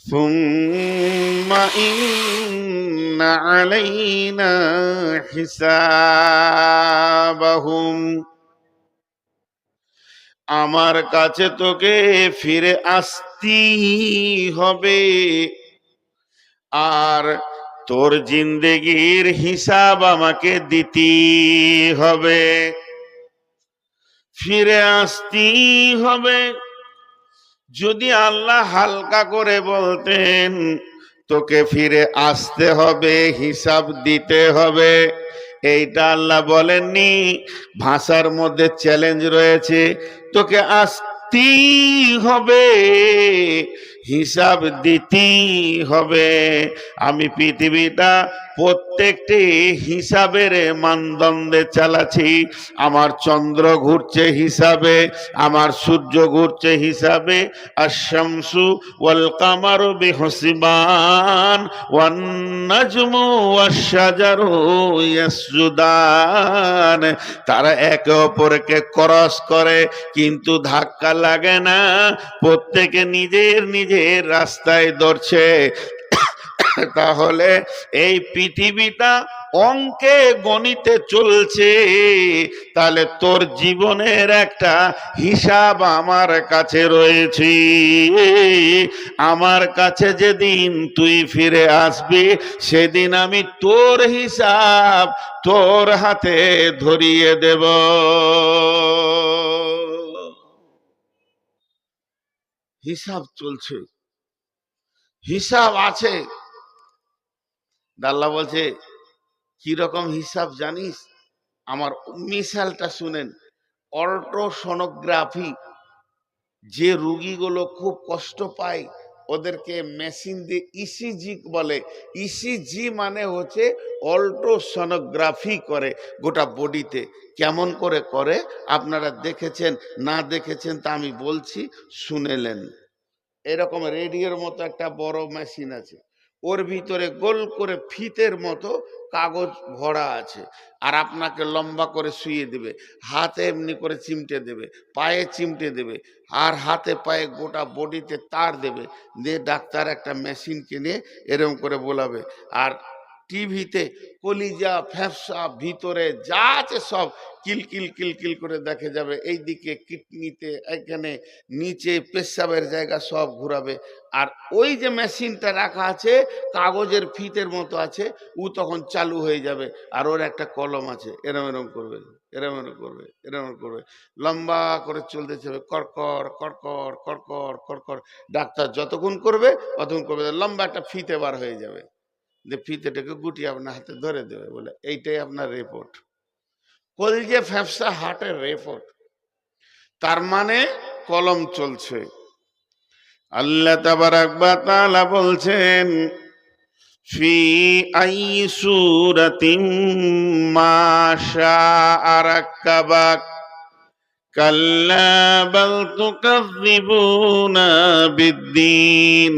সুম্মা ইন্না আলাইনা হিসাবাহুম, আমার কাছে তোকে ফিরে আসতেই হবে, আর তোর জিন্দেগির হিসাব আমাকে দিতেই হবে, ফিরে আসতেই হবে। যদি আল্লাহ হালকা করে বলতেন তোকে ফিরে আসতে হবে, হিসাব দিতে হবে, এইটা আল্লাহ বলেননি। ভাষার মধ্যে চ্যালেঞ্জ রয়েছে, তোকে আসতেই হবে, হিসাব দিতেই হবে। আমি পৃথিবীটা প্রত্যেকটি হিসাবের মানদণ্ডে চালাচ্ছি। আমার চন্দ্র ঘুরছে হিসাবে, আমার সূর্য ঘুরছে হিসাবে। আশ-শামসু ওয়াল কামারু বিহুসবান ওয়ান নাজমু ওয়াশ-শাজারু ইয়াসজুদান। তারা একে অপরকে ক্রস করে কিন্তু ধাক্কা লাগে না, প্রত্যেকে নিজের নিজের রাস্তায় দৌড়ছে। তাহলে এই পৃথিবীটা অঙ্কে গণিতে চলছে, তাহলে তোর জীবনের একটা হিসাব আমার কাছে রয়েছে। আমার কাছে যেদিন তুই ফিরে আসবি, সেদিন আমি তোর হিসাব তোর হাতে ধরিয়ে দেব। হিসাব চলছে, হিসাব আছে। আল্লাহ বলছে কিরকম হিসাব জানিস? আমার মিসালটা শুনেন। অল্ট্রাসোনোগ্রাফি, যে রোগীগুলো খুব কষ্ট পায় ওদেরকে মেশিন দিয়ে ইসিজি বলে। ইসিজি মানে হচ্ছে অল্ট্রাসোনোগ্রাফি করে গোটা বডিতে। কেমন করে করে আপনারা দেখেছেন না দেখেছেন তা আমি বলছি, শুনেলেন। এরকম রেডিওর মতো একটা বড় মেশিন আছে, ওর ভিতরে গোল করে ফিতের মতো কাগজ ভরা আছে, আর আপনাকে লম্বা করে শুইয়ে দেবে, হাতে এমনি করে চিমটে দেবে, পায়ে চিমটে দেবে, আর হাতে পায়ে গোটা বডিতে তার দেবে, দিয়ে ডাক্তার একটা মেশিন কিনে এরকম করে বলাবে। আর টিভিতে কলিজা ফ্যাপসা ভিতরে যা আছে সব কিলকিল কিলকিল করে দেখে যাবে। এইদিকে কিডনিতে, এখানে নিচে পেশাবের জায়গা সব ঘুরাবে। আর ওই যে মেশিনটা রাখা আছে কাগজের ফিতের মতো আছে, ও তখন চালু হয়ে যাবে। আর ওর একটা কলম আছে, এরম এরম করবে, এরম এরম করবে, এরম এরম করবে, লম্বা করে চলতে যাবে, কড়কড় কড়কড় কড়কড় কড়কড়। ডাক্তার যতক্ষণ করবে ততক্ষণ করবে, লম্বা একটা ফিতে বার হয়ে যাবে, যে ফিতেটাকে গুটিয়ে আপনার হাতে ধরে দেবে, বলে এইটাই আপনার রিপোর্ট। কলজে ফ্যাপসা হার্টের রিপোর্ট। তার মানে কলম চলছে। আল্লাহ তাবারাক ওয়া তাআলা বলছেন ফি আই সূরাতিন মা শাআ রাক্কাবাক কাল্লা বাল তুকাযযিবুনা বিদ্দীন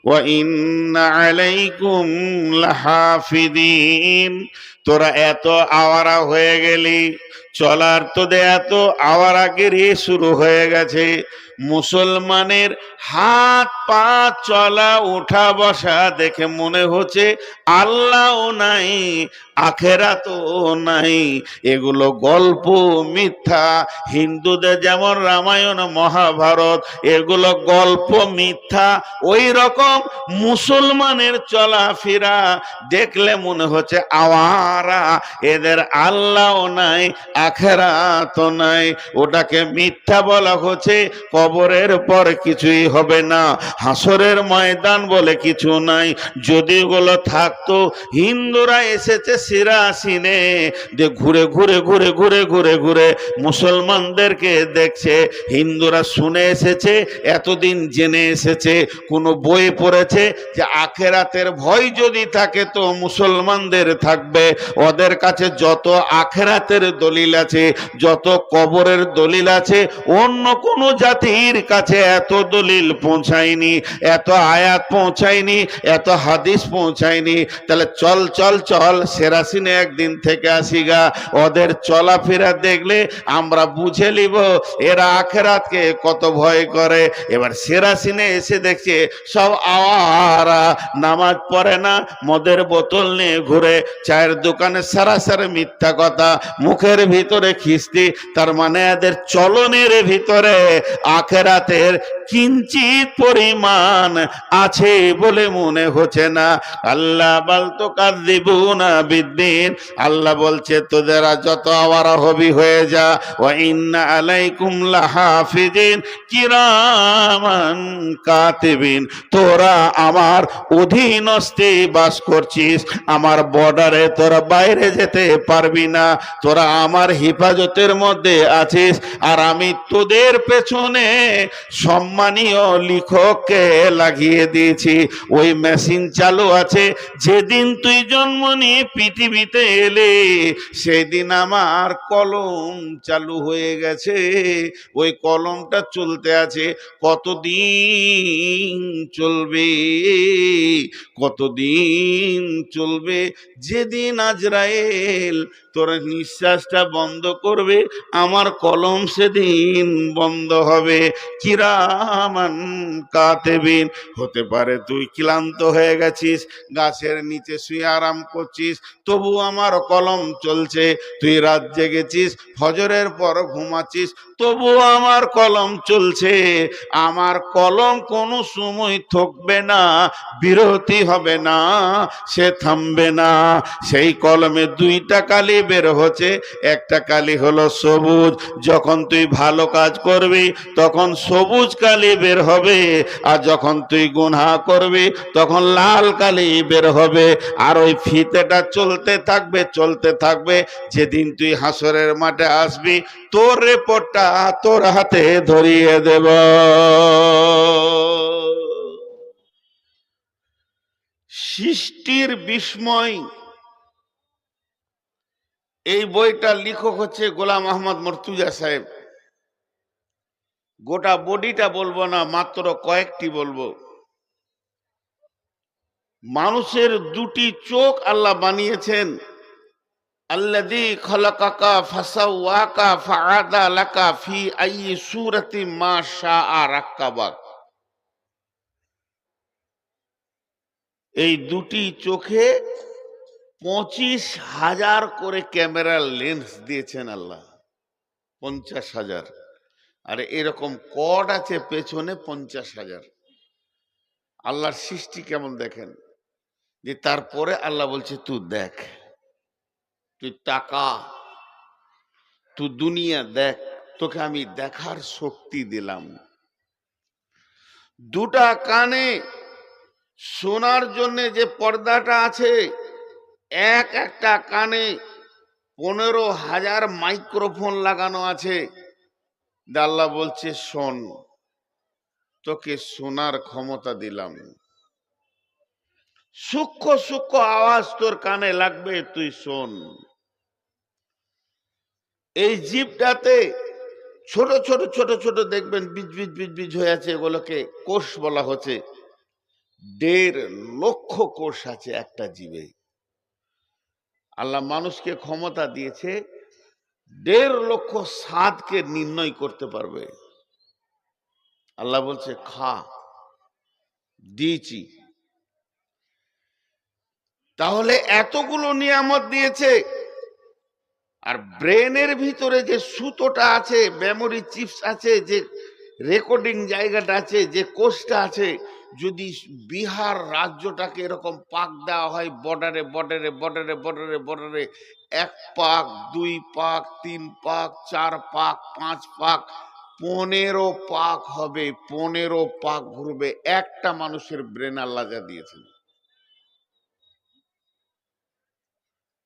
ওয়া ইন্না আলাইকুম লাহাফিদিন। তোরা এত আওয়ারা হয়ে গেলি, চলার তোদের এত আওয়ারাগিরি শুরু হয়ে গেছে। মুসলমানের হাত পা চলা ওঠা বসা দেখে মনে হচ্ছে আল্লাহও নাই, আখেরাতও নাই। এগুলো গল্প, মিথ্যা। হিন্দুদের যেমন রামায়ণ মহাভারত, এগুলো গল্প মিথ্যা। ওই রকম মুসলমানের চলাফেরা দেখলে মনে হচ্ছে আওয়ারা, এদের আল্লাহও নাই, আখেরাতও নাই। ওটাকে মিথ্যা বলা হচ্ছে। কবরের পর কিছুই হবে না, হাসরের ময়দান বলে কিছু নাই। যদি ওগুলো থাকতো, হিন্দুরা এসেছে সিরাসিনে, যে ঘুরে ঘুরে ঘুরে ঘুরে ঘুরে ঘুরে মুসলমানদেরকে দেখছে। হিন্দুরা শুনে এসেছে, এতদিন জেনে এসেছে, কোনো বই পড়েছে যে আখেরাতের ভয় যদি থাকে তো মুসলমানদের থাকবে, ওদের কাছে যত আখেরাতের দলিল আছে, যত কবরের দলিল আছে, অন্য কোন জাতির কাছে এত দলিল পৌঁছায়নি, এত আয়াত পৌঁছায়নি, এত হাদিস পৌঁছায়নি। তাহলে চল চল চল সেরাসিনে একদিন থেকে আসিগা, ওদের চলাফেরা দেখলে আমরা বুঝে নিব এরা আখেরাতকে কত ভয় করে। এবার সেরাসিনে এসে দেখছে সব আওয়ারা, নামাজ পড়ে না, মদের বোতল নিয়ে ঘুরে, চায়ের দোকানে সারাসারি মিথ্যা কথা, মুখের ভিতরে খিস্তি। তার মানে এদের চলনের ভিতরে আখেরাতের কিঞ্চিত পরিমাণ আছে বলে মনে হচ্ছে না। আল্লাহ বলতো কাযিবুনা বিদ্দিন, আল্লাহ বলছে তোদেরা যত আওয়ারা হবি হয়ে যা, ওয়া ইন্না আলাইকুম লাহাফিজিন কিরামান কাতিবিন, তোরা আমার অধীনস্থে বাস করছিস, আমার বর্ডারে তোরা বাইরে যেতে পারবি না, তোরা আমার হেফাজতের মধ্যে আছিস। আর আমি তোদের পেছনে সম্মানীয় লিখককে লাগিয়ে দিয়েছি, ওই মেশিন চালু আছে। যেদিন তুই জন্ম নিয়ে পৃথিবীতে এলে সেদিন আমার কলম চালু হয়ে গেছে, ওই কলমটা চলতে আছে। কতদিন চলবে, কতদিন চলবে? যেদিন আজরাইল তোর নিঃশ্বাসটা বন্ধ করবে, আমার কলম সেদিন বন্ধ হবে। কিরামান কাতিবিন, হতে পারে তুই ক্লান্ত হয়ে গেছিস, গাছের নিচে শুয়ে আরাম করছিস, তবু আমার কলম চলছে। তুই রাত জেগেছিস, ফজরের পর ঘুমাচ্ছিস, তবু আমার কলম চলছে। আমার কলম কোনো সময় থকবে না, বিরতি হবে না, সে থামবে না। সেই কলমে দুইটা কালি বের হচ্ছে, একটা কালি হলো সবুজ, যখন তুই ভালো কাজ করবি তখন সবুজ কালি বের হবে, আর যখন তুই গুনাহ করবি তখন লাল কালি বের হবে। আর ওই ফিতেটা চলতে থাকবে, চলতে থাকবে। যেদিন তুই হাসরের মাঠে আসবি, তোর রিপোর্টটা তোর হাতে ধরিয়ে দেব। সৃষ্টির বিস্ময়, এই বইটা লেখক হচ্ছে গোলাম আহমদ মর্তুজা সাহেব। গোটা বডিটা বলবো না, মাত্র কয়েকটি বলবো। মানুষের দুটি চোখ আল্লাহ বানিয়েছেন। আল্লাযী খালাকাকা ফাসাওয়াকা ফাআদালাকা ফি আইয়ি সূরাতিন মা শাআ রাক্কাবাক। এই দুটি চোখে 25,000 করে ক্যামেরার লেন্স দিয়েছেন আল্লাহ, 50,000। আর এরকম কর্ড আছে পেছনে 50,000। আল্লাহর সৃষ্টি কেমন দেখেন। যে তারপরে আল্লাহ বলছে তুই দেখ, তুই তাকা, তুই দুনিয়া দেখ, তোকে আমি দেখার শক্তি দিলাম। দুটা কানে শোনার জন্য যে পর্দাটা আছে, একটা কানে 15,000 মাইক্রোফোন লাগানো আছে। আল্লাহ বলছে শোন, তোকে শোনার ক্ষমতা দিলাম। সূক্ষ্ম সূক্ষ্ম আওয়াজ তোর কানে লাগবে, তুই শোন। এই জীবটাতে ছোট ছোট ছোট ছোট দেখবেন বীজ বীজ বীজ বীজ হয়ে আছে, এগুলোকে কোষ বলা হচ্ছে। 1.5 লক্ষ কোষ আছে একটা জীবে। আল্লাহ মানুষকে ক্ষমতা দিয়েছে 1.5 লক্ষ স্বাদকে নির্ণয় করতে পারবে। আল্লাহ বলছে খা, দিয়েছি। তাহলে এতগুলো নিয়ামত দিয়েছে, আর ব্রেনের ভিতরে যে সুতোটা আছে, মেমোরি চিপস আছে, যে রেকর্ডিং জায়গাটা আছে, যে কোষটা আছে, যদি বিহার রাজ্যটাকে এরকম পাক দেওয়া হয়, বর্ডারে বর্ডারে বর্ডারে বর্ডারে বর্ডারে, 1 পাক, 2 পাক, 3 পাক, 4 পাক, 5 পাক, 15 পাক হবে। 15 পাক ঘুরবে। একটা মানুষের ব্রেন আল্লাহ যা দিয়েছেন,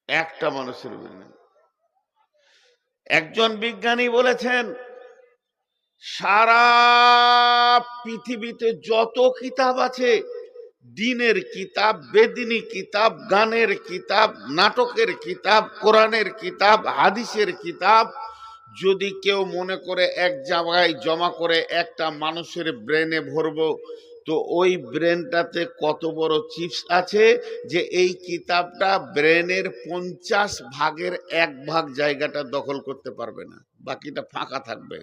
একটা মানুষের ব্রেন। একজন বিজ্ঞানী বলেছেন সারা পৃথিবীতে যত কিতাব আছে দিনের কিতাব, বেদিনী কিতাব, গানের কিতাব, নাটকের কিতাব, কোরআনের কিতাব, হাদিসের কিতাব যদি কেউ মনে করে এক জায়গায় জমা করে একটা মানুষের ব্রেনে ভরবো, তো ওই ব্রেনটাতে কত বড় চিপস আছে যে এই কিতাবটা ব্রেনের 50 ভাগের 1 ভাগ জায়গাটা দখল করতে পারবে না, বাকিটা ফাঁকা থাকবে।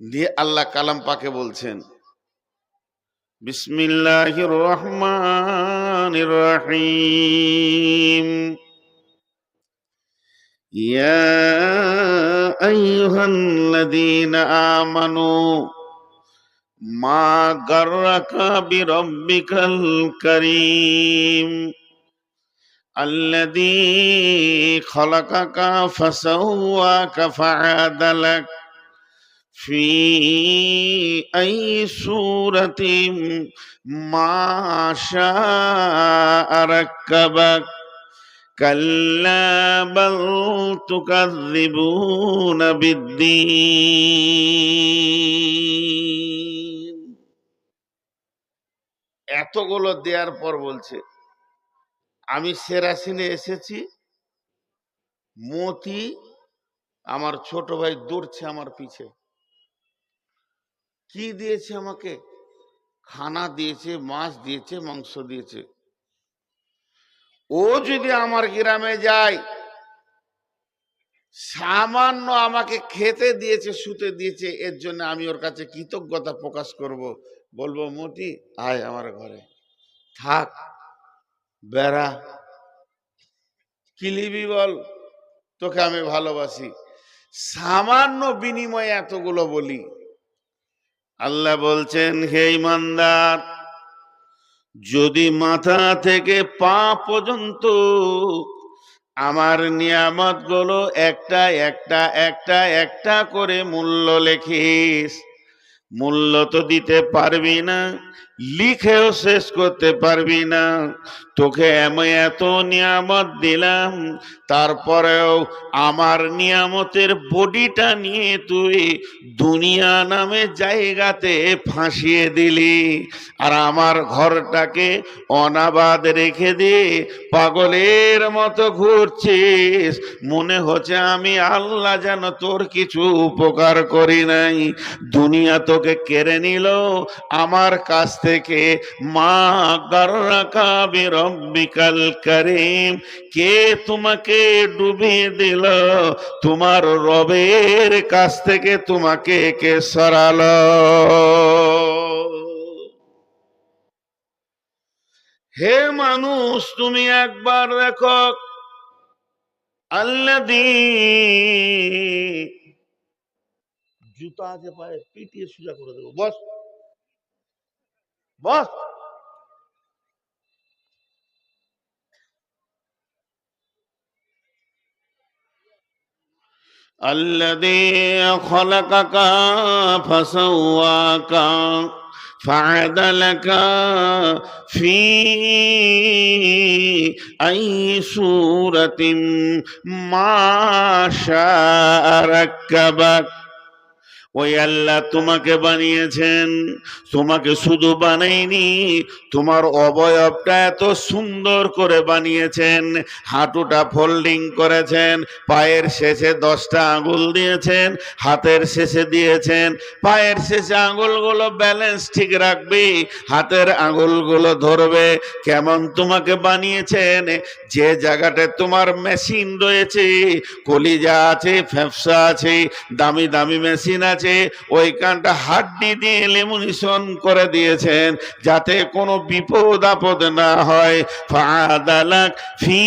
দিয়ে আল্লাহ কালাম পাকে বলছেন, বিসমিল্লাহির রহমানির রহিম, ইয়া আইয়ুহাল্লাযীনা আমানু মা গাররাকা বিরাব্বিকাল কারীম আল্লাযী খালাকাকা ফাসাওয়াকা ফাআদালাক ফি আইয়ি সূরাতিন মা শাআ রাক্কাবাক কাল্লা বাল তুকাযযিবুনা বিদ্দীন। এতগুলো দেওয়ার পর বলছে, আমি সেরাসিনে এসেছি, মতি আমার ছোট ভাই দৌড়ছে আমার পিছে। কি দিয়েছে আমাকে? খানা দিয়েছে, মাছ দিয়েছে, মাংস দিয়েছে। ও যদি আমার গ্রামে যায়, সামান্য আমাকে খেতে দিয়েছে, শুতে দিয়েছে, এর জন্য আমি ওর কাছে কৃতজ্ঞতা প্রকাশ করব। বলবো, মতি আয় আমার ঘরে থাক, বেড়া, কিলিবি বল, তোকে আমি ভালোবাসি। সামান্য বিনিময়ে এতগুলো বলি। আল্লাহ বলছেন, হে ইমানদার, যদি মাথা থেকে পা পর্যন্ত আমার নিয়ামত গুলো একটা একটা একটা একটা করে মূল্য লেখিস, মূল্য তো দিতে পারবি না, লিখেও শেষ করতে পারবি না। তোকে আমি এত নিয়ামত দিলাম, তারপরেও আমার নিয়ামতের বডিটা নিয়ে তুই দুনিয়া নামে জায়গাতে ফাঁসিয়ে দিলি, আর আমার ঘরটাকে অনাবাদ রেখে দিয়ে পাগলের মতো ঘুরছিস। মনে হচ্ছে আমি আল্লাহ যেন তোর কিছু উপকার করি নাই। দুনিয়া তোকে কেড়ে নিল আমার কাছ থেকে। মা গাররাকা বিরাব্বিকাল কারীম, কে তোমাকে ডুবিয়ে দিল? তোমার রবের কাছ থেকে তোমাকে কে সরালো? হে মানুষ, তুমি একবার দেখো, আল্লাযী, জুতা আছে পায়ে, পিটিয়ে সোজা করে দেবো। বস বস। الذي خلقك فسواك فعدلك في أي صورة ما شاء ركبك। ওই আল্লাহ তোমাকে বানিয়েছেন, তোমাকে শুধু বানাইনি, তোমার অবয়বটা এত সুন্দর করে বানিয়েছেন। হাঁটুটা ফোল্ডিং করেছেন, পায়ের শেষে 10টা আঙুল দিয়েছেন, হাতের শেষে দিয়েছেন। পায়ের শেষে আঙুলগুলো ব্যালেন্স ঠিক রাখবে, হাতের আঙুলগুলো ধরবে। কেমন তোমাকে বানিয়েছেন? যে জায়গাটায় তোমার মেশিন রয়েছে, কলিজা আছে, ফ্যাপসা আছে, দামি দামি মেশিন আছে, ওইখানটা হাড্ডি দিয়ে লেমিনেশন করে দিয়েছেন যাতে কোনো বিপদ আপদ না হয়। ফাদালাক ফি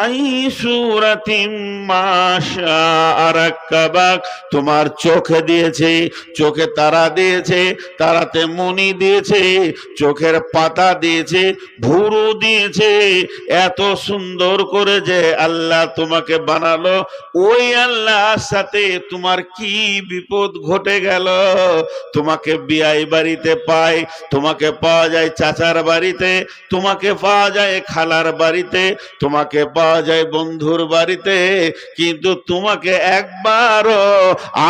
আই সূরাতিন মা শাআ রাক্কাবাক, তোমার চোখে দিয়েছে, চোখে তারা দিয়েছে, তারাতে মণি দিয়েছে, চোখের পাতা দিয়েছে, ভুরু দিয়েছে। এত সুন্দর করে যে আল্লাহ তোমাকে বানালো, ওই আল্লাহর সাথে তোমার কি বিপদ ঘটে গেল, তোমাকে বিয়াই বাড়িতে পায়, তোমাকে পাওয়া যায় চাচার বাড়িতে, তোমাকে পাওয়া যায় খালার বাড়িতে, তোমাকে পাওয়া যায় বন্ধুর বাড়িতে, কিন্তু তোমাকে একবারও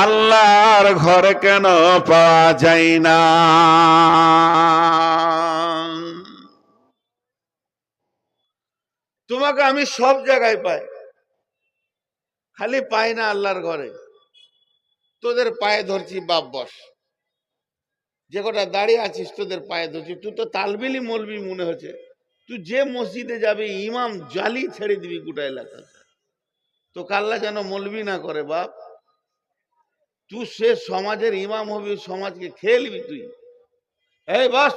আল্লাহর ঘরে কেন পাওয়া যায় না? তোমাকে আমি সব জায়গায় পাই, খালি পাই না আল্লাহর ঘরে। তোদের পায়ে ধরছি, বাপ বস, যে কটা দাঁড়িয়ে আছিস তোদের পায়ে ধরছি। তুই তো তালবিলি মলবি মনে হচ্ছে, তুই যে মসজিদে যাবি ইমাম জালি ছেড়ে দিবি গোটা এলাকা। তো কাল্লা যেন মলবি না করে বাপ, তুই সে সমাজের ইমাম হবি, সমাজকে খেয়ে নিবি তুই। এই বস,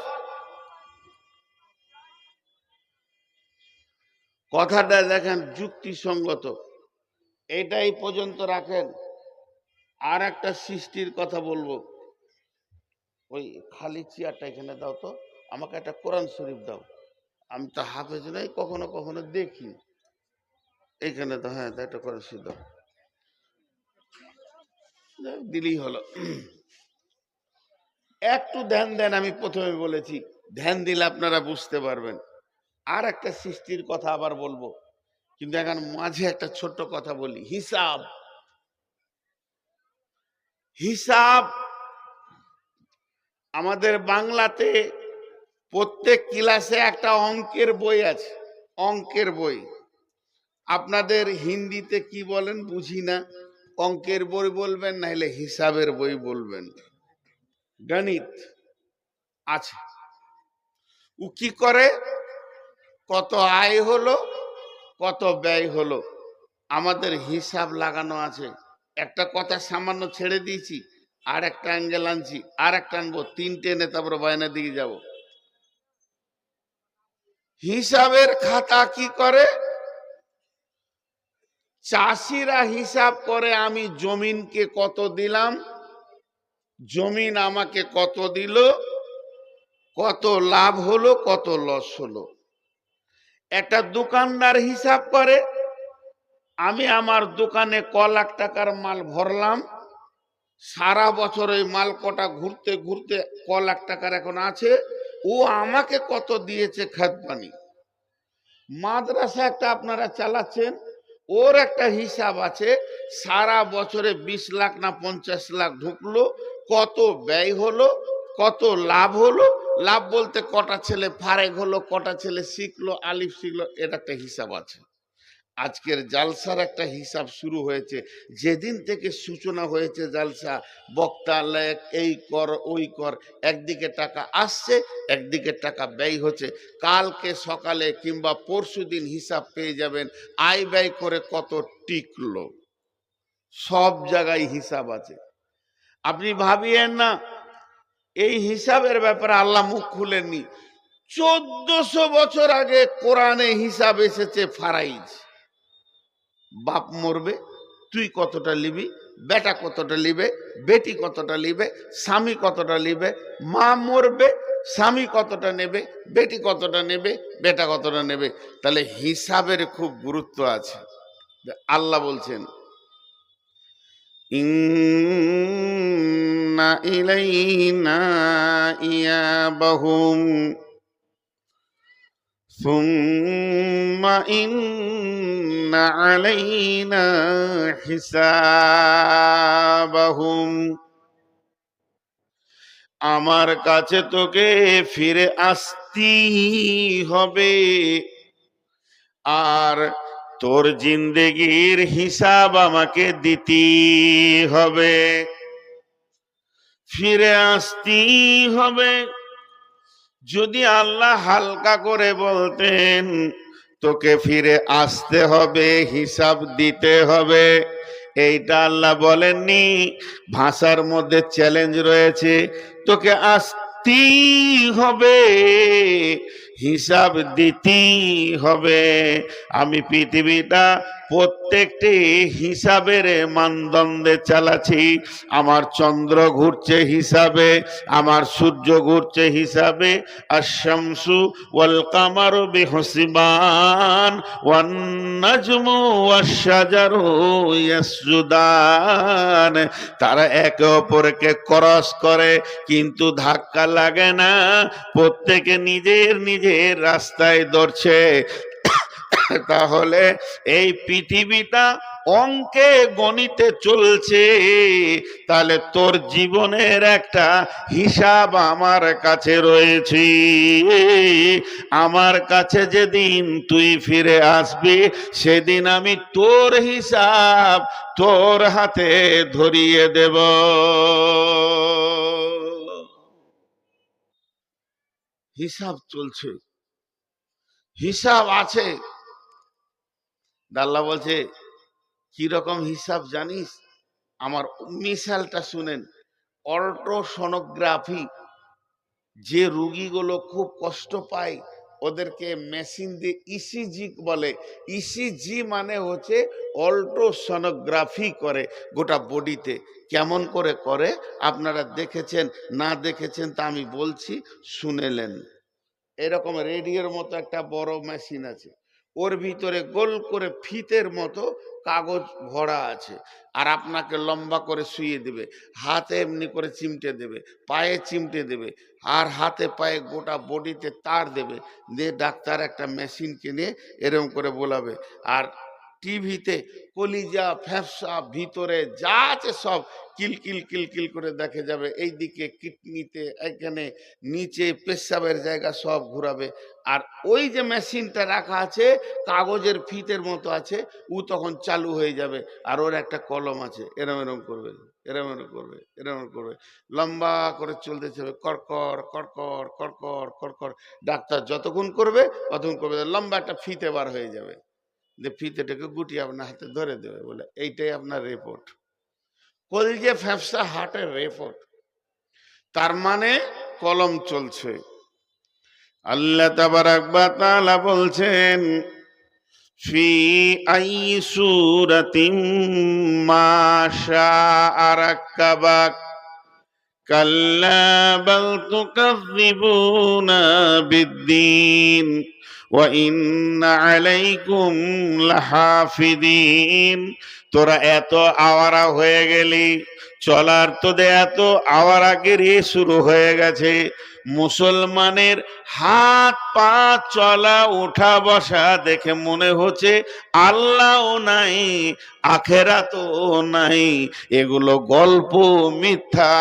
কথাটা দেখেন যুক্তিসঙ্গত, এটাই পর্যন্ত রাখেন। আর একটা সৃষ্টির কথা বলবো, ওই খালি চেয়ারটা এখানে দাও তো, আমাকে একটা কোরআন শরীফ দাও। আমি তো হাফেজ নাই, কখনো কখনো দেখি, এইখানে দাও। হ্যাঁ, একটা কোরআন শরীফ দাও, দিলেই হলো। একটু ধ্যান দেন, আমি প্রথমে বলেছি ধ্যান দিলে আপনারা বুঝতে পারবেন। আর একটা সৃষ্টির কথা আবার বলবো, কিন্তু এখন মাঝে একটা ছোট্ট কথা বলি। হিসাব, হিসাব আমাদের বাংলাতে প্রত্যেক ক্লাসে একটা অঙ্কের বই আছে, অঙ্কের বই। আপনাদের হিন্দিতে কি বলেন বুঝি না, অঙ্কের বই বলবেন নাহলে হিসাবের বই বলবেন। গণিত আছে, ও কি করে, কত আয় হলো কত ব্যয় হলো আমাদের হিসাব লাগানো আছে। একটা কথা সামান্য ছেড়ে দিয়েছি, আর একটা অ্যাঙ্গেল আনছি, আর একটা আনবো, তিনটে এনে তারপর বায়নার দিকে যাব। হিসাবের খাতা কি করে, চাষিরা হিসাব করে আমি জমিনকে কত দিলাম, জমিন আমাকে কত দিল, কত লাভ হলো কত লস হলো। একটা দোকানদার হিসাব করে আমি আমার দোকানে ক লাখ টাকার মাল ভরলাম, সারা বছর ওই মাল কটা ঘুরতে ঘুরতে ক লাখ টাকার এখন আছে, ও আমাকে কত দিয়েছে খাদ পানি। মাদ্রাসা একটা আপনারা চালাচ্ছেন, ওর একটা হিসাব আছে, সারা বছরে 20 লাখ না 50 লাখ ঢুকলো, কত ব্যয় হলো কত লাভ হলো, লাভ বলতে কটা ছেলে ফারেক হলো, কটা ছেলে শিখলো, আলিফ শিখলো, এটা একটা হিসাব আছে। আজকের জালসার একটা হিসাব শুরু হয়েছে, যেদিন থেকে সূচনা হয়েছে জালসা, বক্তা লেখ, এই কর ওই কর, একদিকে টাকা আসছে একদিকে টাকা ব্যয় হচ্ছে। কালকে সকালে কিংবা পরশুদিন হিসাব পেয়ে যাবেন, আয় ব্যয় করে কত টিকলো, সব জায়গায় হিসাব আছে। আপনি ভাবিয়েন না এই হিসাবের ব্যাপারে আল্লাহ মুখ খুলেননি। 1400 বছর আগে কোরআনে হিসাব এসেছে ফারাইজ। বাপ মরবে, তুই কতটা নিবি, বেটা কতটা নিবে, বেটি কতটা নিবে, স্বামী কতটা নিবে, মা মরবে, স্বামী কতটা নেবে, বেটি কতটা নেবে, বেটা কতটা নেবে। তাহলে হিসাবের খুব গুরুত্ব আছে। আল্লাহ বলছেন ইন্না ইলাইনা ইয়াবাহুম সুম্মা ইন্না আলাইনা হিসাবাহুম। আমার কাছে তোকে ফিরে আসতেই হবে, আর তোর জিন্দেগির হিসাব আমাকে দিতেই হবে, ফিরে আসতেই হবে। যদি আল্লাহ হালকা করে বলতেন তোকে ফিরে আসতে হবে, হিসাব দিতে হবে, এইটা আল্লাহ বলেননি। ভাষার মধ্যে চ্যালেঞ্জ রয়েছে, তোকে আসতেই হবে, হিসাব দিতেই হবে। আমি পৃথিবীটা প্রত্যেকটি হিসাবের মানদণ্ডে চালাচ্ছি। আমার চন্দ্র ঘুরছে হিসাবে, আমার সূর্য ঘুরছে হিসাবে। আশ-শামসু ওয়াল কামারু বিহুসবান ওয়ান নাজমু ওয়াশ-শাজারু ইয়াসজুদান। তারা একে অপরকে ক্রস করে কিন্তু ধাক্কা লাগে না, প্রত্যেকে নিজের নিজের রাস্তায় দৌড়ছে। তাহলে এই পৃথিবীটা অঙ্কে গণিতে চলছে, তাহলে তোর জীবনের একটা হিসাব আমার কাছে রয়েছে। আমার কাছে যেদিন তুই ফিরে আসবি সেদিন আমি তোর হিসাব তোর হাতে ধরিয়ে দেব। হিসাব চলছে, হিসাব আছে। আল্লাহ বলছে কিরকম হিসাব জানিস? আমার মিসালটা শুনেন। অল্ট্রাসোনোগ্রাফি, যে রুগীগুলো খুব কষ্ট পায় ওদেরকে মেশিন দিয়ে ইসিজি বলে। ইসিজি মানে হচ্ছে অল্ট্রাসোনোগ্রাফি করে গোটা বডিতে। কেমন করে করে আপনারা দেখেছেন না দেখেছেন তা আমি বলছি, শুনেলেন। এরকম রেডিওর মতো একটা বড় মেশিন আছে, ওর ভিতরে গোল করে ফিতের মতো কাগজ ভরা আছে, আর আপনাকে লম্বা করে শুইয়ে দেবে, হাতে এমনি করে চিমটে দেবে, পায়ে চিমটে দেবে, আর হাতে পায়ে গোটা বডিতে তার দেবে, দিয়ে ডাক্তার একটা মেশিন কিনে এরকম করে বলাবে। আর টিভিতে কলিজা ফ্যাপসা ভিতরে যা আছে সব কিলকিল কিলকিল করে দেখে যাবে। এইদিকে কিডনিতে, এখানে নিচে পেশাবের জায়গা সব ঘুরাবে। আর ওই যে মেশিনটা রাখা আছে কাগজের ফিতের মতো আছে, ও তখন চালু হয়ে যাবে। আর ওর একটা কলম আছে, এরম এরম করবে, এরম এরম করবে, এরম এরম করবে, লম্বা করে চলতে যাবে, কড়কড় কড়কড় কড়কড় কড়কড়। ডাক্তার যতক্ষণ করবে ততক্ষণ করবে, লম্বা একটা ফিতে বার হয়ে যাবে, যে ফিতেটাকে গুটিয়ে আপনার হাতে ধরে দেবে, বলে এইটাই আপনার রিপোর্ট। কলজে ফ্যাপসা হার্টের রিপোর্ট। তার মানে কলম চলছে। আল্লাহ তাবারাক ওয়া তাআলা বলছেন ফি আই সূরাতিম মা শাআ রাক্কাবাক কাল্লা বাল তুকাযযিবুনা বিদ্দীন ওয়া ইন্না আলাইকুম লাহাফিদিন। তোরা এত আওয়ারা হয়ে গেলি, চলার তোদের এত আওয়ারাগিরি শুরু হয়ে গেছে। মুসলমানের হাত পা চলা ওঠা বসা দেখে মনে হচ্ছে আল্লাহও নাই আখেরাতও নাই। এগুলো গল্প, মিথ্যা।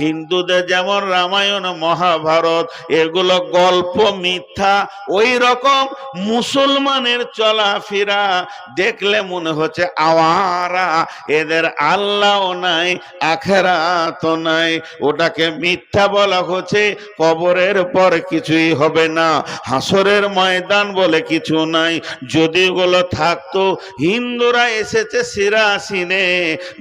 হিন্দুদের যেমন রামায়ণ মহাভারত, এগুলো গল্প মিথ্যা। ওই রকম মুসলমানের চলাফেরা দেখলে মনে হচ্ছে আওয়ারা, এদের আল্লাহও নাই আখেরাতও নাই। ওটাকে মিথ্যা বলা হচ্ছে। কবরের পর কিছুই হবে না, হাসরের ময়দান বলে কিছু নাই। যদি ওগুলো থাকতো, হিন্দুরা এসেছে সিরাসিনে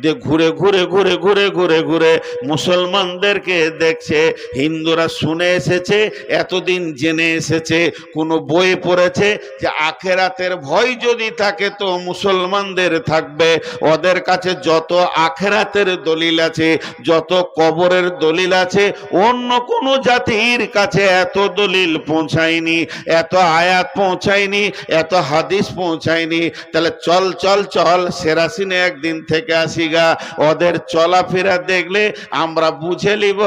যে ঘুরে ঘুরে ঘুরে ঘুরে ঘুরে ঘুরে মুসলমানদেরকে দেখছে। হিন্দুরা শুনে এসেছে, এতদিন জেনে এসেছে, কোনো বই পড়েছে যে আখেরাতের ভয় যদি থাকে তো মুসলমানদের থাকবে। ওদের কাছে যত আখেরাতের দলিল আছে, যত কবরের দলিল আছে, অন্য কোনো জাতির কাছে এত দলিল পৌঁছায়নি, এত আয়াত পৌঁছায়নি, এত হাদিস পৌঁছায়নি। তাহলে চল চল চল সেরাসিনে একদিন থেকে আসিগা। ওদের চলাফেরা দেখলে আমরা বুঝে নিব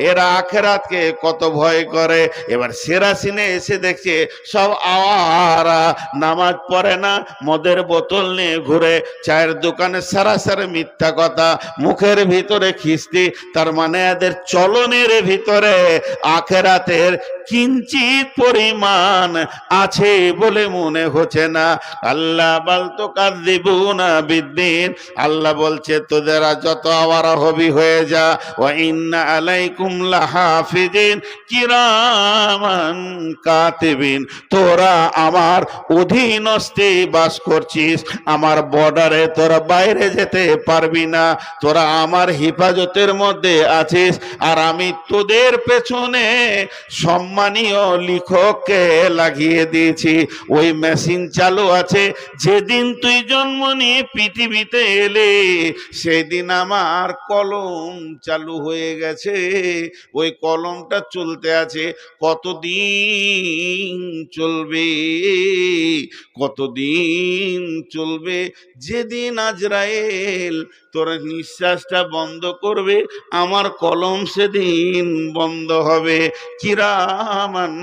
এরা আখেরাতকে কত ভয় করে। এবার সেরাসিনে এসে দেখছে সব আওয়ারা, নামাজ পড়ে না, মদের বোতল নিয়ে ঘুরে, চায়ের দোকানে সারাসারি মিথ্যা কথা, মুখের ভিতরে খিস্তি। তার মানে এদের চলনের ভিতরে আখেরাতের কিঞ্চিত পরিমাণ আছে বলে মনে হচ্ছে না। আল্লাহ বাল তুকাযযিবুনা বিদ্দীন, আল্লাহ বলছে তোদেরা যত আওয়ারা হবি হয়ে যা। ওয়া ইন্না আলাইকুম লাহাফিজিন কিরামান কাতিবিন, তোরা আমার অধীনস্থে বাস করছিস, আমার বর্ডারে তোরা বাইরে যেতে পারবি না, তোরা আমার হেফাজতের মধ্যে আছিস। আর আমি তোদের পেছনে সম্মানীয় লিখককে লাগিয়ে দিয়েছি। ওই মেশিন চালু আছে। যেদিন তুই জন্ম নিয়ে পৃথিবীতে এলে সেদিন আমার কলম চালু হয়ে গেছে। ওই কলমটা চলতে আছে। কতদিন চলবে, কতদিন চলবে? যেদিন আজরাইল তোর নিঃশ্বাসটা বন্ধ করবে আমার কলম সেদিন বন্ধ হবে। কিরামান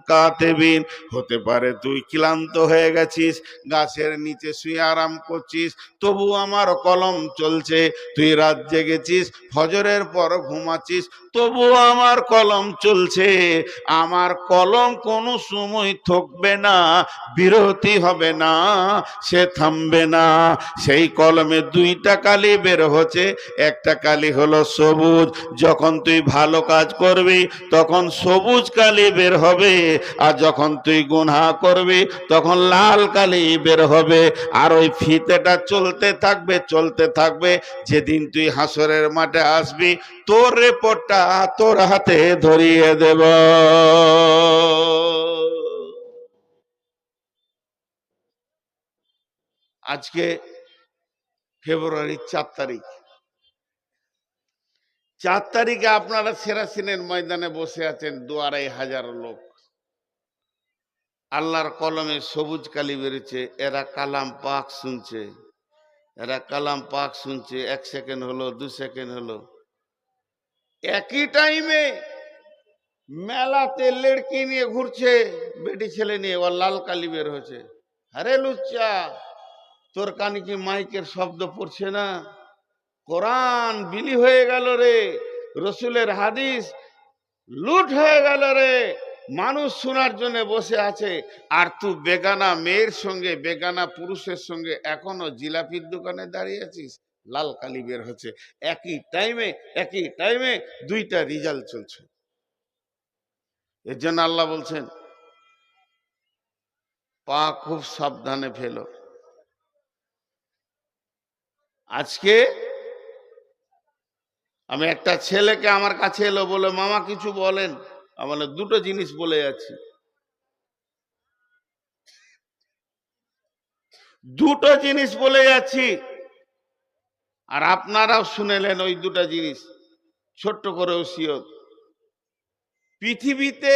কাতেবিন। হতে পারে তুই ক্লান্ত হয়ে গেছিস, গাছের নিচে শুয়ে আরাম করছিস, তবু আমার কলম চলছে। তুই রাত জেগেছিস, ফজরের পর ঘুমাচ্ছিস, তবু আমার কলম চলছে। আমার কলম কোনো সময় থকবে না, বিরতি হবে না, সে থামবে না। সেই কলমে দুইটা কালি বের হচ্ছে। একটা কালি হলো সবুজ, যখন তুই ভালো কাজ করবি তখন সবুজ কালি বের হবে, আর যখন তুই গুনাহ করবি তখন লাল কালি বের হবে। আর ওই ফিতেটা চলতে থাকবে, চলতে থাকবে। যেদিন তুই হাসরের মাঠে আসবি তোর রিপোর্টটা তোর হাতে ধরিয়ে দেব। আজকে ফেব্রুয়ারির 4 তারিখ। 4 তারিখে আপনারা সেরাসিনের ময়দানে বসে আছেন 2-2.5 লোক। আল্লাহর কলমে সবুজ কালি বেরিয়েছে। এরা কালাম পাক শুনছে, এরা কালাম পাক শুনছে। 1 সেকেন্ড হলো, 2 সেকেন্ড হলো। একই টাইমে মেলাতে লড়কি নিয়ে ঘুরছে, বেটি ছেলে নিয়ে, ওর লাল কালি বের হচ্ছে। আরে লুচ্চা, তোর কানে কি মাইকের শব্দ পড়ছে না? কোরআন বিলি হয়ে গেল রে, রসুলের হাদিস লুট হয়ে গেল রে। মানুষ শোনার জন্য বসে আছে, আর তুই বেগানা মেয়ের সঙ্গে, বেগানা পুরুষের সঙ্গে এখনো জিলাপির দোকানে দাঁড়িয়ে আছিস। লাল কালি বের হচ্ছে। একই টাইমে, একই টাইমে দুইটা রেজাল্ট চলছে। এর জন্য আল্লাহ বলছেন পা খুব সাবধানে ফেলো। আজকে আমি একটা ছেলেকে আমার কাছে এলো, বলে মামা কিছু বলেন। আমার দুটো জিনিস বলে যাচ্ছি, দুটো জিনিস বলে যাচ্ছি, আর আপনারাও শুনেলেন ওই দুটো জিনিস। ছোট্ট করে ওসিয়ত। পৃথিবীতে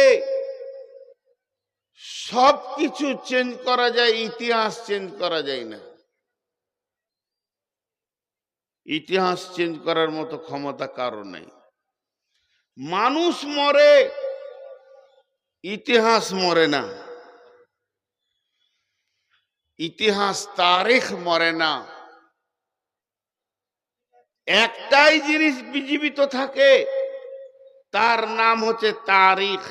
সব কিছু চেঞ্জ করা যায়, ইতিহাস চেঞ্জ করা যায় না। ইতিহাস চেঞ্জ করার মতো ক্ষমতা কারো নেই। মানুষ মরে, ইতিহাস মরে না। ইতিহাস, তারিখ মরে না। একটাই জিনিস জীবিত থাকে, তার নাম হচ্ছে তারিখ।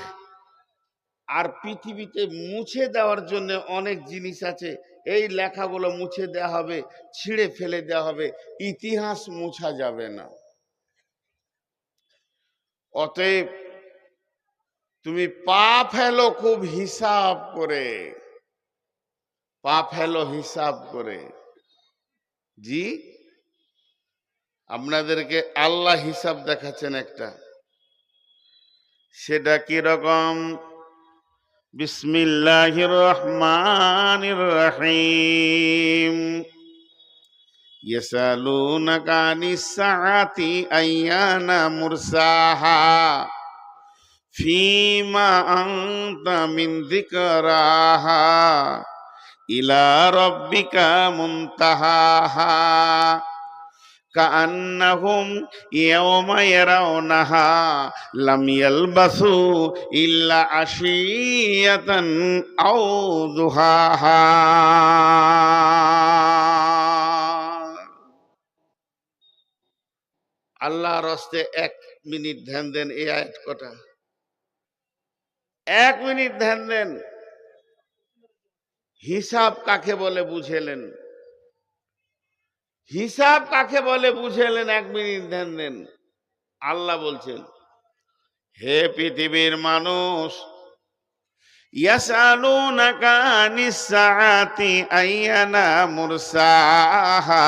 আর পৃথিবীতে মুছে দেওয়ার জন্য অনেক জিনিস আছে। এই লেখাগুলো মুছে দেওয়া হবে, ছিঁড়ে ফেলে দেওয়া হবে, ইতিহাস মুছা যাবে না। অতএব তুমি পা ফেলো খুব হিসাব করে, পা ফেলো হিসাব করে। জি, আপনাদেরকে আল্লাহ হিসাব দেখাচ্ছেন একটা, সেটা কি রকম? বিসমিল্লাহির রহমানির রহিম। ইয়াসালুনাকা আনিস সাআতি আইয়ানা মুরসাহা ফীমা আনতা মিন যিকরাহা ইলা রাব্বিকা মুনতাহাহা কাআন্নাহুম ইয়াওমা ইয়ারাউনাহা লাম ইয়ালবাসু ইল্লা আশিয়াতান আও দুহাহা। আল্লাহর রাস্তে 1 মিনিট ধ্যান দেন। এই আয়াত কটা 1 মিনিট ধ্যান দেন। হিসাব কাকে বলে বুঝেলেন, হিসাব কাকে বলে বুঝেলেন। 1 মিনিট ধ্যান দেন। আল্লাহ বলছেন, হে পৃথিবীর মানুষ, ইয়াসালুনাকা আনিস সাআতি আইয়ানা মুরসাহা।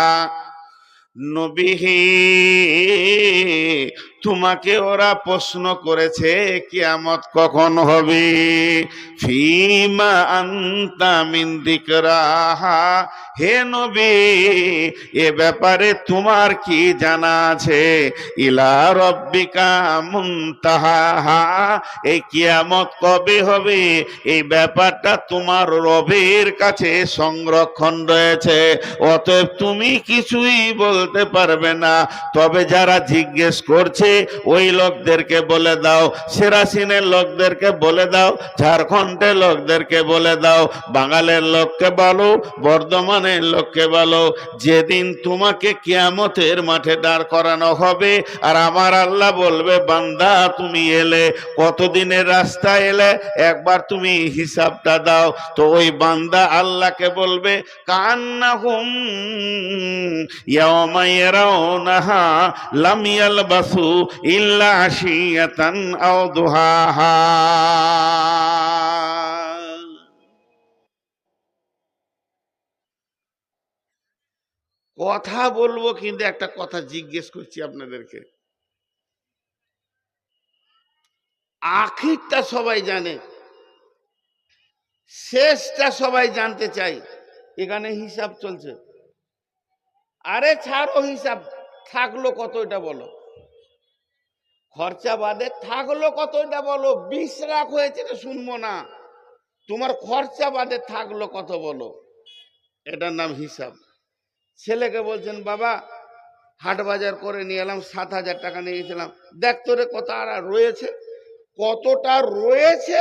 নবী, তোমাকে ওরা প্রশ্ন করেছে কিয়ামত কখন হবে। ফিমা আনতা মিন যিকরাহা, হে নবী এ ব্যাপারে তোমার কি জানা আছে। ইলা রব্বিকা মুনতাহাহা, এই কিয়ামত কবে হবে এই ব্যাপারটা তোমার রবের কাছে সংরক্ষণ রয়েছে, অতএব তুমি কিছুই বলতে পারবে না। তবে যারা জিজ্ঞেস করছে ওই লোকদেরকে বলে দাও, সেরাসিনের লোকদেরকে বলে দাও, ঝাড়খণ্ডের লোকদেরকে বলে দাও, বাঙালের লোককে বলো, বর্ধমানের লোককে বলো, যেদিন তোমাকে কিয়ামতের মাঠে দাঁড় করানো হবে আর আমার আল্লাহ বলবে বান্দা তুমি এলে, কতদিনের রাস্তা এলে একবার তুমি হিসাবটা দাও, তো ওই বান্দা আল্লাহকে বলবে কান্নাহুম ইয়াওমা ইয়ারাউনাহা লাম ইয়ালবাসু ইল্লা আশিয়াতান আও দুহাহা। কথা বলবো কিন্তু একটা কথা জিজ্ঞেস করছি আপনাদেরকে, আখিরটা সবাই জানে, শেষটা সবাই জানতে চাই, এখানে হিসাব চলছে। আরে ছাড়ো হিসাব, থাকলো কত এটা বলো, খরচা বাদে থাকলো কত এটা বলো, 20 লাখ হয়েছে এটা শুনবো না, তোমার খরচা বাদে থাকলো কত বলো, এটার নাম হিসাব। ছেলেকে বলছেন বাবা হাট বাজার করে নিয়ে এলাম, 7,000 টাকা নিয়ে গেছিলাম, দেখ তোরে কত আর রয়েছে, কতটা রয়েছে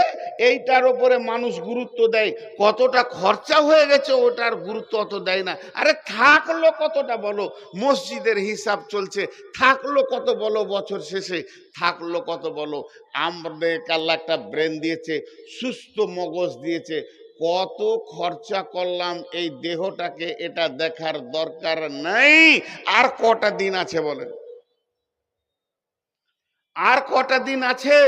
এইটার উপরে মানুষ গুরুত্ব দেয়, কতটা খরচা হয়ে গেছে ওটার গুরুত্ব অত দেয় না। আরে থাকলো কতটা বলো, মসজিদের হিসাব চলছে, থাকলো কত বলো, বছর শেষে থাকলো কত বলো। আমাদের আল্লাহ একটা ব্রেন দিয়েছে, সুস্থ মগজ দিয়েছে, কত খরচা করলাম এই দেহটাকে, এটা দেখার দরকার নাই। আর কটা দিন আছে বলেন, আর কটা দিন আছে,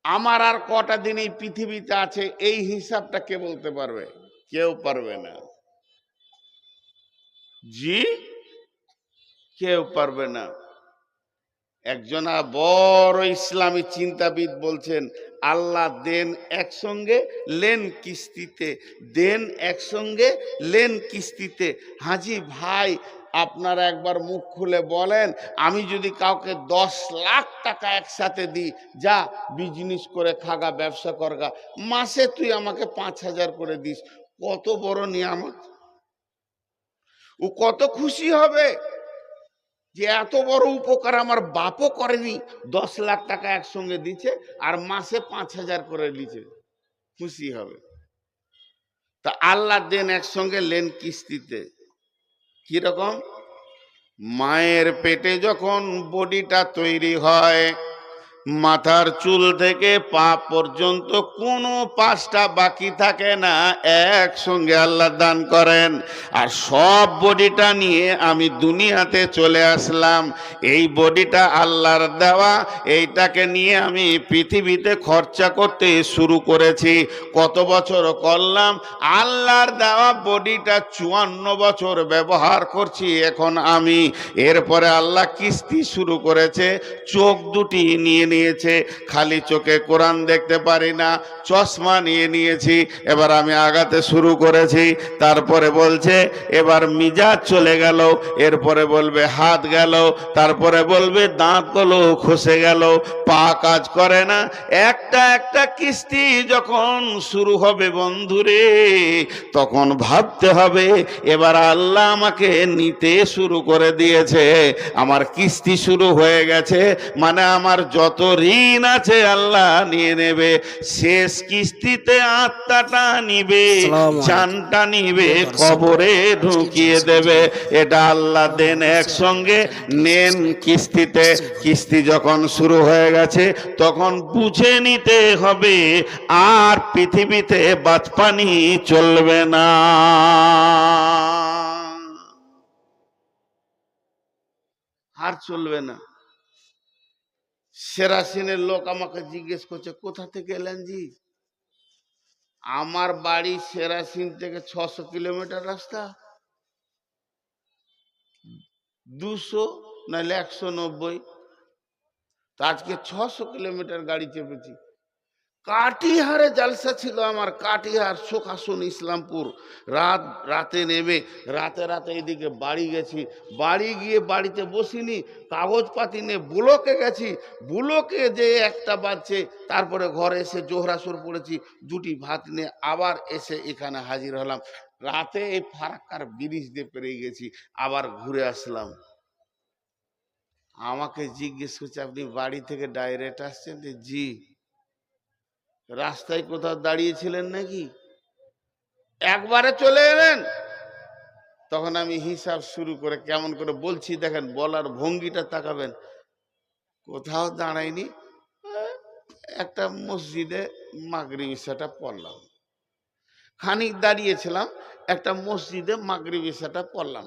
আমার আর কটা দিন এই পৃথিবীতে আছে, এই হিসাবটা কে বলতে পারবে? কেউ পারবে না। জি, কেউ পারবে না। একজনা বড় ইসলামী চিন্তাবিদ বলছেন আল্লাহ দেন একসঙ্গে, লেন কিস্তিতে, দেন একসঙ্গে, লেন কিস্তিতে। হাজি ভাই আপনারা একবার মুখ খুলে বলেন, আমি যদি কাউকে 10 লাখ টাকা একসাথে দিই, যা বিজনেস করে খাগা, ব্যবসা করগা, মাসে তুই আমাকে 5,000 করে দিস, কত বড় নিয়ামত, ও কত খুশি হবে যে এত বড় উপকার আমার বাপও করেনি, 10 লাখ টাকা একসঙ্গে দিচ্ছে আর মাসে 5,000 করে দিচ্ছে, খুশি হবে। তা আল্লাহ দেন একসঙ্গে, লেন কিস্তিতে। কিরকম? মায়ের পেটে যখন বডিটা তৈরি হয়, মাথার চুল থেকে পা পর্যন্ত কোনো পাঁচটা বাকি থাকে না, একসঙ্গে আল্লাহ দান করেন। আর সব বডিটা নিয়ে আমি দুনিয়াতে চলে আসলাম, এই বডিটা আল্লাহর দেওয়া, এইটাকে নিয়ে আমি পৃথিবীতে খরচা করতে শুরু করেছি। কত বছর করলাম? আল্লাহর দেওয়া বডিটা 54 বছর ব্যবহার করছি এখন আমি। এরপরে আল্লাহ কিস্তি শুরু করেছে, চোখ দুটি নিয়ে নিয়েছে, খালি চোখে কোরআন দেখতে পারি না, চশমা নিয়ে নিয়েছি, এবার আমি আগাতে শুরু করেছি। তারপরে বলছে এবার মিজাজ চলে গেল, এরপরে বলবে হাত গেল, তারপরে বলবে দাঁতগুলো খসে গেল, পা কাজ করে না। একটা একটা কিস্তি যখন শুরু হবে বন্ধুরে, তখন ভাবতে হবে এবার আল্লাহ আমাকে নিতে শুরু করে দিয়েছে, আমার কিস্তি শুরু হয়ে গেছে, মানে আমার যত ঋণ আছে আল্লাহ নিয়ে নেবে। শেষ কিস্তিতে আত্মাটা নিবে, জানটা নিবে, কবরে ঢুকিয়ে দেবে। এটা আল্লাহ দেন একসঙ্গে, নেন কিস্তিতে। কিস্তি যখন শুরু হয়ে গেছে তখন বুঝে নিতে হবে আর পৃথিবীতে বাঁচপানি চলবে না। আর চলবে না। সেরাসিনের লোক আমাকে জিজ্ঞেস করছে কোথা থেকে এলেন জি? আমার বাড়ি সেরাসিন থেকে 600 কিলোমিটার রাস্তা, 200 নাহলে 190। তো আজকে 600 কিলোমিটার গাড়ি চেপেছি। কাটিহারে জালসা ছিল আমার, কাটিহার শোকাসন ইসলামপুর। রাতে নেমে রাতে এদিকে বাড়ি গেছি। বাড়ি গিয়ে বাড়িতে বসিনি, কাগজপাতি নিয়ে বুলকে গেছি। বুলকে যে 1টা বাজছে, তারপরে ঘরে এসে জোহরাসর পড়েছি, 2টি ভাত নিয়ে আবার এসে এখানে হাজির হলাম। রাতে এই ফারাক্কার ব্রিজ দিয়ে পেরিয়ে গেছি, আবার ঘুরে আসলাম। আমাকে জিজ্ঞেস করছে, আপনি বাড়ি থেকে ডাইরেক্ট আসছেন? জি। রাস্তায় কোথাও দাঁড়িয়েছিলেন নাকি? একবারে চলে এলেন? তখন আমি হিসাব শুরু করে কেমন করে বলছি দেখেন, বলার ভঙ্গিটা তাকাবেন। কোথাও দাঁড়াইনি, একটা মসজিদে মাগরিব ইশাটা পড়লাম। খানিক দাঁড়িয়েছিলাম, একটা মসজিদে মাগরিব ইশাটা পড়লাম।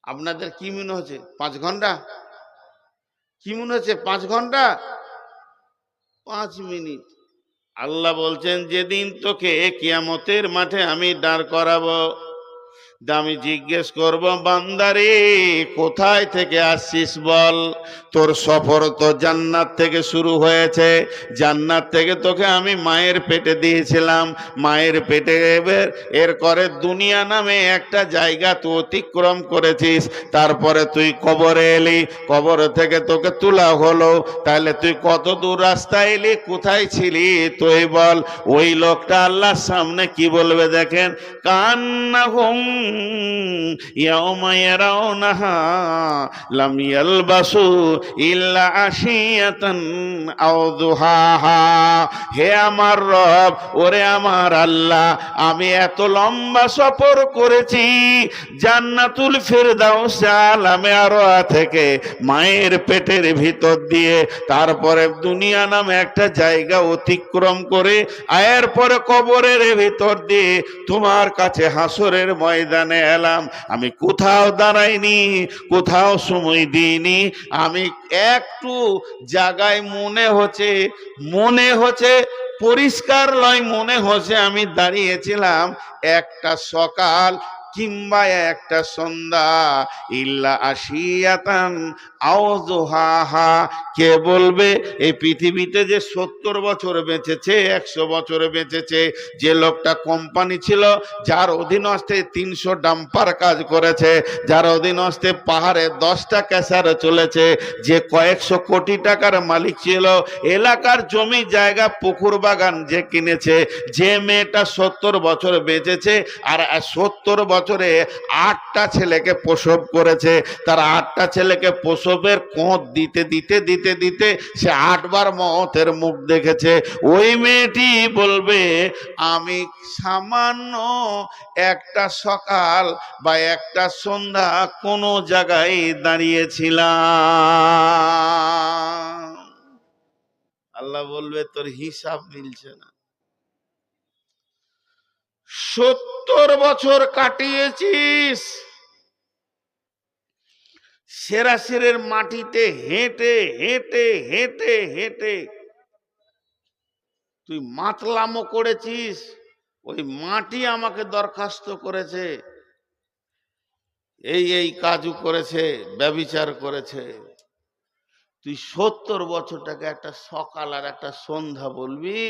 আপনাদের কি মনে হচ্ছে 5 ঘন্টা? কি মনে হচ্ছে 5 ঘন্টা? 5 মিনিট। আল্লাহ বলছেন, যেদিন তোকে কিয়ামতের মাঠে আমি দাঁড় করাবো, আমি জিজ্ঞেস করব, বান্দারে কোথায় থেকে আসছিস বল। তোর সফর তো জান্নাত থেকে শুরু হয়েছে। জান্নাত থেকে তোকে আমি মায়ের পেটে দিয়েছিলাম, মায়ের পেটে এরপরে দুনিয়া নামে একটা জায়গা তুই অতিক্রম করেছিস। তারপরে তুই কবরে এলি, কবর থেকে তোকে তোলা হলো। তাহলে তুই কত দূর রাস্তা এলি, কোথায় ছিলি তুই বল। ওই লোকটা আল্লাহর সামনে কি বলবে দেখেন, কান্নাহুম ইয়াউমা ইয়ারাউনাহা লাম ইয়ালবাসু ইল্লা আশিয়াতান আও দুহাহা। হে আমার রব, ওরে আমার আল্লাহ, আমি এত লম্বা সফর করেছি জান্নাতুল ফিরদাউস আলামে আরওয়া থেকে মায়ের পেটের ভিতর দিয়ে, তারপরে দুনিয়া নামে একটা জায়গা অতিক্রম করে, আয়ের পরে কবরের ভিতর দিয়ে তোমার কাছে হাসরের ময়দানে এলাম। আমি কোথাও দাঁড়াইনি, কোথাও সময় দিইনি। আমি একটু জায়গায় মনে হচ্ছে পরিষ্কার নয়, মনে হচ্ছে আমি দাঁড়িয়েছিলাম একটা সকাল কিংবা একটা সন্ধ্যা। ইল্লা আশিয়াতান আও দুহাহা। কে বলবে এই পৃথিবীতে যে 70 বছর বেঁচেছে, 100 বছর বেঁচেছে, যে লোকটা কোম্পানি ছিল, যার অধীনস্থে 300 ডাম্পার কাজ করেছে, যার অধীনস্থে পাহাড়ে 10টা ক্যাসার চলেছে, যে কয়েকশো কোটি টাকার মালিক ছিল, এলাকার জমি জায়গা পুকুর বাগান যে কিনেছে, যে মেয়েটা 70 বছর বেঁচেছে আর 70 বছরে 8টা ছেলেকে প্রসব করেছে, তার 8টা ছেলেকে প্রসবের কোঁত দিতে দিতে দিতে দিতে সে 8 বার মওতের মুখ দেখেছে, ওই মেয়েটি বলবে, আমি সামান্য একটা সকাল বা একটা সন্ধ্যা কোনো জায়গায় দাঁড়িয়েছিলাম। আল্লাহ বলবে, তোর হিসাব মিলছে না। 70 বছর কাটিয়েছিস সেরাসিরের মাটিতে হেঁটে হেঁটে হেঁটে হেঁটে, তুই মাতলামো করেছিস। ওই মাটি আমাকে দরখাস্ত করেছে, এই কাজু করেছে, ব্যভিচার করেছে। তুই 70 বছরটাকে একটা সকাল আর একটা সন্ধ্যা বলবি?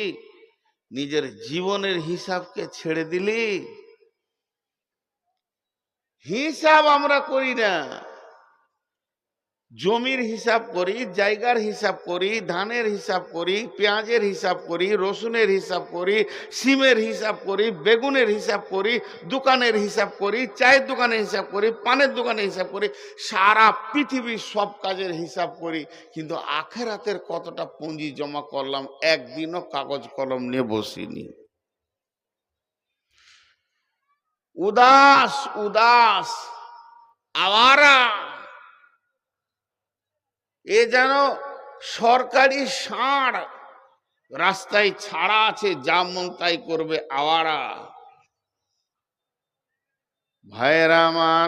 নিজের জীবনের হিসাবকে ছেড়ে দিলি। হিসাব আমরা করি না। জমির হিসাব করি, জায়গার হিসাব করি, ধানের হিসাব করি, পেঁয়াজের হিসাব করি, রসুনের হিসাব করি, সিমের হিসাব করি, বেগুনের হিসাব করি, দোকানের হিসাব করি, চায়ের দোকানের হিসাব করি, পানের দোকানের হিসাব করি, সারা পৃথিবীর সব কাজের হিসাব করি। কিন্তু আখেরাতের কতটা পুঁজি জমা করলাম, একদিনও কাগজ কলম নিয়ে বসিনি। উদাস উদাস আওয়ারা। এ যেন সরকারি ষাঁড়, রাস্তায় ছাড়া আছে, যা মন তাই করবে, আওয়ারা। ভাইয়েরা আমার,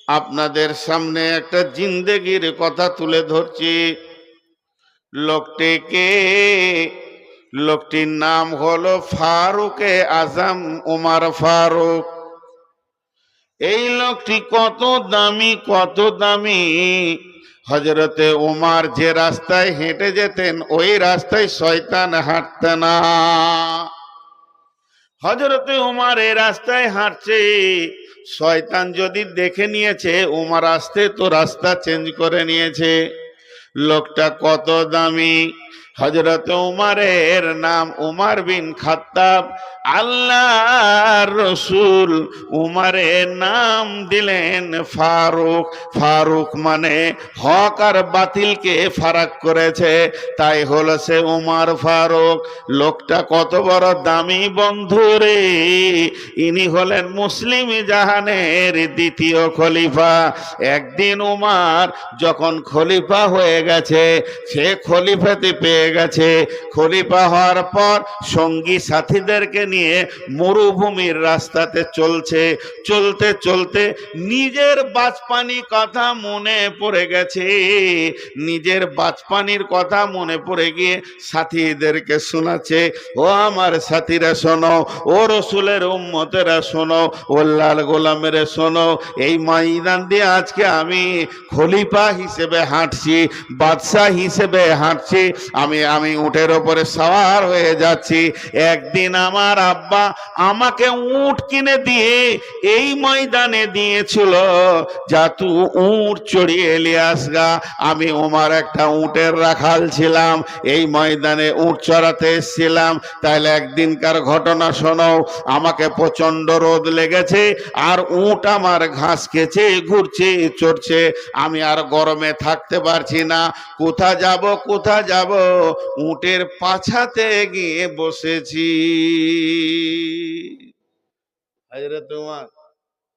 আপনাদের সামনে একটা জিন্দেগির কথা তুলে ধরছি। লোকটির নাম হলো ফারুকে আজম, উমার ফারুক। এই লোকটি কত দামি, কত দামি। হযরতে ওমর যে রাস্তায় হেঁটে যেতেন ওই রাস্তায় শয়তান হাঁটতে না। হযরতে ওমর এই রাস্তায় হাঁটছে, শয়তান যদি দেখে নিয়েছে ওমর আসতে তো রাস্তা চেঞ্জ করে নিয়েছে। লোকটা কত দামি। হযরত ওমরের নাম ওমর বিন খাত্তাব। আল্লাহর রাসূল ওমরের নাম দিলেন ফারুক। ফারুক মানে হক আর বাতিলকে ফারাক করেছে, তাই হলো সে ওমর ফারুক। লোকটা কত বড় দামি বন্ধুরে। ইনি হলেন মুসলিম জাহানের দ্বিতীয় খলিফা। একদিন ওমর যখন খলিফা হয়ে গেছে, সে খলিফাতে পেয়ে গেছে। খলিফা হওয়ার পর সঙ্গী সাথীদেরকে নিয়ে মরুভূমির রাস্তাতে চলছে। চলতে চলতে নিজের বাচপানি কথা মনে পড়ে গেছে। নিজের বাচপানির কথা মনে পড়ে গিয়ে সাথীদেরকে শোনাচ্ছে, ও আমার সাথীরা শোনো, ও রসুলের উম্মতেরা শোনো, ও লাল গোলামেরা শোনো, এই ময়দান দিয়ে আজকে আমি খলিফা হিসেবে হাঁটছি, বাদশাহ হিসেবে হাঁটছি। আমি উটের ওপরে সওয়ার হয়ে যাচ্ছি। একদিন আমার আব্বা আমাকে উট কিনে দিয়ে এই ময়দানে দিয়েছিল, যা তুই উট চড়িয়ে এলিয়ে আসগা। আমি ওমর একটা উটের রাখাল ছিলাম, এই ময়দানে উট চড়াতে এসেছিলাম। তাহলে একদিনকার ঘটনা শোনো। আমাকে প্রচন্ড রোদ লেগেছে, আর উট আমার ঘাস খেছে, ঘুরছে, চড়ছে। আমি আর গরমে থাকতে পারছি না। কোথা যাব, কোথা যাব? উটের পাছাতে গিয়ে বসেছি। হযরত ওমর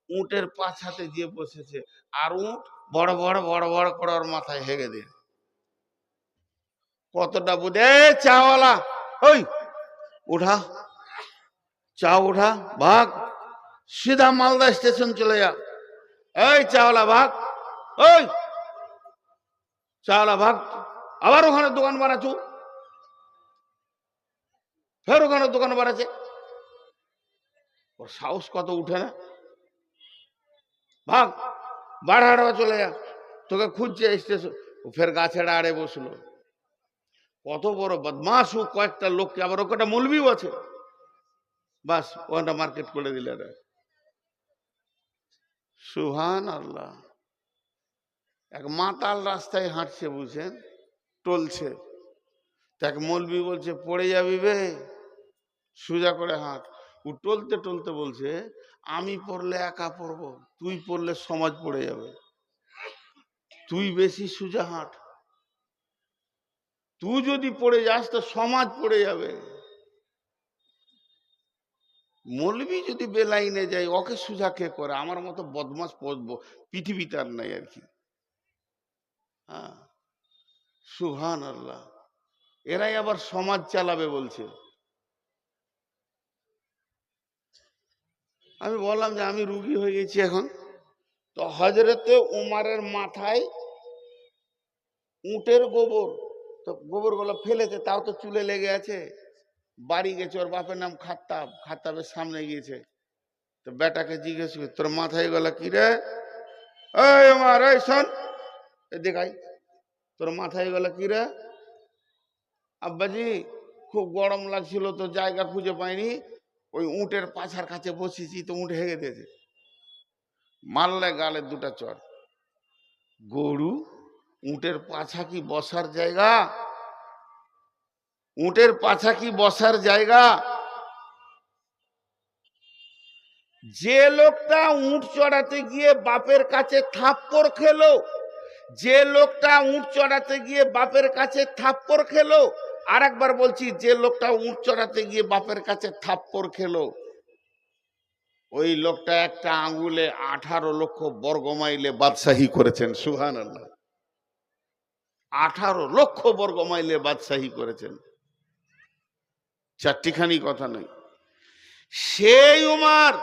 উটের পাছাতে গিয়ে বসেছে, আর উট বড় বড় বড় বড় করে ওর মাথায় হেগে দিয়ে। কতটা বুঝে, চাওয়ালা ওই উঠা, চা উঠা, ভাগ, সিধা মালদা স্টেশন চলে যা। এই চাওয়ালা ভাগ, ওই চাওয়ালা ভাগ। আবার ওখানে দোকান বানাচ্ছু, ফের ওখানে দোকান বানাচ্ছে। ওর সাহস কত উঠে না। ভাগ, বাড়াড়া চলে যা, তোকে খুঁজছে স্টেশন। ফের গাছের আড়ে বসলো। কত বড় বদমাশ ও, কয়েকটা লোককে, আবার ওটা মৌলবিও আছে। বাস ওটা মার্কেট করে দিলে। সুবহানাল্লাহ। এক মাতাল রাস্তায় হাঁটছে, বুঝছেন, টলছে। তাক মৌলবি বলছে, পড়ে যাবি বে, সোজা করে হাঁট। ও টলতে টলতে বলছে, আমি পড়লে একা পড়বো, তুই পড়লে সমাজ পড়ে যাবে, তুই বেশি সোজা হাঁট। তুই যদি পড়ে যাস তো সমাজ পড়ে যাবে। মৌলবি যদি বেলাইনে যায়, ওকে সোজা কে করে? আমার মতো বদমাস পড়বো পৃথিবীতে আর নাই আর কি। হ্যাঁ, সুবহানাল্লাহ। এরাই আবার সমাজ চালাবে বলছে। আমি বললাম যে আমি রুগী হয়ে গেছি এখন। তো হযরতে উমরের মাথায় উটের গোবর, তো গোবর গুলো ফেলেছে, তাও তো চুলে লেগে আছে। বাড়ি গেছে, ওর বাপের নাম খাত্তাব, খাত্তাবের সামনে গিয়েছে। তো বেটাকে জিজ্ঞেস করে, তোর মাথায় গলা কি রে? এই উমর, এই শোন, দেখাই, তোর মাথায় গলা কি রে? আব্বাজি, খুব গরম লাগছিল তো জায়গা খুঁজে পাইনি, ওই উটের পাছার কাছে বসেছি তো উঠ হেগে দিয়েছে। মারলে গালে দুটা চড়। গরু, উটের পাছা কি বসার জায়গা? উটের পাছা কি বসার জায়গা? যে লোকটা উট চড়াতে গিয়ে বাপের কাছে থাপ্পড় খেলো, যে লোকটা উট চড়াতে গিয়ে বাপের কাছে থাপ্পড় খেলো, আর একবার বলছি, যে লোকটা উট চড়াতে গিয়ে বাপের কাছে থাপ্পড় খেলো, ওই লোকটা একটা আঙ্গুলে 18 লক্ষ বর্গমাইলে বাদশাহী করেছেন। সুবহানাল্লাহ। 18 লক্ষ বর্গমাইলে বাদশাহী করেছেন, চারটিখানি কথা নয়। সেই উমর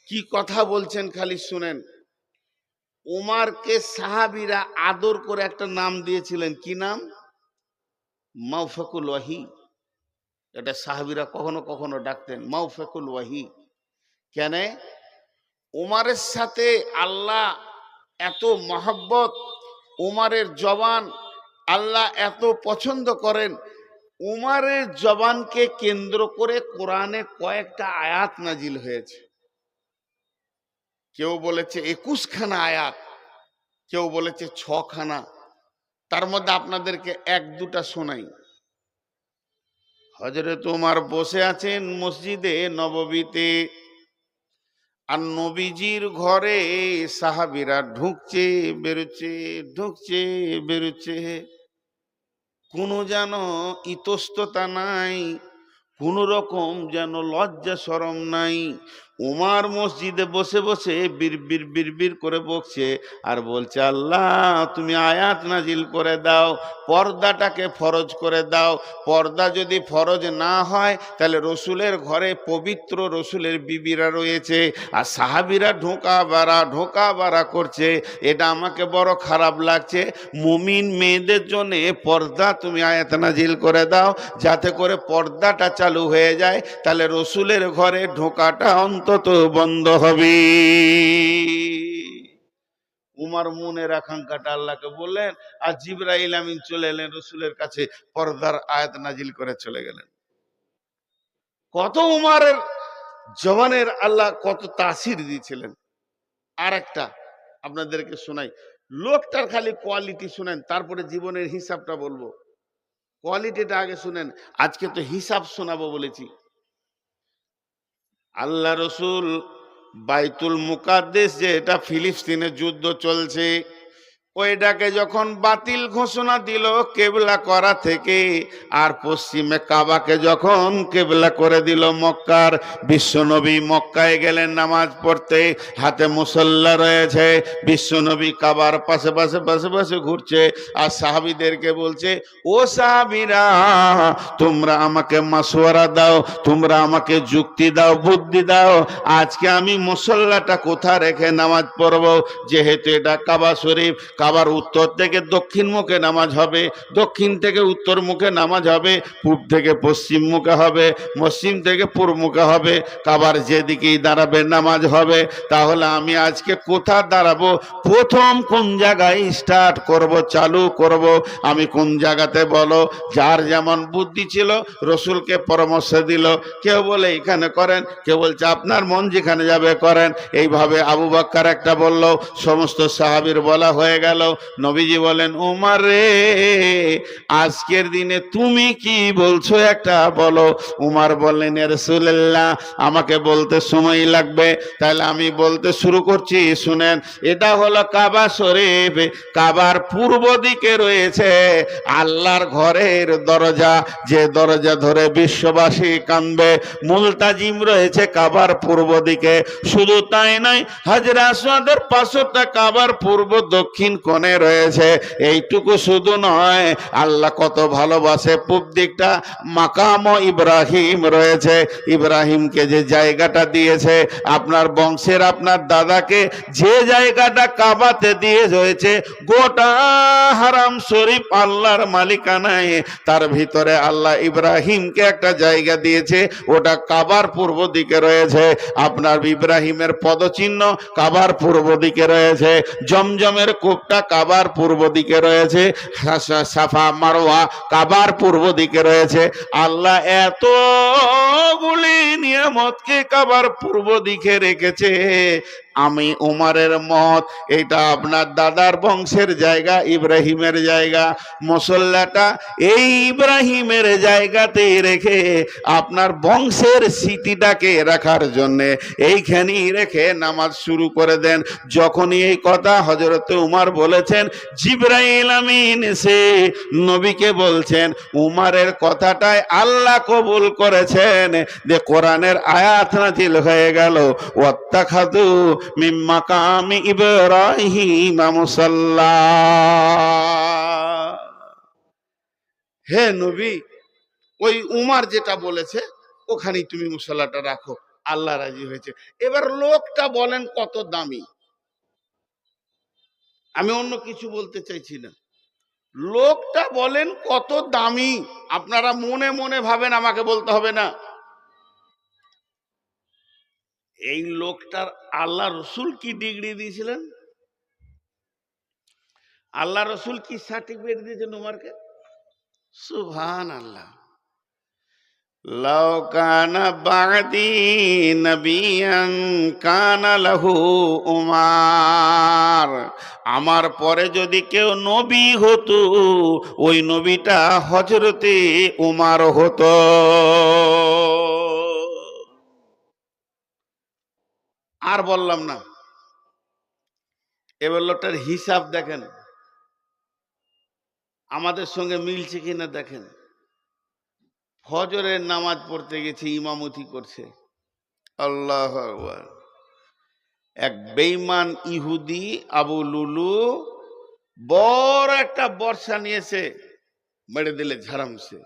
কি কথা বলছেন খালি শুনেন। উমরকে সাহাবীরা আদর করে একটা নাম দিয়েছিলেন। কি নাম? মাওফাকুল ওয়াহি। এটা সাহাবীরা কখনো কখনো ডাকতেন মাওফাকুল ওয়াহি। কেন? উমারের সাথে আল্লাহ এত মহব্বত, উমারের জবান আল্লাহ এত পছন্দ করেন। উমারের জবানকে কেন্দ্র করে কোরআনে কয়েকটা আয়াত নাজিল হয়েছে। কেউ বলেছে 21খানা আয়াত, কেউ বলেছে 6খানা। তার মধ্যে আপনাদেরকে এক দুটা শোনাই। হযরত উমর বসে আছেন মসজিদে নববীতে, আর নবীজির ঘরে সাহাবীরা ঢুকছে বেরোচ্ছে, ঢুকছে বেরোচ্ছে। কোনো যেন ইতস্ততা নাই, কোনো রকম যেন লজ্জা শরম নাই। উমার মসজিদে বসে বসে বিড়বিড় বিড়বিড় করে বকছে আর বলছে, আল্লাহ তুমি আয়াত নাজিল করে দাও, পর্দাটাকে ফরজ করে দাও। পর্দা যদি ফরজ না হয় তাহলে রসুলের ঘরে পবিত্র রসুলের বিবিরা রয়েছে, আর সাহাবিরা ঢোকা বাড়া করছে। এটা আমাকে বড় খারাপ লাগছে। মুমিন মেয়েদের জন্য পর্দা তুমি আয়াত নাজিল করে দাও, যাতে করে পর্দাটা চালু হয়ে যায়, তাহলে রসুলের ঘরে ঢোকাটা অন্তত বন্ধ হবে। উমার মনের আকাঙ্ক্ষাটা আল্লাহকে বললেন, আর জিবরাইল আমিন চলে এলেন রসুলের কাছে, পর্দার আয়াত নাজিল করে চলে গেলেন। কত উমারের জবানের আল্লাহ কত তাসির দিয়েছিলেন। আর একটা আপনাদেরকে শোনাই, লোকটার খালি কোয়ালিটি শুনেন, তারপরে জীবনের হিসাবটা বলবো। কোয়ালিটিটা আগে শুনেন, আজকে তো হিসাব শোনাবো বলেছি। আল্লাহ রসুল বাইতুল মুকাদ্দেস, যে এটা ফিলিস্তিনে যুদ্ধ চলছে, ওইটাকে যখন বাতিল ঘোষণা দিল কেবলা করা থেকে, আর পশ্চিমে কাবাকে যখন কেবলা করে দিল মক্কার, বিশ্বনবী মক্কায় গেলেন নামাজ পড়তে, হাতে মুসল্লা রয়েছে, বিশ্বনবী কাবার পাশে পাশে পাশে পাশে ঘুরছে, আর সাহাবীদেরকে বলছে, ও সাহাবীরা তোমরা আমাকে মাসওয়ারা দাও, তোমরা আমাকে যুক্তি দাও, বুদ্ধি দাও, আজকে আমি মুসল্লাটা কোথায় রেখে নামাজ পড়বো? যেহেতু এটা কাবা শরীফ, কাবার উত্তর থেকে দক্ষিণ মুখে নামাজ হবে, দক্ষিণ থেকে উত্তর মুখে নামাজ হবে, পূব থেকে পশ্চিম মুখে হবে, পশ্চিম থেকে পূর্ব মুখে হবে, কাবার যেদিকেই দাঁড়াবে নামাজ হবে। তাহলে আমি আজকে কোথা দাঁড়াবো? প্রথম কোন জায়গায় স্টার্ট করব, চালু করব, আমি কোন জায়গাতে বলো? যার যেমন বুদ্ধি ছিল রসুলকে পরামর্শ দিল, কেউ বলে এখানে করেন, কেউ বলছে আপনার মন যেখানে যাবে করেন। এইভাবে আবু বকর একটা বলল, সমস্ত সাহাবীর বলা হয়ে গেল। নবীজি বলেন, উমর রে আজকের দিনে তুমি কি বলছো একটা বলো। উমর বললেন, ইয়া রাসূলুল্লাহ আমাকে বলতে সময় লাগবে, তাহলে আমি বলতে শুরু করছি, শুনেন। এটা হলো কাবা শরীফ, কাবার পূর্ব দিকে রয়েছে আল্লাহর ঘরের দরজা, যে দরজা ধরে বিশ্ববাসী কাঁদবে। মুলতাজিম রয়েছে কাবার পূর্ব দিকে। শুধু তাই নয়, হাজরে আসওয়াদের পাশটা কাবার পূর্ব দক্ষিণ কোণে রয়েছে। এইটুকু শুধু নয়, আল্লাহ কত ভালোবাসে, পূব দিকটা মাকাম ইব্রাহিম রয়েছে। ইব্রাহিমকে যে জায়গাটা দিয়েছে, আপনার বংশের আপনার দাদাকে যে জায়গাটা কাবাতে দিয়ে রয়েছে, গোটা হারাম শরীফ আল্লাহর মালিকানায়, তার ভিতরে আল্লাহ ইব্রাহিমকে একটা জায়গা দিয়েছে, ওটা কাবার পূর্ব দিকে রয়েছে। আপনার ইব্রাহিমের পদচিহ্ন কাবার পূর্ব দিকে রয়েছে, জমজমের কূপটা কাবার পূর্ব দিকে রয়েছে, সাফা মারওয়া কাবার পূর্ব দিকে রয়েছে। আল্লাহ এতগুলি নিয়ামতকে কাবার পূর্ব দিকে রেখেছে। আমি উমরের মত, এটা আপনার দাদার বংশের জায়গা, ইব্রাহিমের জায়গা, মুসল্লাটা এই ইব্রাহিমের জায়গাতেই রেখে আপনার বংশের স্মৃতিটাকে রাখার জন্য এইখানেই রেখে নামাজ শুরু করে দেন। যখনই এই কথা হযরত উমর বলেছেন, জিবরাইল আমিন সে নবীকে বলছেন, উমরের কথাটাই আল্লাহ কবুল করেছেন, যে কোরআনের আয়াত নাযিল হয়ে গেল, ওয়াত্তাখাযু মিন মাকামি ইব্রাহিম মুসাল্লা। হে নবী, ওই উমর যেটা বলেছে ওখানেই তুমি মুসাল্লাটা রাখো, আল্লাহ রাজি হয়েছে। এবার লোকটা বলেন কত দামি, আমি অন্য কিছু বলতে চাইছি না, লোকটা বলেন কত দামি। আপনারা মনে মনে ভাবেন, আমাকে বলতে হবে না। এই লোকটার আল্লাহ রসুল কি ডিগ্রি দিয়েছিলেন? আল্লাহ রসুল কি সার্টিফিকেট দিয়েছেন উমারকে? সুবহানাল্লাহ। লাউ কানা বাদি নবিয়ান কানা লাহু উমার, আমার পরে যদি কেউ নবী হতো ওই নবীটা হযরতে উমার হতো। আর বললাম না। এবার লোকটার হিসাব দেখেন আমাদের সঙ্গে মিলছে কিনা দেখেন। ফজরের নামাজ পড়তে গেছে, ইমামতি করছে, আল্লাহু আকবার। এক বেঈমান ইহুদি আবু লুলু বড় একটা বর্ষা নিয়েছে, মেরে দিলে ঝাড়ামছে,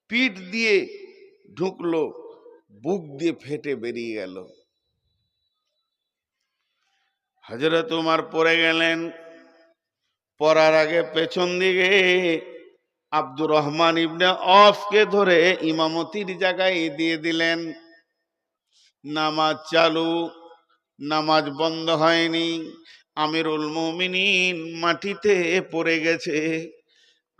পিঠ দিয়ে ঢুকলো, বুক দিয়ে ফেটে বেরিয়ে গেল। হযরত উমর পড়ে গেলেন। পড়ার আগে পেছন দিকে আব্দুর রহমান ইবনে অফকে ধরে ইমামতির জায়গায় দিয়ে দিলেন। নামাজ চালু, নামাজ বন্ধ হয়নি। আমিরুল মুমিনিন মাটিতে পড়ে গেছে,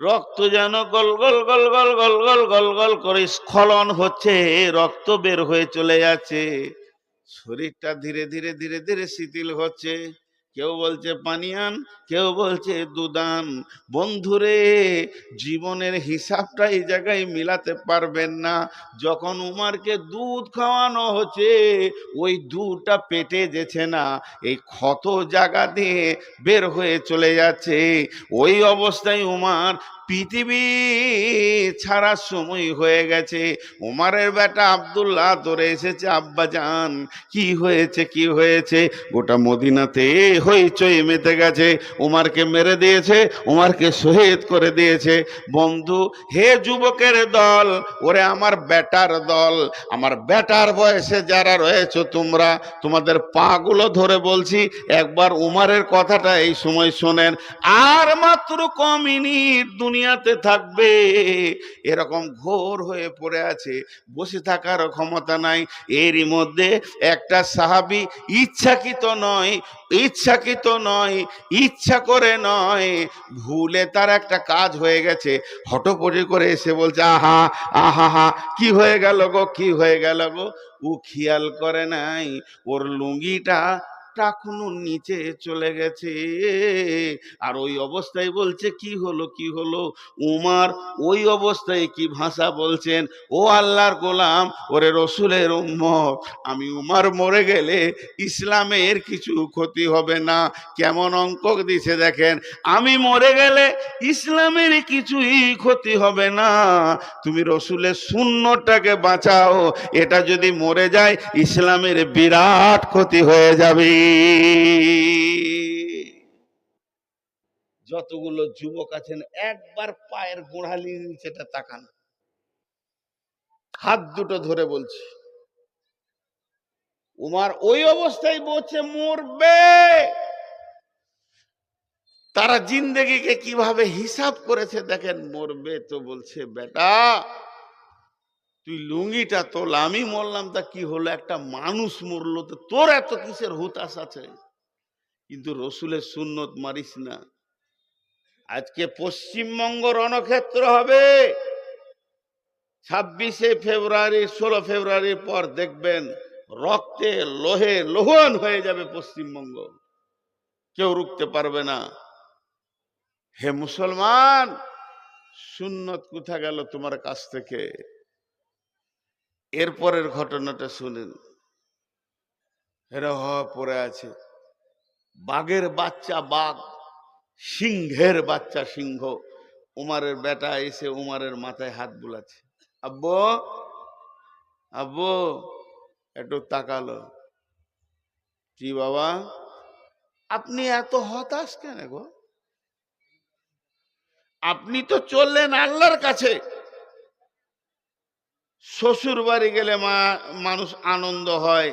রক্ত যেন গল গল গল গল গল গল গল গল করে স্খলন হচ্ছে, রক্ত বের হয়ে চলে যাচ্ছে। শরীরটা ধীরে ধীরে ধীরে ধীরে শিথিল হচ্ছে। কেউ বলছে পানি আন, কেউ বলছে দুধ আন। বন্ধুরে, জীবনের হিসাবটা এই জায়গায় মিলাতে পারবেন না। যখন উমারকে দুধ খাওয়ানো হচ্ছে ওই দুধটা পেটে যেছে না, এই ক্ষত জায়গা দিয়ে বের হয়ে চলে যাচ্ছে। ওই অবস্থায় উমার পৃথিবী ছাড়ার সময় হয়ে গেছে। উমারের বেটা আব্দুল্লাহ ধরে এসেছে, আব্বাজান কি হয়েছে কি হয়েছে? গোটা মদিনাতে হইচই মেতে গেছে, উমারকে মেরে দিয়েছে, উমারকে শহীদ করে দিয়েছে। বন্ধু, হে যুবকের দল, ওরে আমার বেটার দল, আমার বেটার বয়সে যারা রয়েছে তোমরা, তোমাদের পাগুলো ধরে বলছি একবার উমারের কথাটা এই সময় শোনেন। আর মাত্র ক মিনিট দুনিয়াতে থাকবে, এরকম ঘোর হয়ে পড়ে আছে, বসে থাকার ক্ষমতা নাই। এরই মধ্যে একটা সাহাবী ইচ্ছাকৃত নয়, ইচ্ছাকৃত নয়, ইচ্ছা করে নয়, ভুলে তার একটা কাজ হয়ে গেছে, হটপটি করে এসে বলছে আহা আহা হা, কি হয়ে গেল গো, কি হয়ে গেল গো? ও খেয়াল করে নাই ওর লুঙ্গিটা টাকনুর নিচে চলে গেছে। আর ওই অবস্থায় বলছে কি হলো কি হলো? উমার ওই অবস্থায় কি ভাষা বলছেন, ও আল্লাহর গোলাম, ওরে রসুলের উম্মত, আমি উমার মরে গেলে ইসলামের কিছু ক্ষতি হবে না। কেমন অঙ্ক দিছে দেখেন, আমি মরে গেলে ইসলামের কিছুই ক্ষতি হবে না, তুমি রসুলের সুন্নতটাকে বাঁচাও, এটা যদি মরে যায় ইসলামের বিরাট ক্ষতি হয়ে যাবে। যতগুলো যুবক আছেন একবার পায়ের গোড়ালির নিচেটা তাকান, হাত দুটো ধরে বলছি, উমার ওই অবস্থায় বলছে মরবে। তারা জিন্দেগিকে কিভাবে হিসাব করেছে দেখেন। মরবে তো বলছে বেটা তুই লুঙ্গিটা তোল, আমি মরলাম তা কি হলো, একটা মানুষ মরলো তো তোর এত কিসের হুতাশ আছে? কিন্তু রসুলের সুন্নত মারিস না। আজকে পশ্চিমবঙ্গ রণক্ষেত্র হবে। 26শে ফেব্রুয়ারি 16 ফেব্রুয়ারির পর দেখবেন রক্তে লোহে লোহন হয়ে যাবে পশ্চিমবঙ্গ, কেউ রুখতে পারবে না। হে মুসলমান, সুন্নত কোথা গেল তোমার কাছ থেকে? এরপরের ঘটনাটা শুনেন। এরা পড়ে আছে, বাঘের বাচ্চা বাঘ, সিংহের বাচ্চা সিংহ। উমারের বেটা এসে উমারের মাথায় হাত বুলাচ্ছে, আব্বু আব্বু, একটু তাকালো। কি বাবা, আপনি এত হতাশ কেন গো? আপনি তো চললেন আল্লাহর কাছে। শ্বশুর বাড়ি গেলে মানুষ আনন্দ হয়,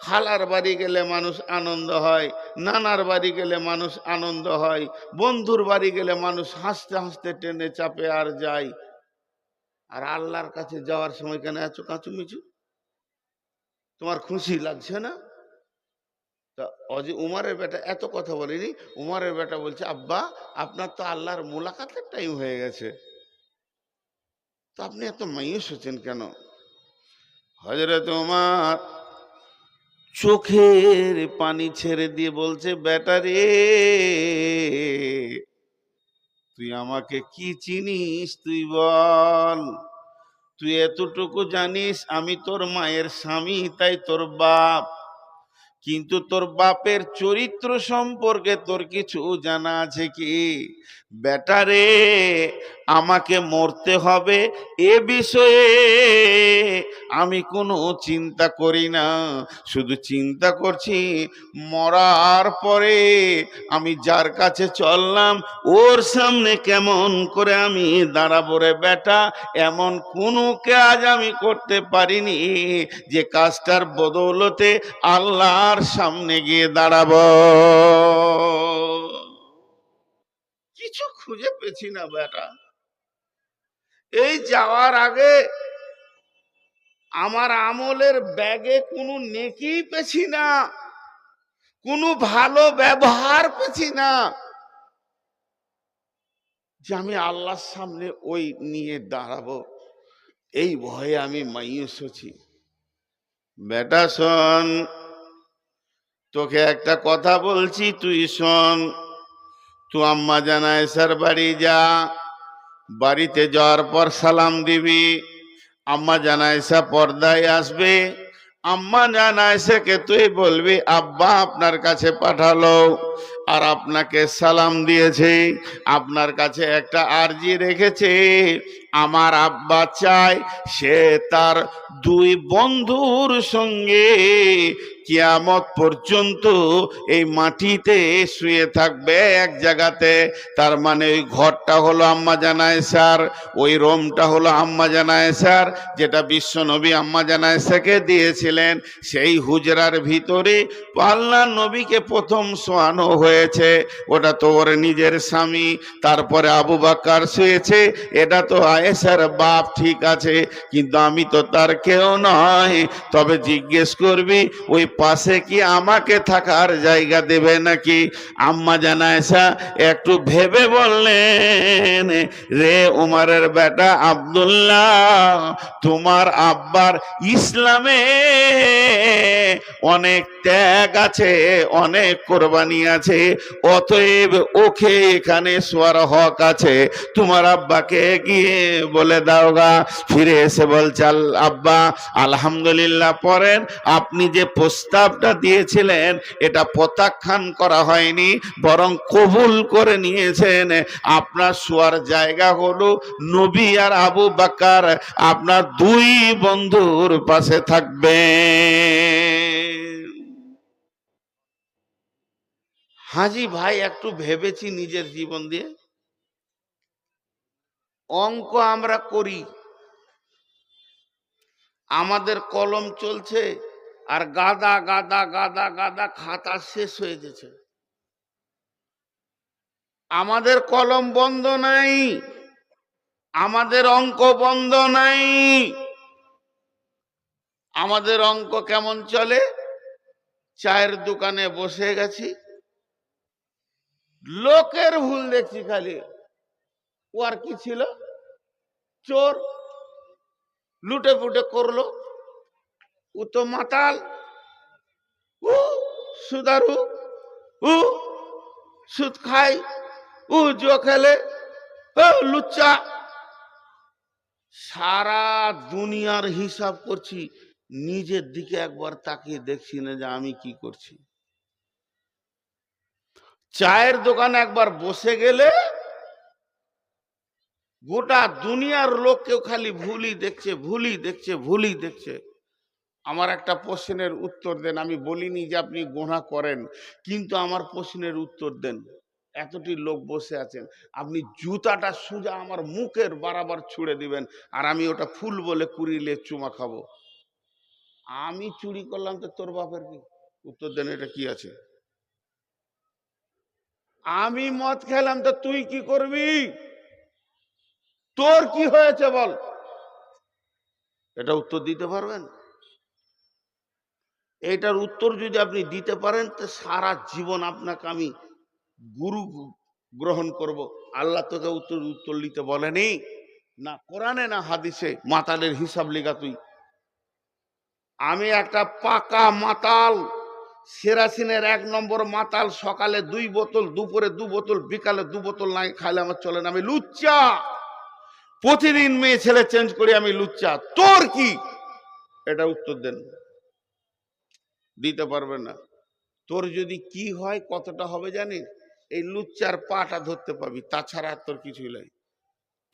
খালার বাড়ি গেলে মানুষ আনন্দ হয়, নানার বাড়ি গেলে মানুষ আনন্দ হয়, বন্ধুর বাড়ি গেলে মানুষ হাসতে হাসতে টেনে চাপে আর যায়। আর আল্লাহর কাছে যাওয়ার সময় কেন এত কাঁচুমিচু? তোমার খুশি লাগছে না? তা উমারের বেটা এত কথা বলেনি। উমারের বেটা বলছে, আব্বা আপনার তো আল্লাহর মোলাকাতের টাইম হয়ে গেছে, তো আপনি এত মায়ুস হচ্ছেন কেন? হযরত উমার চোখের পানি ছেড়ে দিয়ে বলছে, বেটা রে, তুই আমাকে কি চিনিস তুই বল? তুই এতটুকু জানিস আমি তোর মায়ের স্বামী, তাই তোর বাপ, কিন্তু তোর বাপের চরিত্র সম্পর্কে তোর কিছু জানা আছে কি? বেটারে, আমাকে মরতে হবে এ বিষয়ে আমি কোনো চিন্তা করি না, শুধু চিন্তা করছি মরার পরে আমি যার কাছে চললাম ওর সামনে কেমন করে আমি দাঁড়াবো রে বেটা। এমন কোনো কাজ আমি করতে পারিনি যে কাজটার বদৌলতে আল্লাহর সামনে গিয়ে দাঁড়াবো। কিছু খুঁজে পেছি না বেটা। এই যাওয়ার আগে আমার আমলের ব্যাগে কোনো নেকি পেছি না, কোনো ভালো ব্যবহার পেছি না যে আমি আল্লাহর সামনে ওই নিয়ে দাঁড়াবো। এই ভয়ে আমি মাইয়ুস হচ্ছি। বেটা শোন, তোকে একটা কথা বলছি, তুই শোন। তুই আম্মা জান আয়েশার বাড়ি যা, বাড়িতে যাওয়ার পর সালাম দিবি। আম্মা জান আয়েশা পর্দায় আসবে। আম্মা জান আয়েশাকে তুই বলবি, আব্বা আপনার কাছে পাঠালো আর আপনাকে সালাম দিয়েছে, আপনার কাছে একটা আরজি রেখেছে। আমার আব্বা চায় সে তার দুই বন্ধুর সঙ্গে কিয়ামত পর্যন্ত এই মাটিতে শুয়ে থাকবে এক জায়গাতে। তার মানে ওই ঘরটা হলো আম্মা জান আয়েশার, ওই রুমটা হলো আম্মা জান আয়েশার, যেটা বিশ্বনবী আম্মা জান আয়েশাকে দিয়েছিলেন। সেই হুজরার ভিতরে আল্লাহর নবীকে প্রথম শোয়ানো হয়েছে। ওটা তো ওর নিজের স্বামী, তারপরে আবু বকর শুয়েছে, এটা তো আয়েশার বাপ, ঠিক আছে, কিন্তু আমি তো তার কেউ নয়। তবে জিজ্ঞেস করবি ওই পাশে কি আমাকে থাকার জায়গা দেবে নাকি? আম্মা জান আয়েশা একটু ভেবে বললেন, রে উমারের বেটা আব্দুল্লাহ, তোমার আব্বার ইসলামে অনেক ত্যাগ আছে, অনেক কোরবানি আছে, অতএব ওকে এখানে শোয়ার হক আছে। তোমার আব্বাকে গিয়ে বলে দাও গা। ফিরে এসে বলছে, আব্বা আলহামদুলিল্লাহ পড়েন, আপনি যে প্রস্তাবটা দিয়েছিলেন এটা প্রত্যাখ্যান করা হয়নি, বরং কবুল করে নিয়েছেন। আপনার শোয়ার জায়গা হলো নবী আর আবু বকর, আপনার দুই বন্ধুর পাশে থাকবে। হাজি ভাই একটু ভেবেছি নিজের জীবন দিয়ে। অঙ্ক আমরা করি, আমাদের কলম চলছে আর গাদা গাদা গাদা গাদা খাতা শেষ হয়ে গেছে। আমাদের কলম বন্ধ নাই, আমাদের অঙ্ক বন্ধ নাই। আমাদের অঙ্ক কেমন চলে? চায়ের দোকানে বসে গেছি, লোকের ভুল দেখছি খালি। ও আর কি ছিল? চোর, লুটে ফুটে করলো। ও তো মাতাল, ও সুদারু, ও সুদ খায়, ও জো খেলে, ও লুচ্চা। সারা দুনিয়ার হিসাব করছি, নিজের দিকে একবার তাকিয়ে দেখছি না যে আমি কি করছি। চায়ের দোকানে একবার বসে গেলে গোটা দুনিয়ার লোক কেউ খালি ভুলই দেখছে, ভুলই দেখছে, ভুলই দেখছে। আমার একটা প্রশ্নের উত্তর দেন। আমি বলিনি যে আপনি গোনা করেন, কিন্তু আমার প্রশ্নের উত্তর দেন। এতটি লোক বসে আছেন, আপনি জুতাটা সোজা আমার মুখের বরাবর ছুঁড়ে দিবেন আর আমি ওটা ফুল বলে কুড়িলে চুমা খাবো। আমি চুরি করলাম তো তোর বাপের কি? উত্তর দেন, এটা কি আছে? আমি মদ খেলাম তো তুই কি করবি? তোর কি হয়েছে বল? এটা উত্তর দিতে পারবেন? এইটার উত্তর যদি আপনি দিতে পারেন তো সারা জীবন আপনাকে আমি গুরু গ্রহণ করব। আল্লাহ তোকে উত্তর উত্তর দিতে বলেনি, না কোরআনে না হাদিসে। মাতালের হিসাব লিখা তুই। আমি একটা পাকা মাতাল, সেরাসিনের 1 নম্বর মাতাল। সকালে 2 বোতল, দুপুরে 2 বোতল, বিকালে 2 বোতল না খাইলে আমার চলে না। আমি লুচ্চা, প্রতিদিন মেয়ে ছেলে চেঞ্জ করি, আমি লুচ্চা। তোর কি? এটা উত্তর দেন। দিতে পারবেন না। তোর যদি কি হয়, কতটা হবে জানিস? এই লুচ্চার পাটা ধরতে পাবি, তাছাড়া আর তোর কিছুই নাই।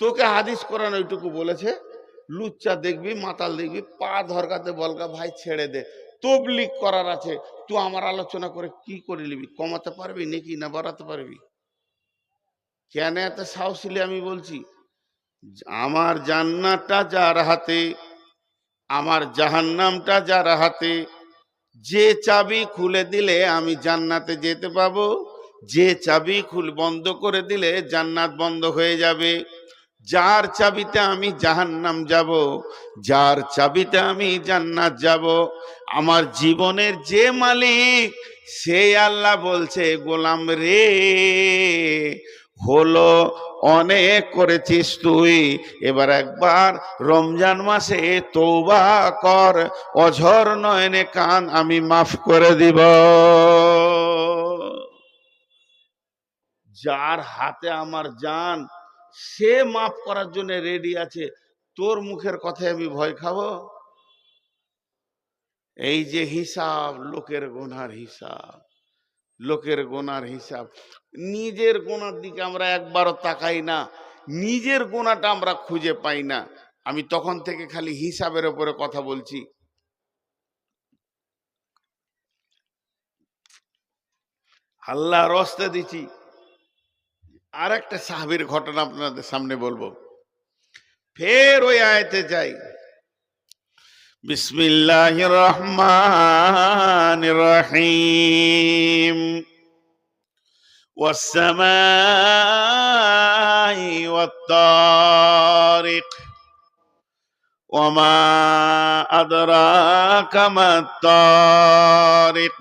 তোকে হাদিস কোরআন ওইটুকু বলেছে, লুচ্চা দেখবি, মাতাল দেখবি, পা ধরকাতে বলকা ভাই ছেড়ে দে। তবলিগ করার আছে, তুই আমার আলোচনা করে কি করে নিবি? কমাতে পারবি নাকি না বাড়াতে পারবি? কেন এত সাহসিলে আমি বলছি? আমার জান্নাতটা যার হাতে, আমার জাহান্নামটা যার হাতে। যে চাবি খুলে দিলে আমি জান্নাতে যেতে পাবো, যে চাবি বন্ধ করে দিলে জান্নাত বন্ধ হয়ে যাবে। যার চাবিতে আমি জাহান্নাম যাব, যার চাবিতে আমি জান্নাত যাব। আমার জীবনের যে মালিক, সেই আল্লাহ বলছে, গোলাম রে, হলো অনেক করেছিস তুই, এবার একবার রমজান মাসে তওবা কর, অঝর নয়নে কান আমি মাফ করে দিব। যার হাতে আমার জান, সে মাফ করার জন্য রেডি আছে। তোর মুখের কথায় আমি ভয় খাবো? এই যে হিসাব, লোকের গুনার হিসাব, লোকের গোনার হিসাব। নিজের গোনার দিকে আমরা একবারও তাকাই না, নিজের গোনাটা আমরা খুঁজে পাই না। আমি তখন থেকে খালি হিসাবের উপরে কথা বলছি। আল্লাহ রস্তে দিচ্ছি। আর একটা সাহাবীর ঘটনা আপনাদের সামনে বলবো, ফের ওই আয়াতে যাই। বিসমিল্লাহির রহমানির রহিম। والسماء والطارق وما أدراك ما الطارق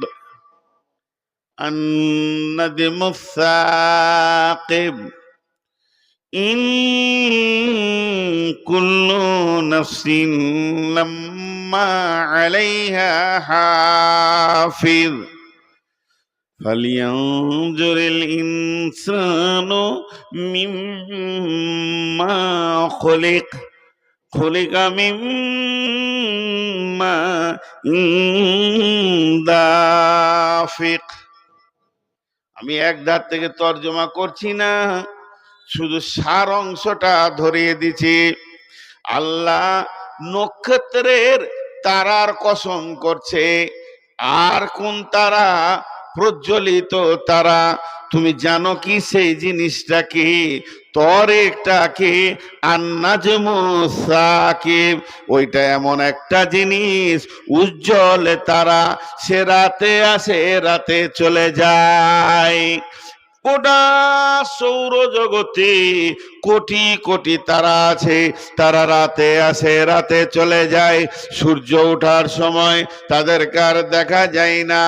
النجم الثاقب إن كل نفس لما عليها حافظ فلينظر الإنسان مما خلق خلق من ماء دافق। আমি এক ধার থেকে তর্জমা করছি না, শুধু সার অংশটা ধরিয়ে দিছি। আল্লাহ নক্ষত্রের তারার কসম করছে। আর কোন তারা? প্রজ্বলিত তারা। তুমি জানো কি সেই জিনিসটা কি? তরেকটা কি? আন্নাজমু সাকিব। ওইটা এমন একটা জিনিস, উজ্জ্বল তারা, সে রাতে আসে, রাতে চলে যায়। গোটা সৌরজগতে কোটি কোটি তারা আছে, তারা রাতে আসে, রাতে চলে যায়। সূর্য ওঠার সময় তাদেরকে আর দেখা যায় না।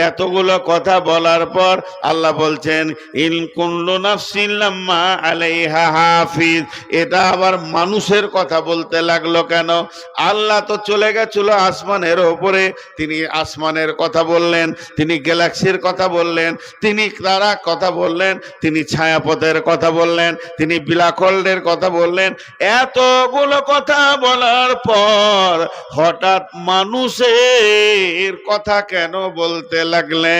এতগুলো কথা বলার পর আল্লাহ বলছেন, ইন কুল্লু নাফসিন লাম্মা আলাইহা হাফিজ। এটা আবার মানুষের কথা বলতে লাগলো কেন? আল্লাহ তো চলে গেছিল আসমানের ওপরে, তিনি আসমানের কথা বললেন, তিনি গ্যালাক্সির কথা বললেন, তিনি তারা কথা বললেন, তিনি ছায়াপথের কথা বললেন, তিনি বিলাকল্ডের কথা বললেন। এতগুলো কথা বলার পর হঠাৎ মানুষের কথা কেন বলতে লাগলেন?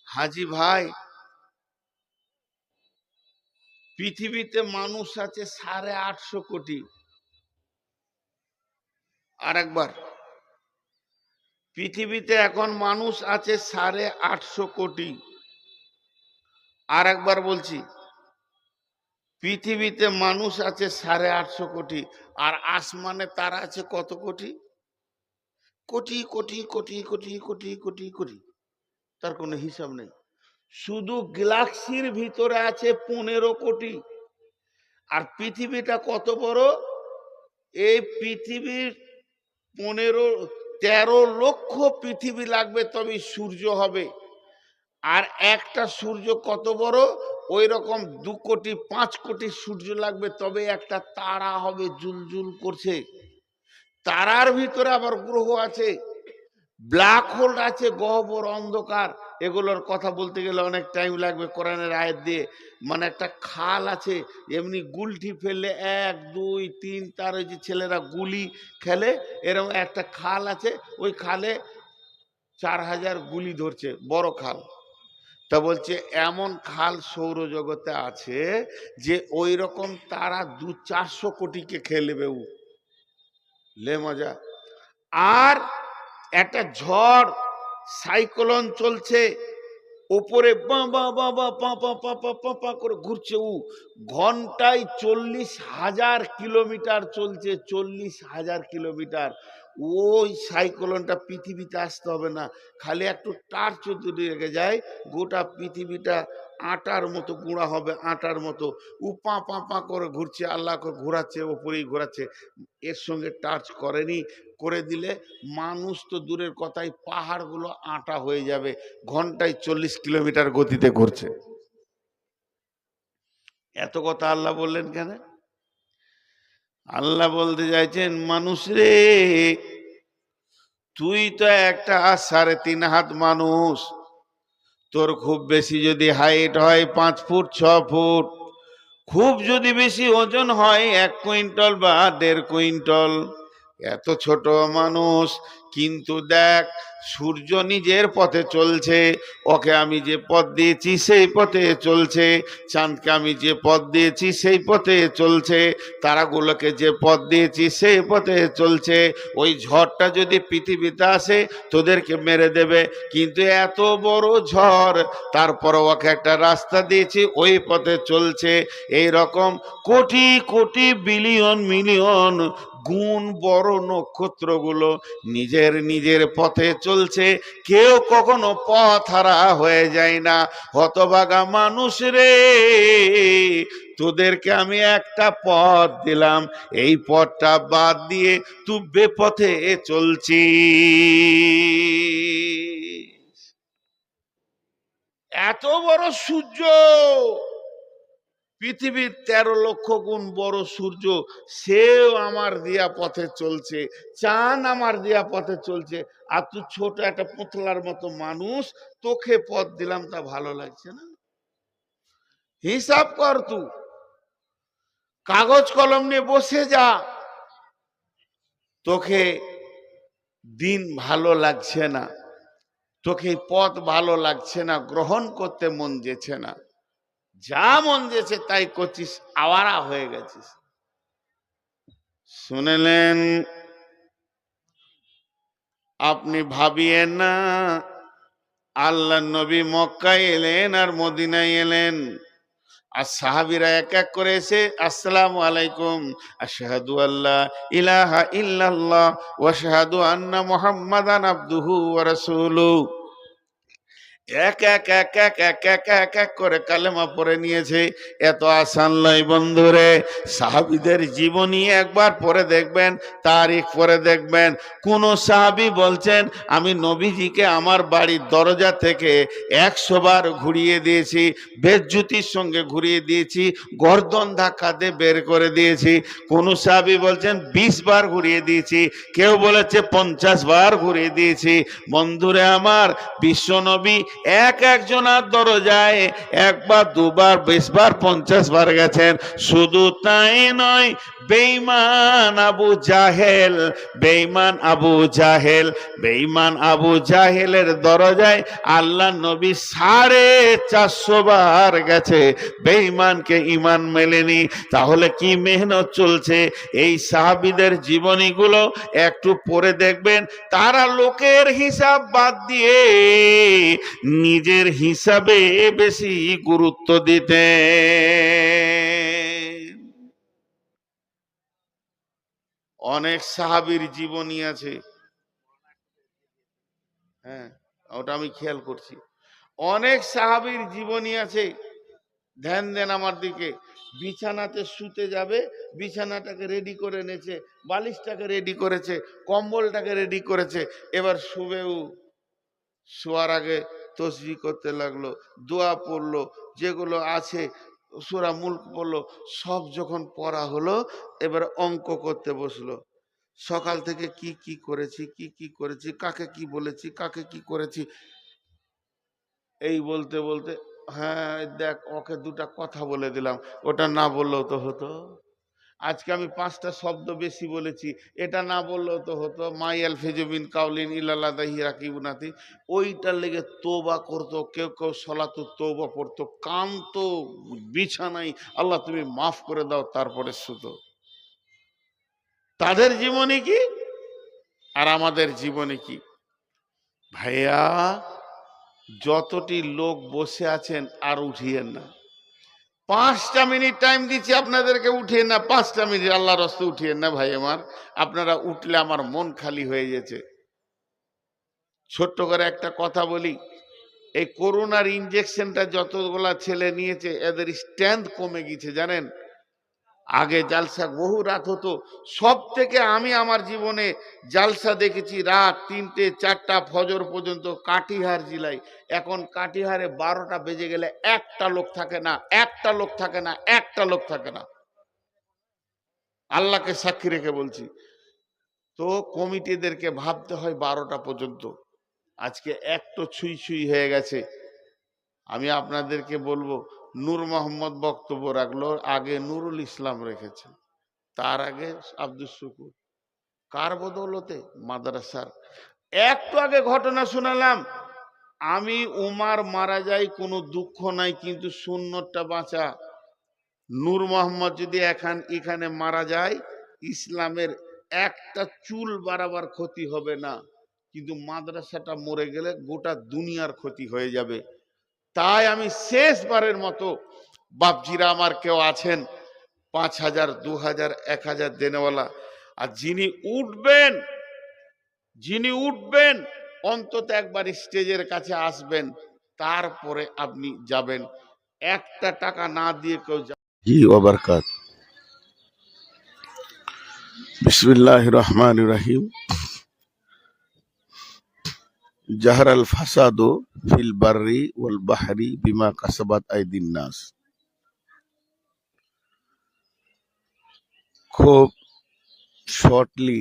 হাজি ভাই, পৃথিবীতে মানুষ আছে 850 কোটি। আর একবার, পৃথিবীতে এখন মানুষ আছে 850 কোটি। আর একবার বলছি, পৃথিবীতে মানুষ আছে 850 কোটি। আর আসমানে তারা আছে কত কোটি? কোটি কোটি কোটি কোটি কোটি কোটি কোটি, তার কোনো হিসাব নেই। শুধু গ্যালাক্সির ভিতরে আছে 15 কোটি। আর পৃথিবীটা কত বড়? এই পৃথিবীর 13 লক্ষ পৃথিবী লাগবে তবে সূর্য হবে। আর একটা সূর্য কত বড়? ওই রকম 2 কোটি 5 কোটি সূর্য লাগবে তবে একটা তারা হবে, জুলজুল করছে। তারার ভিতরে আবার গ্রহ আছে, ব্ল্যাক হোল আছে, গহ্বর অন্ধকার। এগুলোর কথা বলতে গেলে অনেক টাইম লাগবে কোরআনের আয়াত দিয়ে। মানে একটা খাল আছে, এমনি গুলটি ফেললে 1 2 3, তার ওই যে ছেলেরা গুলি খেলে, এরকম একটা খাল আছে, ওই খালে 4000 গুলি ধরছে, বড় খাল। তা বলছে এমন খাল সৌরজগতে আছে যে ওই রকম তারা 200-400 কোটিকে খেলবে ও, লে মজা। আর একটা ঝড় সাইক্লোন চলছে, উপরে বা বা বা বা পা পা পা পা পা পা করে ঘুরছে। ও ঘন্টায় 40,000 কিলোমিটার চলছে, 40,000 কিলোমিটার। ওই সাইক্লোনটা পৃথিবীতে আসতে হবে না, খালি একটু টার্চ যদি রেখে যায়, গোটা পৃথিবীটা আটার মতো গুঁড়া হবে, আটার মতো। ও পা পা পা করে ঘুরছে, আল্লাহকে ঘোরাচ্ছে, ওপরেই ঘোরাচ্ছে। এর সঙ্গে টাচ করেনি, করে দিলে মানুষ তো দূরের কথাই, পাহাড়গুলো আটা হয়ে যাবে। ঘন্টায় 40 কিলোমিটার গতিতে ঘুরছে। এত কথা আল্লাহ বললেন কেন? আল্লাহ বলতে চাইছেন, মানুষ রে, তুই তো একটা 3.5 হাত মানুষ, তোর খুব বেশি যদি হাইট হয় 5 ফুট 6 ফুট, খুব যদি বেশি ওজন হয় 1 কুইন্টাল বা 1.5 কুইন্টাল, এত ছোট মানুষ। কিন্তু দেখ, সূর্য নিজের পথে চলছে, ওকে আমি যে পথ দিয়েছি সেই পথে চলছে। চাঁদকে আমি যে পথ দিয়েছি সেই পথে চলছে। তারাগুলোকে যে পথ দিয়েছি সেই পথে চলছে। ওই ঝড়টা যদি পৃথিবীতে আসে তোদেরকে মেরে দেবে, কিন্তু এত বড় ঝড়, তারপর ওকে একটা রাস্তা দিয়েছি, ওই পথে চলছে। এই রকম কোটি কোটি বিলিয়ন মিলিয়ন গুণ বড় নক্ষত্রগুলো নিজের নিজের পথে চলছে, কেউ কখনো পথ হারা হয়ে যায় না। হতভাগা মানুষ রে, তোদেরকে আমি একটা পথ দিলাম, এই পথটা বাদ দিয়ে তুই বেপথে চলছিস। এত বড় সূর্য, পৃথিবীর 13 লক্ষ গুণ বড় সূর্য, সেও আমার দিয়া পথে চলছে, চাঁদ আমার দিয়া পথে চলছে। আর তুই ছোট একটা পুতলার মতো মানুষ, তোকে পথ দিলাম, তা ভালো লাগছে না? হিসাব কর, তুই কাগজ কলম নিয়ে বসে যা, তোকে দিন ভালো লাগছে না, তোকে পথ ভালো লাগছে না, গ্রহণ করতে মন যেছে না, যা মন যেছে তাই করছিস, আওয়ারা হয়ে গেছিস। শুনলেন? আপনি ভাবিয়েন না, আল্লাহ নবী মক্কায় এলেন আর মদিনায় এলেন, আর সাহাবীরা এক এক করে এসে আসসালামু আলাইকুম, আশহাদু আল্লাহ ইলাহা ইল্লাল্লাহ ওয়া আশহাদু আন্না মুহাম্মাদান আবদুহু ওয়া রাসূলুহু, এক এক এক এক এক এক এক এক করে কালেমা পড়ে নিয়েছে। এত আসান নয় বন্ধুরে। সাহাবীদের জীবনী একবার পড়ে দেখবেন, তারিখ পড়ে দেখবেন। কোন সাহাবী বলছেন, আমি নবীজিকে আমার বাড়ির দরজা থেকে 100 বার ঘুরিয়ে দিয়েছি, বেজ্জুতির সঙ্গে ঘুরিয়ে দিয়েছি, গর্দন ধাক্কা দিয়ে বের করে দিয়েছি। কোন সাহাবী বলছেন 20 বার ঘুরিয়ে দিয়েছি, কেউ বলেছে 50 বার ঘুরিয়ে দিয়েছি। বন্ধুরে আমার, বিশ্বনবী একজনের দরজায় 1 বার 2 বার 20 বার 50 বার গেছেন। শুধু তাই নয়, বেঈমান আবু জাহেল, বেঈমান আবু জাহেল, বেঈমান আবু জাহেলের দরজায় আল্লাহ নবী 450 বার গেছে, বেঈমানকে ঈমান মেলেনি। তাহলে কি মেহনত চলছে? এই সাহাবীদের জীবনীগুলো একটু পড়ে দেখবেন, তারা লোকের হিসাব বাদ দিয়ে নিজের হিসাবে বেশি গুরুত্ব দিতে। অনেক সাহাবীর জীবনী আছে, হ্যাঁ, ওটা আমি খেয়াল করছি। অনেক সাহাবীর জীবনী আছে, ধ্যান দেন আমার দিকে। বিছানাতে শুতে যাবে, বিছানাটাকে রেডি করে এনেছে, বালিশটাকে রেডি করেছে, কম্বলটাকে রেডি করেছে, এবার শুবেও শোয়ার আগে তসবিহ করতে লাগলো, দোয়া পড়লো, যেগুলো আছে সূরা মুলক পড়লো, সব যখন পড়া হলো এবার অঙ্ক করতে বসলো। সকাল থেকে কি কি করেছি, কি কি করেছি, কাকে কি বলেছি, কাকে কি করেছি, এই বলতে বলতে, হ্যাঁ দেখ ওকে দুটা কথা বলে দিলাম, ওটা না বললেও তো হতো। আজকে আমি 5টা শব্দ বেশি বলেছি, এটা না বললেও তো হতো। মাইয়াল ফেজবিন কাউলিন ইলালাদাহি রাকিবুনাতি, ওইটার লেগে তোবা করতো, কেউ কেউ সলাতু তোবা পড়তো, কানতো বিছানায়, আল্লাহ তুমি মাফ করে দাও, তারপরে শুতো। তাদের জীবনে কি আর আমাদের জীবনে কি? ভাইয়া, যতটি লোক বসে আছেন আর উঠিয়েন না। 5টা মিনিট টাইম দিচ্ছি আপনাদেরকে, উঠিয়ে না 5টা মিনিট, আল্লাহর রাস্তে উঠিয়েন না ভাই আমার। আপনারা উঠলে আমার মন খালি হয়ে গেছে। ছোট্ট করে একটা কথা বলি, এই করোনার ইনজেকশনটা যতগুলা ছেলে নিয়েছে এদের স্ট্রেংথ কমে গেছে জানেন। আগে জালসা বহু রাত হতো, সব থেকে আমি আমার জীবনে জালসা দেখেছি রাত 3টে 4টা ফজর পর্যন্ত কাটিহার জেলায়। এখন কাটিহারে 12টা বেজে গেলে একটা লোক থাকে না, একটা লোক থাকে না, একটা লোক থাকে না, আল্লাহকে সাক্ষী রেখে বলছি। তো কমিটিদেরকে ভাবতে হয় 12টা পর্যন্ত, আজকে একটু ছুঁই ছুঁই হয়ে গেছে। আমি আপনাদেরকে বলবো, নূর মোহাম্মদ বক্তব্য রাখলো, আগে নুরুল ইসলাম রেখেছে, তার আগে আব্দুল শুকুর। কার বদৌলতে? মাদ্রাসার। একটু আগে ঘটনা শোনালাম, আমি উমার মারা যাই কোনো দুঃখ নাই, কিন্তু সুন্নতটা বাঁচা। নূর মোহাম্মদ যদি এখানে মারা যায়, ইসলামের একটা চুল বাড়াবার ক্ষতি হবে না, কিন্তু মাদ্রাসাটা মরে গেলে গোটা দুনিয়ার ক্ষতি হয়ে যাবে। তাই আমি শেষবারের মতো, বাপজিরা আমার কেউ আছেন 5,000 2,000 1,000 দেনেওয়ালা, আর যিনি উঠবেন অন্তত একবার স্টেজের কাছে আসবেন, তারপরে আপনি যাবেন। একটা টাকা না দিয়ে কেউ জি ওবারকাত। বিসমিল্লাহির রহমানির রহিম। জাহারাল ফাসাদু ফিল বাররি ওয়াল বাহরি বিমা কাসাবাত আইদিন নাস। খুব শর্টলি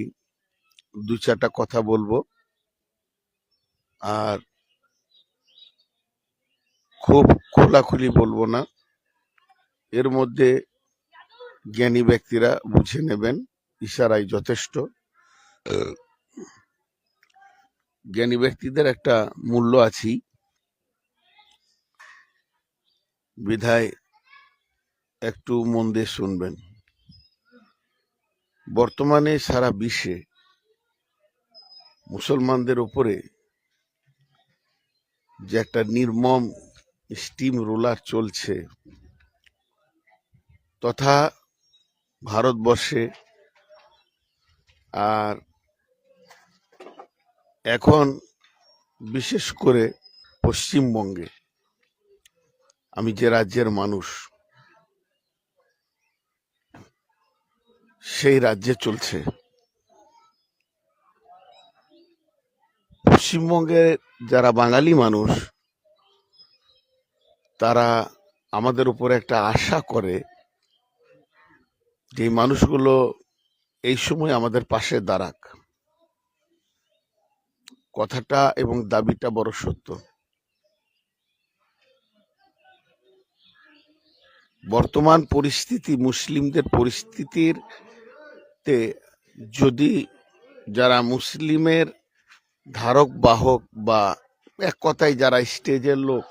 2-4টা কথা বলবো, আর খুব খোলাখুলি বলবো না। এর মধ্যে জ্ঞানী ব্যক্তিরা বুঝে নেবেন, ইশারাই যথেষ্ট। জ্ঞানী ব্যক্তিদের একটা মূল্য আছে, বিধায় একটু মন দিয়ে শুনবেন। বর্তমানে সারা বিশ্বে মুসলমানদের উপরে যে একটা নির্মম স্টিম রোলার চলছে, তথা ভারতবর্ষে আর এখন বিশেষ করে পশ্চিমবঙ্গে, আমি যে রাজ্যের মানুষ সেই রাজ্যে চলছে। পশ্চিমবঙ্গের যারা বাঙালি মানুষ, তারা আমাদের উপরে একটা আশা করে যে মানুষগুলো এই সময় আমাদের পাশে দাঁড়াক। কথাটা এবং দাবিটা বড় সত্য। বর্তমান পরিস্থিতি, মুসলিমদের পরিস্থিতির যদি যারা মুসলিমের ধারক বাহক বা এক কথায় যারা স্টেজের লোক,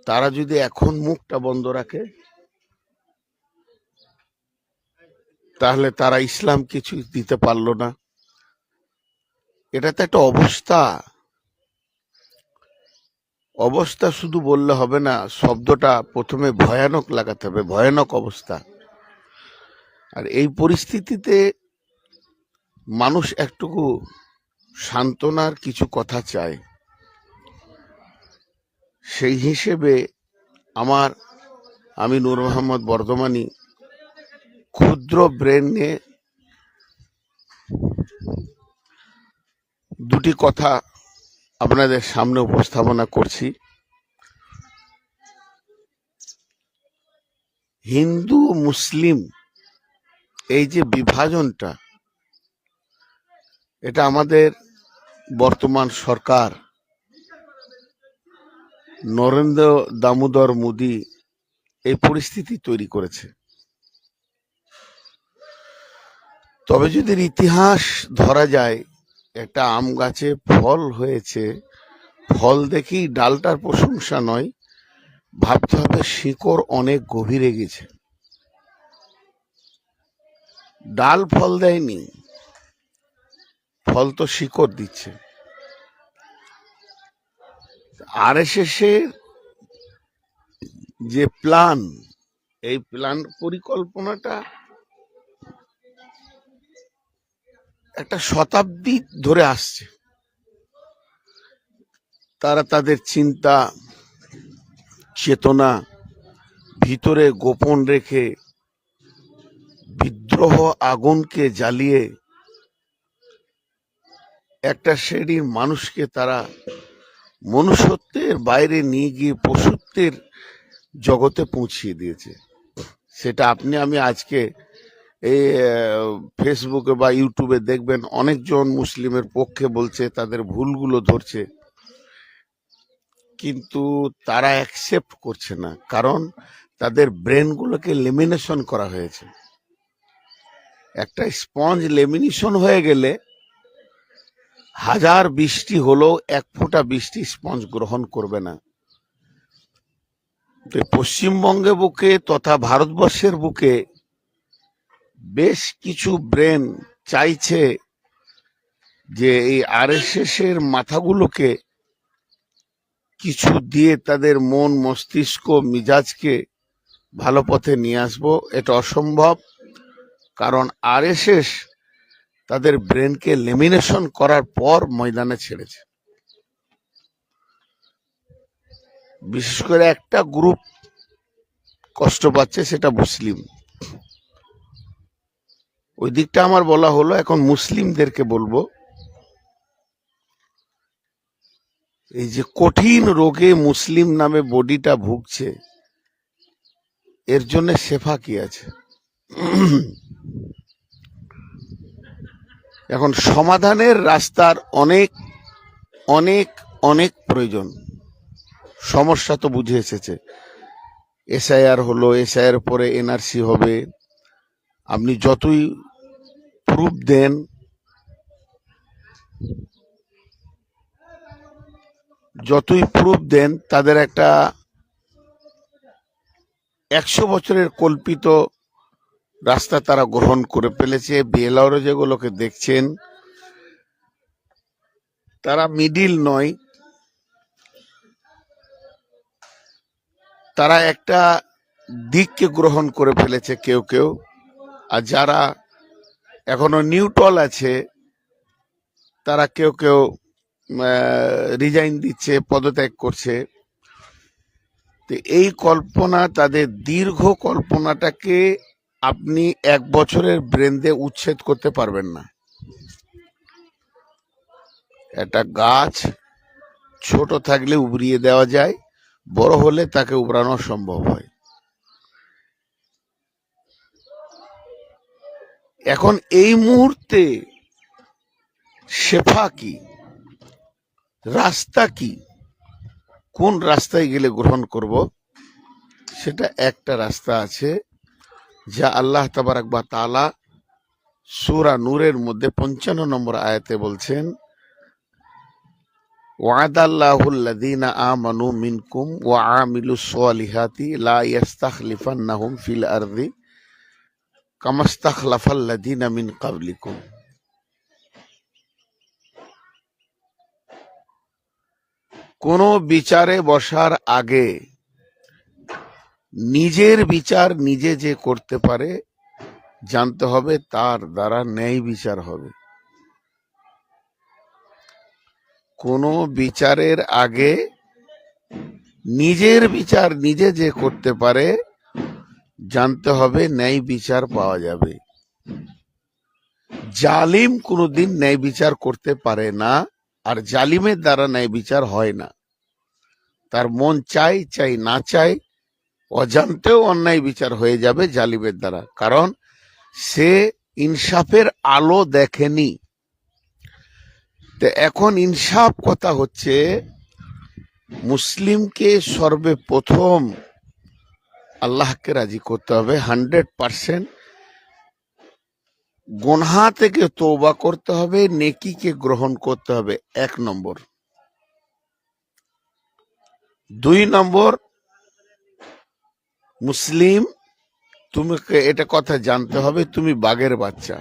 তারা যদি এখন মুখটা বন্ধ রাখে, তাহলে তারা ইসলাম কিছু দিতে পারলো না। এটা তো একটা অবস্থা শুধু বললে হবে না, শব্দটা প্রথমে ভয়ানক লাগাতে হবে, ভয়ানক অবস্থা। আর এই পরিস্থিতিতে মানুষ একটুকু সান্ত্বনার কিছু কথা চায়। সেই হিসেবে আমার আমি নূর মোহাম্মদ বর্ধমানী ক্ষুদ্র ব্রেন নিয়ে দুটি কথা আপনাদের সামনে উপস্থাপনা করছি। হিন্দু মুসলিম এই যে বিভাজনটা, এটা আমাদের বর্তমান সরকার নরেন্দ্র দামোদর মোদী এই পরিস্থিতি তৈরি করেছে। তবে যদি ইতিহাস ধরা যায়, একটা আম গাছে ফল হয়েছে, ফল দেখেই ডালটার প্রশংসা নয়, ভাবতে হবে শিকড় অনেক গভীরে গেছে। ডাল ফল দেয়নি, ফল তো শিকড় দিচ্ছে। আরএসএস এর যে প্ল্যান, এই প্ল্যান পরিকল্পনাটা একটা শতাব্দী ধরে আসছে। তারা তাদের চিন্তা চেতনা ভিতরে গোপন রেখে বিদ্রোহ আগুনকে জ্বালিয়ে একটা শ্রেণীর মানুষকে তারা মনুষ্যত্বের বাইরে নিয়ে গিয়ে পশুত্বের জগতে পৌঁছিয়ে দিয়েছে। সেটা আপনি আমি আজকে এই ফেসবুকে বা ইউটিউবে দেখবেন, অনেকজন মুসলিমের পক্ষে বলছে, তাদের ভুলগুলো ধরছে, কিন্তু তারা অ্যাকসেপ্ট করছে না, কারণ তাদের ব্রেনগুলোকে লেমিনেশন করা হয়েছে। একটা স্পঞ্জ লেমিনেশন হয়ে গেলে হাজার বৃষ্টি হলেও এক ফোঁটা বৃষ্টি স্পঞ্জ গ্রহণ করবে না। তো পশ্চিমবঙ্গে বুকে তথা ভারতবর্ষের বুকে বেশ কিছু ব্রেন চাইছে যে এই আরএসএস এর মাথাগুলোকে কিছু দিয়ে তাদের মন মস্তিষ্ক মিজাজকে ভালো পথে নিয়ে আসবো। এটা অসম্ভব, কারণ আরএসএস তাদের ব্রেনকে লেমিনেশন করার পর ময়দানে ছেড়েছে। বিশেষ করে একটা গ্রুপ কষ্ট পাচ্ছে, সেটা মুসলিম। ওই দিকটা আমার বলা হলো, এখন মুসলিমদেরকে বলবো, এই যে কঠিন রোগে মুসলিম নামে বডিটা ভুগছে, এর জন্য শেফা কি আছে? এখন সমাধানের রাস্তার অনেক অনেক অনেক প্রয়োজন। সমস্যা তো বুঝে এসেছে, এসআইআর হলো, এসআইআর পরে এনআরসি হবে। আপনি যতই প্রুফ দেন, তাদের একটা 100 বছরের কল্পিত রাস্তা তারা গ্রহণ করে ফেলেছে। বিএলআর যেগুলোকে দেখছেন, তারা মিডিল নয়, তারা একটা দিককে গ্রহণ করে ফেলেছে কেউ কেউ। আর যারা এখনো নিউট্রাল আছে, তারা কেউ কেউ রিজাইন দিচ্ছে, পদত্যাগ করছে। তো এই কল্পনা, তাদের দীর্ঘ কল্পনাটাকে আপনি 1 বছরের ব্রেন দিয়ে উচ্ছেদ করতে পারবেন না। একটা গাছ ছোট থাকলে উবরিয়ে দেওয়া যায়, বড় হলে তাকে উবরানো সম্ভব হয়। এখন এই মুহূর্তে শেফা কি, রাস্তা কি, কোন রাস্তায় গেলে গ্রহণ করব? সেটা একটা রাস্তা আছে, যা আল্লাহ তাবারাক ওয়া তাআলা সূরা নূরের মধ্যে 55 নম্বর আয়াতে বলছেন, ওয়াদাল্লাহুল্লাযীনা আমানু মিনকুম ওয়া আমিলুস সালিহাতি লা ইস্তাখলিফান্নাহুম ফিল আরদি কামাস্তাখলাফাল্লাযীনা মিন ক্বাবলিকুম। কোন বিচারে বসার আগে নিজের বিচার নিজে যে করতে পারে, জানতে হবে তার দ্বারা ন্যায় বিচার হবে। কোন বিচারের আগে নিজের বিচার নিজে যে করতে পারে, জানতে হবে ন্যায় বিচার পাওয়া যাবে। জালিম কোনোদিন ন্যায় বিচার করতে পারে না, আর জালিমের দ্বারা ন্যায় বিচার হয় না। তার মন চাই চাই না চাই অজান্তেও অন্যায় বিচার হয়ে যাবে জালিমের দ্বারা, কারণ সে ইনসাফের আলো দেখেনি। তো এখন ইনসাফ কথা হচ্ছে, মুসলিমকে সর্বপ্রথম আল্লাহকে রাজি করতে হবে 100%। গুনাহ থেকে তওবা করতে হবে, নেকিকে গ্রহণ করতে হবে, 1 নম্বর। 2 নম্বর, মুসলিম তোমাকে এটা কথা জানতে হবে তুমি বাঘের বাচ্চা।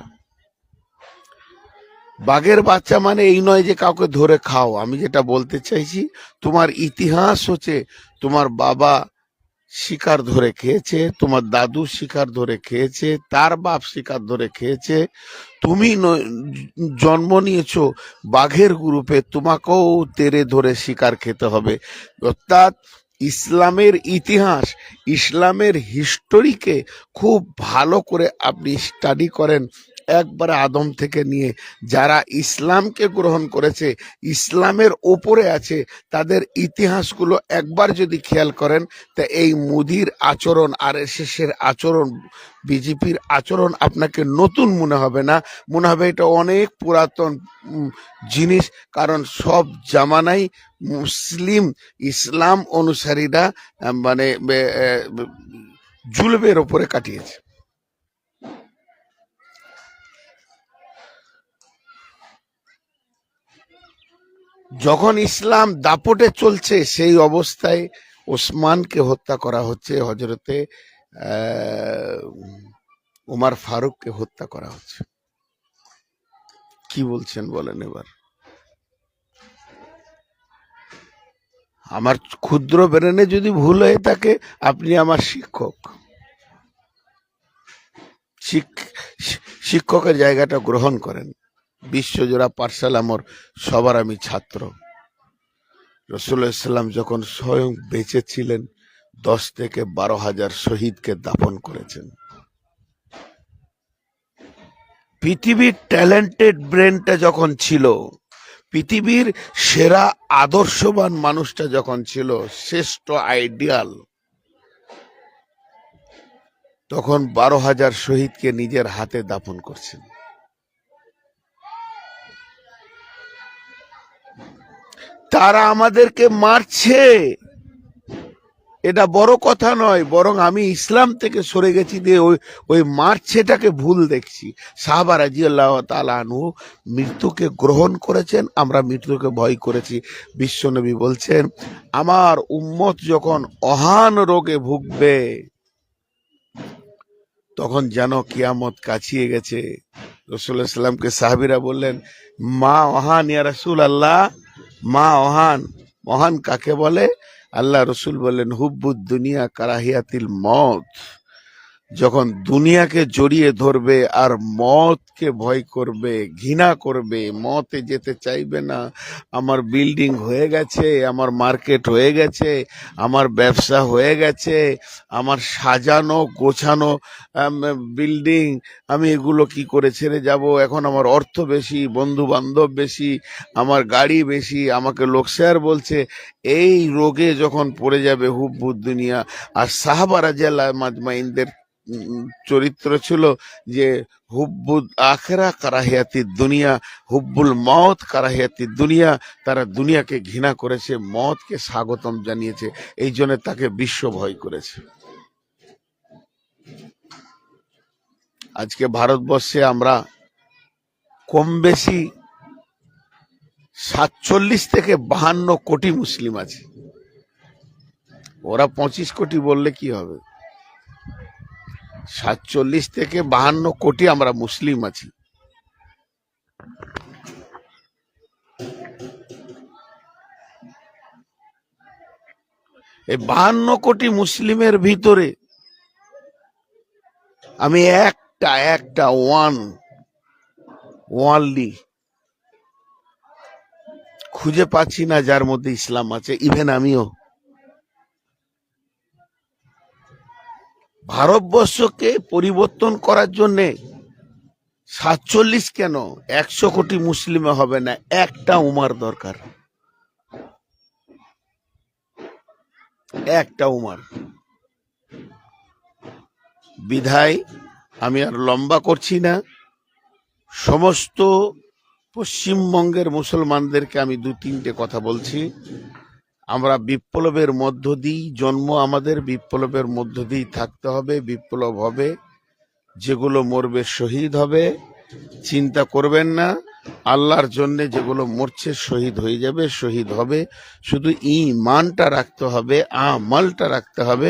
বাঘের বাচ্চা মানে এই নয় যে কাউকে ধরে খাও। আমি যেটা বলতে চাইছি, তোমার ইতিহাস হচ্ছে তোমার বাবা শিকার ধরে খেয়েছে, তোমার দাদু শিকার ধরে খেয়েছে, তার বাপ শিকার ধরে খেয়েছে, তুমি জন্ম নিয়েছো বাঘের গ্রুপে, তোমাকেও তেরে ধরে শিকার খেতে হবে। অর্থাৎ ইসলামের ইতিহাস, ইসলামের হিস্টোরিকে খুব ভালো করে আপনি স্টাডি করেন, একবারে আদম থেকে নিয়ে যারা ইসলামকে গ্রহণ করেছে, ইসলামের ওপরে আছে, তাদের ইতিহাসগুলো একবার যদি খেয়াল করেন, তা এই মোদির আচরণ, RSS এর আচরণ, বিজেপির আচরণ আপনাকে নতুন মনে হবে না, মনে হবে এটা অনেক পুরাতন জিনিস। কারণ সব জামানাই মুসলিম ইসলাম অনুসারীরা মানে জুলুমের ওপরে কাটিয়েছে। যখন ইসলাম দাপটে চলছে, সেই অবস্থায় ওসমানকে হত্যা করা হচ্ছে, হজরতে উমার ফারুককে হত্যা করা হচ্ছে। কি বলছেন বলেন এবার? আমার ক্ষুদ্র ব্রেনে যদি ভুল হয়ে থাকে, আপনি আমার শিক্ষক, শিক্ষকের জায়গাটা গ্রহণ করেন। বিশ্বজোড়া পাঠশালা আমার সবার আমি ছাত্র। রাসূলুল্লাহ সাল্লাল্লাহু আলাইহি ওয়াসাল্লাম যখন স্বয়ং বেঁচে ছিলেন, 10 থেকে 12,000 শহীদকে দাফন করেছেন। পৃথিবীর ট্যালেন্টেড ব্রেনটা যখন ছিল, পৃথিবীর সেরা আদর্শবান মানুষটা যখন ছিল, শ্রেষ্ঠ আইডিয়াল, তখন 12,000 শহীদকে নিজের হাতে দাফন করছেন। তারা আমাদেরকে মারছে, এটা বড় কথা নয়, বরং আমি ইসলাম থেকে সরে গেছি দিয়ে ওই মারছেটাকে ভুল দেখছি। সাহাবা রাদিয়াল্লাহু তাআলা আনহু মৃত্যুকে গ্রহণ করেছেন, আমরা মৃত্যুকে ভয় করেছি। বিশ্বনবী বলছেন, আমার উম্মত যখন অহান রোগে ভুগবে, তখন যেন কিয়ামত কাছিয়ে গেছে। রাসূলুল্লাহ সাল্লাল্লাহু আলাইহি ওয়াসাল্লামকে সাহাবীরা বললেন, মা অহান ইয়া রাসূলুল্লাহ, মা অহান। অহান কাকে বলে? আল্লাহ রসুল বললেন, হুব্বুদ দুনিয়া কারাহিয়াতিল মত। যখন দুনিয়াকে জড়িয়ে ধরবে আর মতকে ভয় করবে, ঘৃণা করবে, মতে যেতে চাইবে না। আমার বিল্ডিং হয়ে গেছে, আমার মার্কেট হয়ে গেছে, আমার ব্যবসা হয়ে গেছে, আমার সাজানো গোছানো বিল্ডিং, আমি এগুলো কি করে ছেড়ে যাব? এখন আমার অর্থ বেশি, বন্ধু বান্ধব বেশি, আমার গাড়ি বেশি, আমাকে লোক শেয়ার বলছে। এই রোগে যখন পড়ে যাবে হুব্বুদ দুনিয়া। আর সাহাবা রাদিয়াল্লাহু মাজমাইনদের চরিত্র ছিল যে হুব্বুল আখিরা কারাহিয়াতি দুনিয়া, হুব্বুল মত কারাহিয়াতি দুনিয়া। তারা দুনিয়াকে ঘৃণা করেছে, মতকে স্বাগতম জানিয়েছে, এই জন্য তাকে বিশ্ব ভয় করেছে। আজকে ভারতবর্ষে আমরা কম বেশি 47 থেকে 52 কোটি মুসলিম আছে। ওরা 25 কোটি বললে কি হবে? 47 থেকে 52 কোটি আমরা মুসলিম আছি। এই 52 কোটি মুসলিমের ভিতরে আমি একটা ওয়ানলি খুঁজে পাচ্ছি না যার মধ্যে ইসলাম আছে, ইভেন আমিও। ভারতবর্ষকে পরিবর্তন করার জন্যে 47 কেন 100 কোটি মুসলিমে হবে না, একটা উমার দরকার, একটা উমার। বিধায় আমি আর লম্বা করছি না, সমস্ত পশ্চিমবঙ্গের মুসলমানদেরকে আমি 2-3টে কথা বলছি। আমরা বিপ্লবের মধ্য দিয়েই জন্ম, আমাদের বিপ্লবের মধ্য দিয়েই থাকতে হবে, বিপ্লব হবে, যেগুলো মরবে শহীদ হবে, চিন্তা করবেন না, আল্লাহর জন্য যেগুলো মরছে শহীদ হয়ে যাবে, শহীদ হবে, শুধু ঈমানটা রাখতে হবে, আমলটা রাখতে হবে।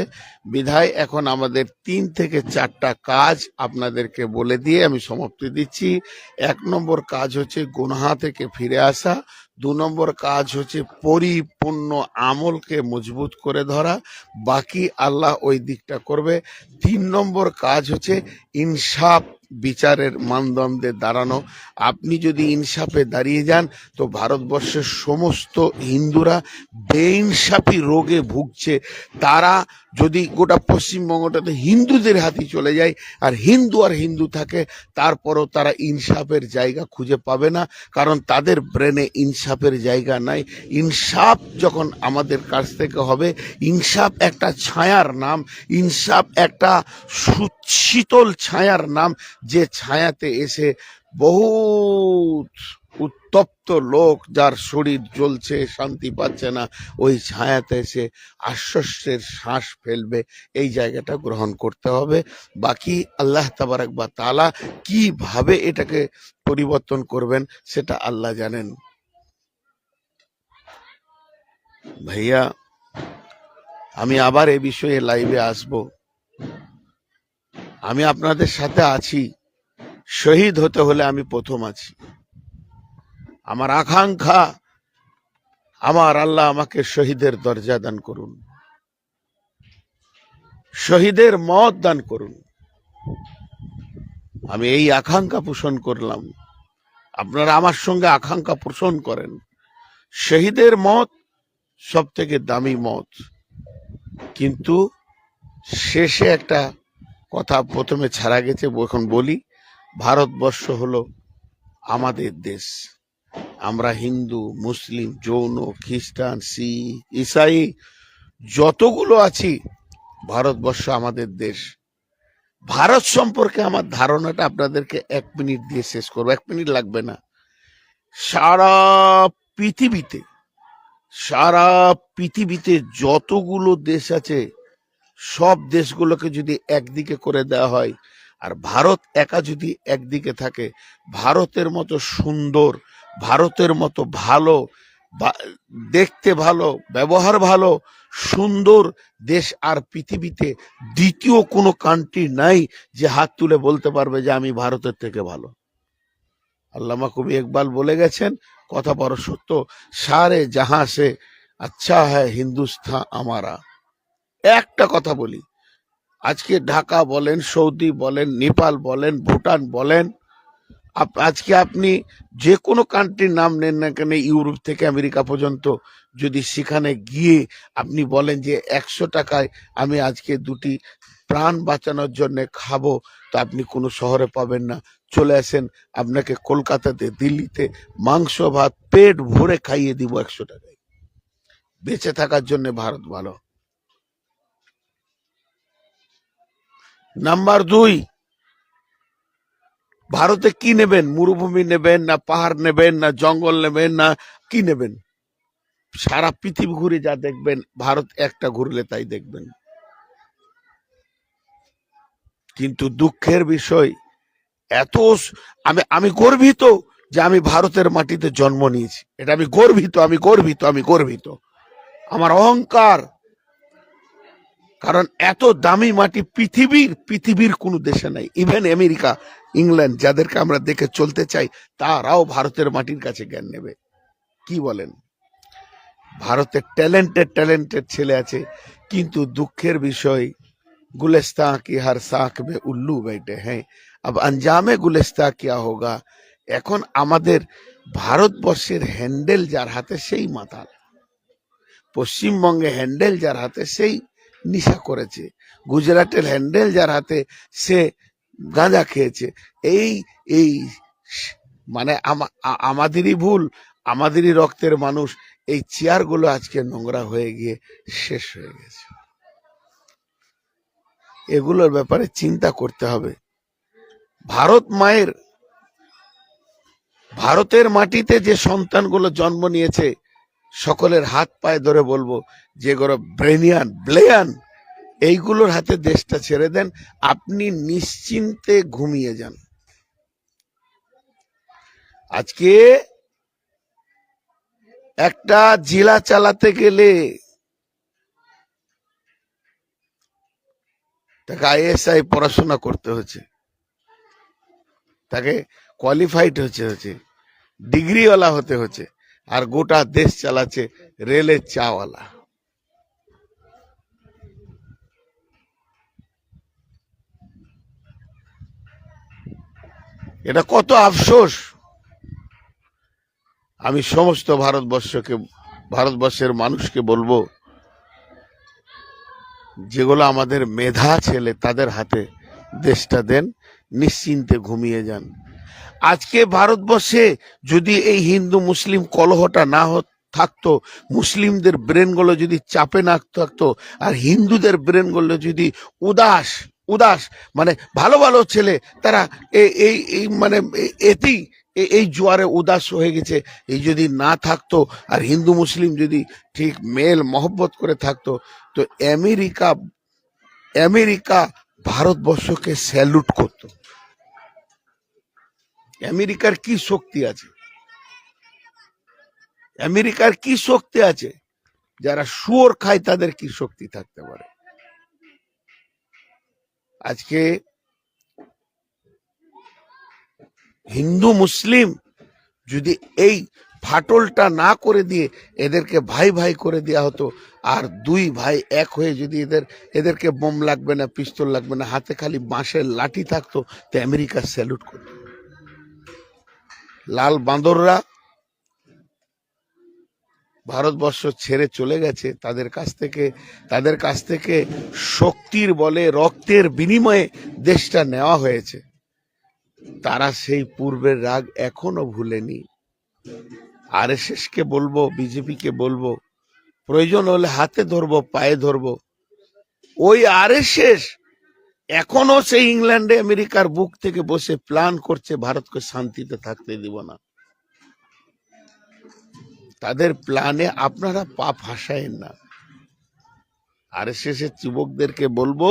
বিধায় এখন আমাদের 3 থেকে 4টা কাজ আপনাদেরকে বলে দিয়ে আমি সমাপ্তি দিচ্ছি। 1 নম্বর কাজ হচ্ছে গুনাহ থেকে ফিরে আসা, 2 নম্বর কাজ হচ্ছে পরিপূর্ণ আমলকে মজবুত করে ধরা, বাকি আল্লাহ ওই দিকটা করবে। 3 নম্বর কাজ হচ্ছে ইনসাফ বিচারের মানদণ্ডে দাঁড়ানো। আপনি যদি ইনসাফে দাঁড়িয়ে যান তো ভারতবর্ষের সমস্ত হিন্দুরা বেইনসাফি রোগে ভুগছে, তারা যদি গোটা পশ্চিমবঙ্গটাতে হিন্দুদের হাতে চলে যায় আর হিন্দু থাকে, তারপরও তারা ইনসাফের জায়গা খুঁজে পাবে না, কারণ তাদের ব্রেনে ইনসাফের জায়গা নাই। ইনসাফ যখন আমাদের কাছ থেকে হবে, ইনসাফ একটা ছায়ার নাম, ইনসাফ একটা শীতল ছায়ার নাম, যে ছায়াতে এসে বহুত উত্তপ্ত লোক যার শরীর জ্বলছে, শান্তি পাচ্ছে না, ওই ছায়াতে এসে আশ্বস্তের শ্বাস ফেলবে। এই জায়গাটা গ্রহণ করতে হবে। বাকি আল্লাহ তাবারাক ওয়া তাআলা কিভাবে এটাকে পরিবর্তন করবেন সেটা আল্লাহ জানেন। ভাইয়া, আমি আবার এ বিষয়ে লাইভে আসব, আমি আপনাদের সাথে আছি, শহীদ হতে হলে আমি প্রথম আছি। আমার আকাঙ্ক্ষা, আমার আল্লাহ আমাকে শহীদের দরজা দান করুন, শহীদের মত দান করুন। আমি এই আকাঙ্ক্ষা পোষণ করলাম, আপনারা আমার সঙ্গে আকাঙ্ক্ষা পোষণ করেন। শহীদের মত সব থেকে দামি মত। কিন্তু শেষে একটা কথা প্রথমে ছাড়া গেছে, এখন বলি, ভারতবর্ষ হলো আমাদের দেশ। আমরা হিন্দু, মুসলিম, জৈন, খ্রিস্টান, শিখ, ইসাই যতগুলো আছি, ভারতবর্ষ আমাদের দেশ। ভারত সম্পর্কে আমার ধারণাটা আপনাদেরকে 1 মিনিট দিয়ে শেষ করবো, 1 মিনিট লাগবে না। সারা পৃথিবীতে যতগুলো দেশ আছে, সব দেশগুলোকে যদি একদিকে করে দেওয়া হয় আর ভারত একা যদি একদিকে থাকে, ভারতের মতো সুন্দর, ভারতের মতো ভালো, দেখতে ভালো, ব্যবহার ভালো, সুন্দর দেশ আর পৃথিবীতে দ্বিতীয় কোনো কান্ট্রি নাই যে হাত তুলে বলতে পারবে যে আমি ভারতের থেকে ভালো। আল্লামা কবি ইকবাল বলে গেছেন, কথা বড় সত্য, সারে জাহাঁ সে আচ্ছা হ্যায় হিন্দুস্তান আমারা। একটা কথা বলি, আজকে ঢাকা বলেন, সৌদি বলেন, নেপাল বলেন, ভুটান বলেন, আজকে আপনি যে কোনো কান্ট্রির নাম নেন না কেন, ইউরোপ থেকে আমেরিকা পর্যন্ত, যদি সেখানে গিয়ে আপনি বলেন যে 100 টাকায় আমি আজকে 2টি প্রাণ বাঁচানোর জন্য খাবো, তো আপনি কোনো শহরে পাবেন না। চলে আসেন, আপনাকে কলকাতাতে, দিল্লিতে মাংস ভাত পেট ভরে খাইয়ে দিব 100 টাকায়। বেঁচে থাকার জন্য ভারত ভালো। নাম্বার 2, ভারতে কি নেবেন? মরুভূমি নেবেন না পাহাড় নেবেন না জঙ্গল নেবেন না কি নেবেন? সারা পৃথিবী ঘুরে যা দেখবেন, ভারত একটা ঘুরলে তাই দেখবেন। কিন্তু দুঃখের বিষয়, এত আমি গর্বিত যে আমি ভারতের মাটিতে জন্ম নিয়েছি, এটা আমি গর্বিত। আমার অহংকার, কারণ এত দামি মাটি পৃথিবীর কোনো দেশে নাই। ইভেন আমেরিকা, ইংল্যান্ড, যাদেরকে আমরা দেখে চলতে চাই, তারাও ভারতের মাটির কাছে জ্ঞান নেবে। কি বলেন? ভারতে ট্যালেন্টেড ছেলে আছে, কিন্তু দুঃখের বিষয়, গুলিস্তান কি হর শাখ মে উল্লু বেটে হ্যাঁ, আব আঞ্জামে গুলিস্তান কিয়া হোগা। এখন আমাদের ভারতবর্ষের হ্যান্ডেল যার হাতে সেই মাতাল, পশ্চিমবঙ্গে হ্যান্ডেল যার হাতে সেই নেশা করেছে, গুজরাটের হ্যান্ডেল যার হাতে সে গাঁজা খেয়েছে। এই এই মানে আমাদেরই ভুল, আমাদেরই রক্তের মানুষ। এই চেয়ারগুলো আজকে নোংরা হয়ে গিয়ে শেষ হয়ে গেছে। এগুলোর ব্যাপারে চিন্তা করতে হবে। ভারত মায়ের, ভারতের মাটিতে যে সন্তানগুলো জন্ম নিয়েছে, সকলের হাত পায়ে ধরে বলবো, যেগুলো ব্লেয়ান, এইগুলোর হাতে দেশটা ছেড়ে দেন, আপনি নিশ্চিন্তে ঘুমিয়ে যান। আজকে একটা জেলা চালাতে গেলে তাকে ISI পড়াশোনা করতে হচ্ছে, তাকে কোয়ালিফাইড হচ্ছে, ডিগ্রিওয়ালা হতে হচ্ছে, আর গোটা দেশ চালাচ্ছে রেলের চাওয়ালা। এটা কত আফসোস। আমি সমস্ত ভারতবর্ষের মানুষকে বলবো, যেগুলো আমাদের মেধা ছেলে, তাদের হাতে দেশটা দেন, নিশ্চিন্তে ঘুমিয়ে যান। আজকে ভারতবর্ষে যদি এই হিন্দু মুসলিম কলহটা না থাকতো, মুসলিমদের ব্রেনগুলো যদি চাপে না থাকতো, আর হিন্দুদের ব্রেনগুলো যদি উদাস উদাস মানে ভালো ভালো ছেলে তারা এই মানে এতেই এই জোয়ারে উদাস হয়ে গেছে, এই যদি না থাকতো, আর হিন্দু মুসলিম যদি ঠিক মেল মহব্বত করে থাকতো, তো আমেরিকা ভারতবর্ষকে স্যালুট করত। আমেরিকার কি শক্তি আছে? আমেরিকার কি শক্তি আছে? যারা শুয়োর খায় তাদের কি শক্তি থাকতে পারে? আজকে হিন্দু মুসলিম যদি এই ফাটলটা না করে দিয়ে এদেরকে ভাই ভাই করে দেওয়া হতো, আর দুই ভাই এক হয়ে যদি এদেরকে বোম লাগবে না, পিস্তল লাগবে না, হাতে খালি বাঁশের লাঠি থাকতো, তো আমেরিকা স্যালুট করত। লাল বাঁদররা ভারতবর্ষ ছেড়ে চলে গেছে, তাদের কাছ থেকে শক্তির বলে, রক্তের বিনিময়ে দেশটা নেওয়া হয়েছে। তারা সেই পূর্বের রাগ এখনো ভুলেনি। RSS কে বলবো, বিজেপি কে বলবো, প্রয়োজন হলে হাতে ধরবো, পায়ে ধরবো। ওই RSS এখনো সেই ইংল্যান্ডে আমেরিকার বুক থেকে বসে প্ল্যান করছে ভারতকে শান্তিতে থাকতে দিব না। তাদের প্ল্যানে আপনারা পা ফাঁসায়েন না। RSS এর যুবকদেরকে বলবো,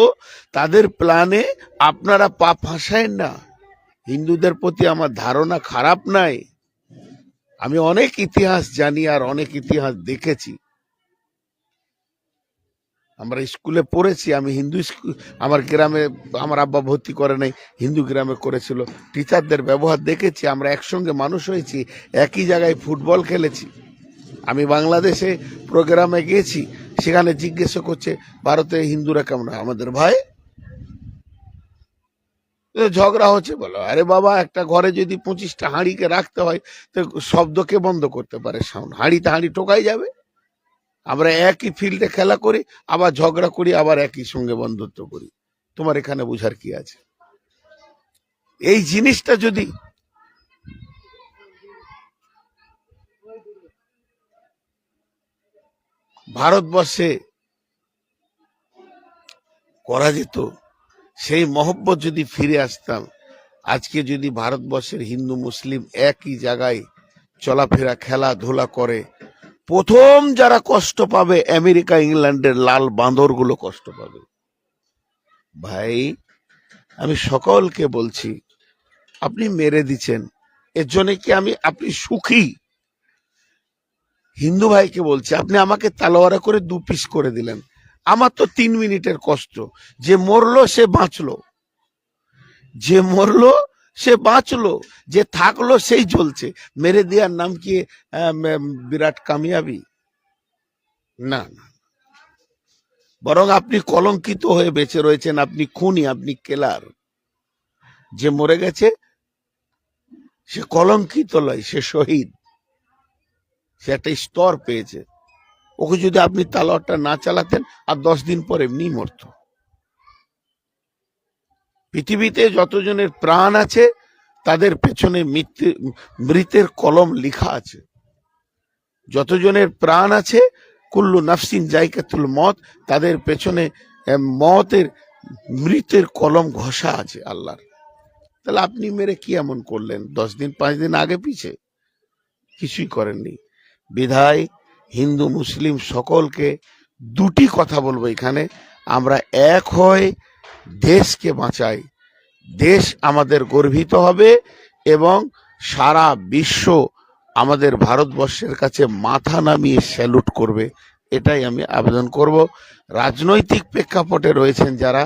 তাদের প্ল্যানে আপনারা পা ফাঁসায়েন না। হিন্দুদের প্রতি আমার ধারণা খারাপ নাই, আমি অনেক ইতিহাস জানি আর অনেক ইতিহাস দেখেছি। আমরা স্কুলে পড়েছি, আমি হিন্দু স্কুল, আমার গ্রামে আমার আব্বা ভর্তি করে নাই, হিন্দু গ্রামে করেছিল। টিচারদের ব্যবহার দেখেছি, আমরা একসঙ্গে মানুষ হয়েছি, একই জায়গায় ফুটবল খেলেছি। আমি বাংলাদেশে প্রোগ্রামে গিয়েছি, সেখানে জিজ্ঞেস করছে ভারতে হিন্দুরা কেমন? আমাদের ভাই ঝগড়া হচ্ছে। বলো, আরে বাবা, একটা ঘরে যদি 25টা হাঁড়িকে রাখতে হয়, তো শব্দকে বন্ধ করতে পারে সাউন্ড? হাঁড়িতে হাঁড়ি টোকাই যাবে। আমরা একই ফিল্ডে খেলা করি, আবার ঝগড়া করি, আবার একই সঙ্গে বন্ধুত্ব করি। তোমার এখানে বুঝার কি আছে? এই জিনিসটা যদি ভারতবর্ষে করা যেত, সেই মহব্বত যদি ফিরে আসতাম, আজকে যদি ভারতবর্ষের হিন্দু মুসলিম একই জায়গায় চলাফেরা খেলাধুলা করে, প্রথম যারা কষ্ট পাবে আমেরিকা ইংল্যান্ডের লাল বাঁদরগুলো কষ্ট পাবে। ভাই, আমি সকলকে বলছি, আপনি মেরে দিচ্ছেন, এর জন্য কি আপনি সুখী? হিন্দু ভাইকে বলছি, আপনি আমাকে তালোয়ারা করে 2 পিস করে দিলেন, আমার তো 3 মিনিটের কষ্ট। যে মরলো সে বাঁচলো, যে মরলো সে বাঁচলো, যে থাকলো সেই চলছে। মেরে দেওয়ার নাম কি বিরাট কামিয়াবি? না না, বরং আপনি কলঙ্কিত হয়ে বেঁচে রয়েছেন। আপনি খুনি, আপনি কেলার। যে মরে গেছে সে কলঙ্কিত নয়, সে শহীদ, সে একটা স্তর পেয়েছে। ওকে যদি আপনি তালোয়ারটা না চালাতেন আর 10 দিন পর এমনি মরত। পৃথিবীতে যতজনের প্রাণ আছে তাদের পেছনে মৃতের কলম লিখা আছে। যতজনের প্রাণ আছে কুল্লু নাফসিন জায়কাতুল মত, তাদের পেছনে মতের মৃতের কলম ঘষা আছে আল্লাহর। তাহলে আপনি মেরে কি এমন করলেন 10 দিন 5 দিন আগে পিছে? কিছুই করেননি। বিধায় হিন্দু মুসলিম সকলকে দুটি কথা বলবো এখানে, আমরা এক হয়ে দেশকে বাঁচাই, দেশ আমাদের গর্বিত হবে এবং সারা বিশ্ব আমাদের ভারতবর্ষের কাছে মাথা নামিয়ে স্যালুট করবে, এটাই আমি আবেদন করব। রাজনৈতিক প্রেক্ষাপটে রয়েছেন যারা,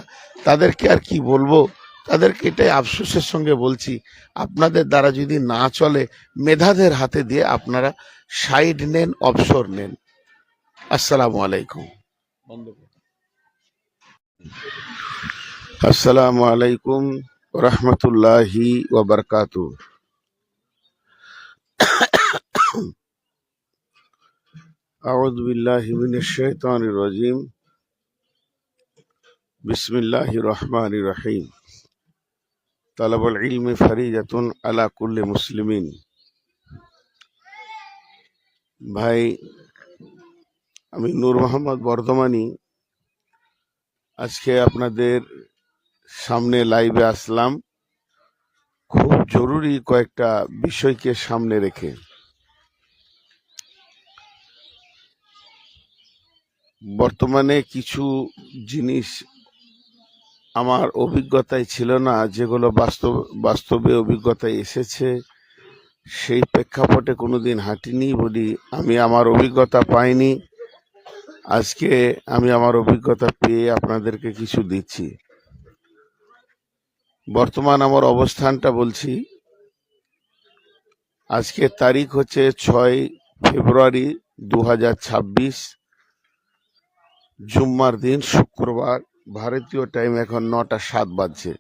তাদেরকে আর কি বলবো, তাদেরকে এটাই আফসোসের সঙ্গে বলছি, আপনাদের দ্বারা যদি না চলে মেধাদের হাতে দিয়ে আপনারা সাইড নেন, অবসর নেন। আসসালামু আলাইকুম। আসসালামু আলাইকুম রহমতুল্লাহি ওয়া বারাকাতুহু। আউযু বিল্লাহি মিনাশ শাইতানির রাজিম। বিসমিল্লাহির রহমানির রহিম। তালাবুল ইলমি ফরিজাতুন আলা কুল্লি মুসলিমিন। ভাই, আমি নূর মোহাম্মদ বর্ধমানি আজকে আপনাদের সামনে লাইভে আসলাম খুব জরুরি কয়েকটা বিষয়কে সামনে রেখে। বর্তমানে কিছু জিনিস আমার অভিজ্ঞতায় ছিল না, যেগুলো বাস্তবে অভিজ্ঞতায় এসেছে, সেই প্রেক্ষাপটে কোনোদিন হাঁটিনি বলি আমি আমার অভিজ্ঞতা পাইনি। আজকে আমি আমার অভিজ্ঞতা পেয়ে আপনাদেরকে কিছু দিচ্ছি। বর্তমান আমার অবস্থানটা বলছি। আজকে তারিখ হচ্ছে 6 ফেব্রুয়ারি 2026, জুম্মার দিন, শুক্রবার। ভারতীয় টাইম এখন 9টা 7 বাজছে।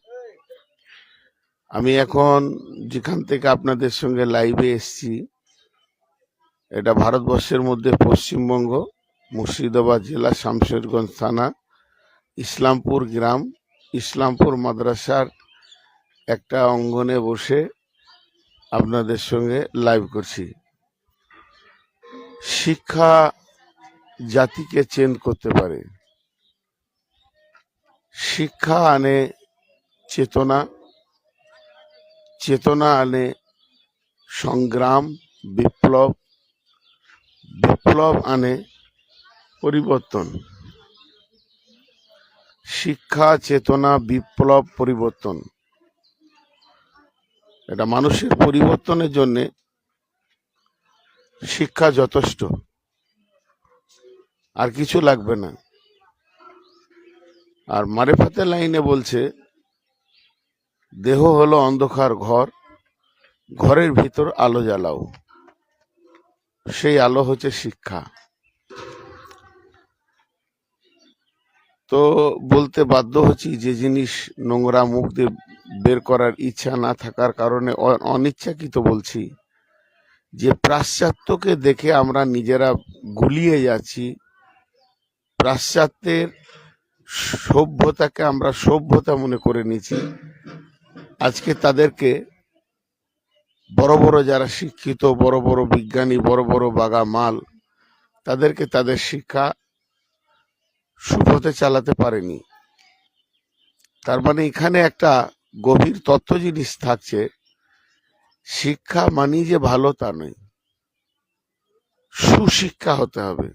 আমি এখন যেখান থেকে আপনাদের সঙ্গে লাইভে এসছি, এটা ভারতবর্ষের মধ্যে পশ্চিমবঙ্গ, মুর্শিদাবাদ জেলা, শামশেরগঞ্জ থানা, ইসলামপুর গ্রাম, ইসলামপুর মাদ্রাসার একটা অঙ্গনে বসে আপনাদের সঙ্গে লাইভ করছি। শিক্ষা জাতিকে চেঞ্জ করতে পারে। শিক্ষা আনে চেতনা, চেতনা আনে সংগ্রাম, বিপ্লব, বিপ্লব আনে পরিবর্তন। শিক্ষা, চেতনা, বিপ্লব, পরিবর্তন, এটা মানুষের পরিবর্তনের জন্য শিক্ষা যথেষ্ট, আর কিছু লাগবে না। আর মারেফাতের লাইনে বলছে, দেহ হলো অন্ধকার ঘর, ঘরের ভিতর আলো জ্বালাও। সেই আলো হচ্ছে শিক্ষা। তো বলতে বাধ্য হচ্ছি, যে জিনিস নোংরা মুখ দিয়ে বের করার ইচ্ছা না থাকার কারণে অনিচ্ছাকৃত বলছি, যে পাশ্চাত্যকে দেখে আমরা নিজেরা গুলিয়ে যাচ্ছি। পাশ্চাত্যের সভ্যতাকে আমরা সভ্যতা মনে করে নিয়েছি। আজকে তাদেরকে বড় বড় যারা শিক্ষিত, বড় বড় বিজ্ঞানী, বড় বড় বাগা মাল, তাদেরকে তাদের শিক্ষা সুপথে চালাতে পারেনি। তার মানে এখানে একটা গভীর তথ্য জিনিস থাকছে, শিক্ষা মানি যে ভালো তা নয়, সুশিক্ষা হতে হবে।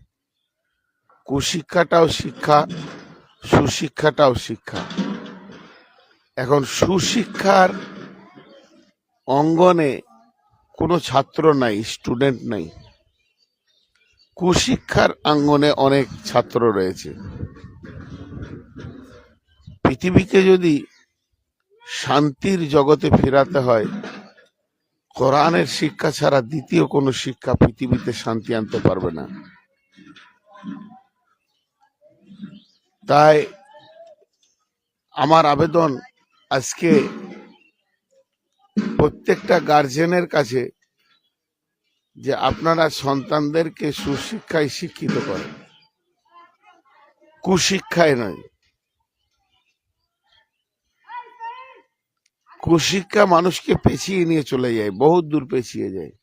কুশিক্ষাটাও শিক্ষা, সুশিক্ষাটাও শিক্ষা। এখন সুশিক্ষার অঙ্গনে কোনো ছাত্র নাই, স্টুডেন্ট নাই। কুশিক্ষার অঙ্গনে অনেক ছাত্র রয়েছে। পৃথিবীকে যদি শান্তির জগতে ফেরাতে হয়, কোরআনের শিক্ষা ছাড়া দ্বিতীয় কোনো শিক্ষা পৃথিবীতে শান্তি আনতে পারবে না। তাই আমার আবেদন আজকে প্রত্যেকটা গার্জেনের কাছে, যে আপনারা সন্তানদেরকে সুশিক্ষায় শিক্ষিত করেন, কুশিক্ষায় নয়। কুশিক্ষা মানুষকে পেছিয়ে নিয়ে চলে যায়, বহুত দূর পেছিয়ে যায়।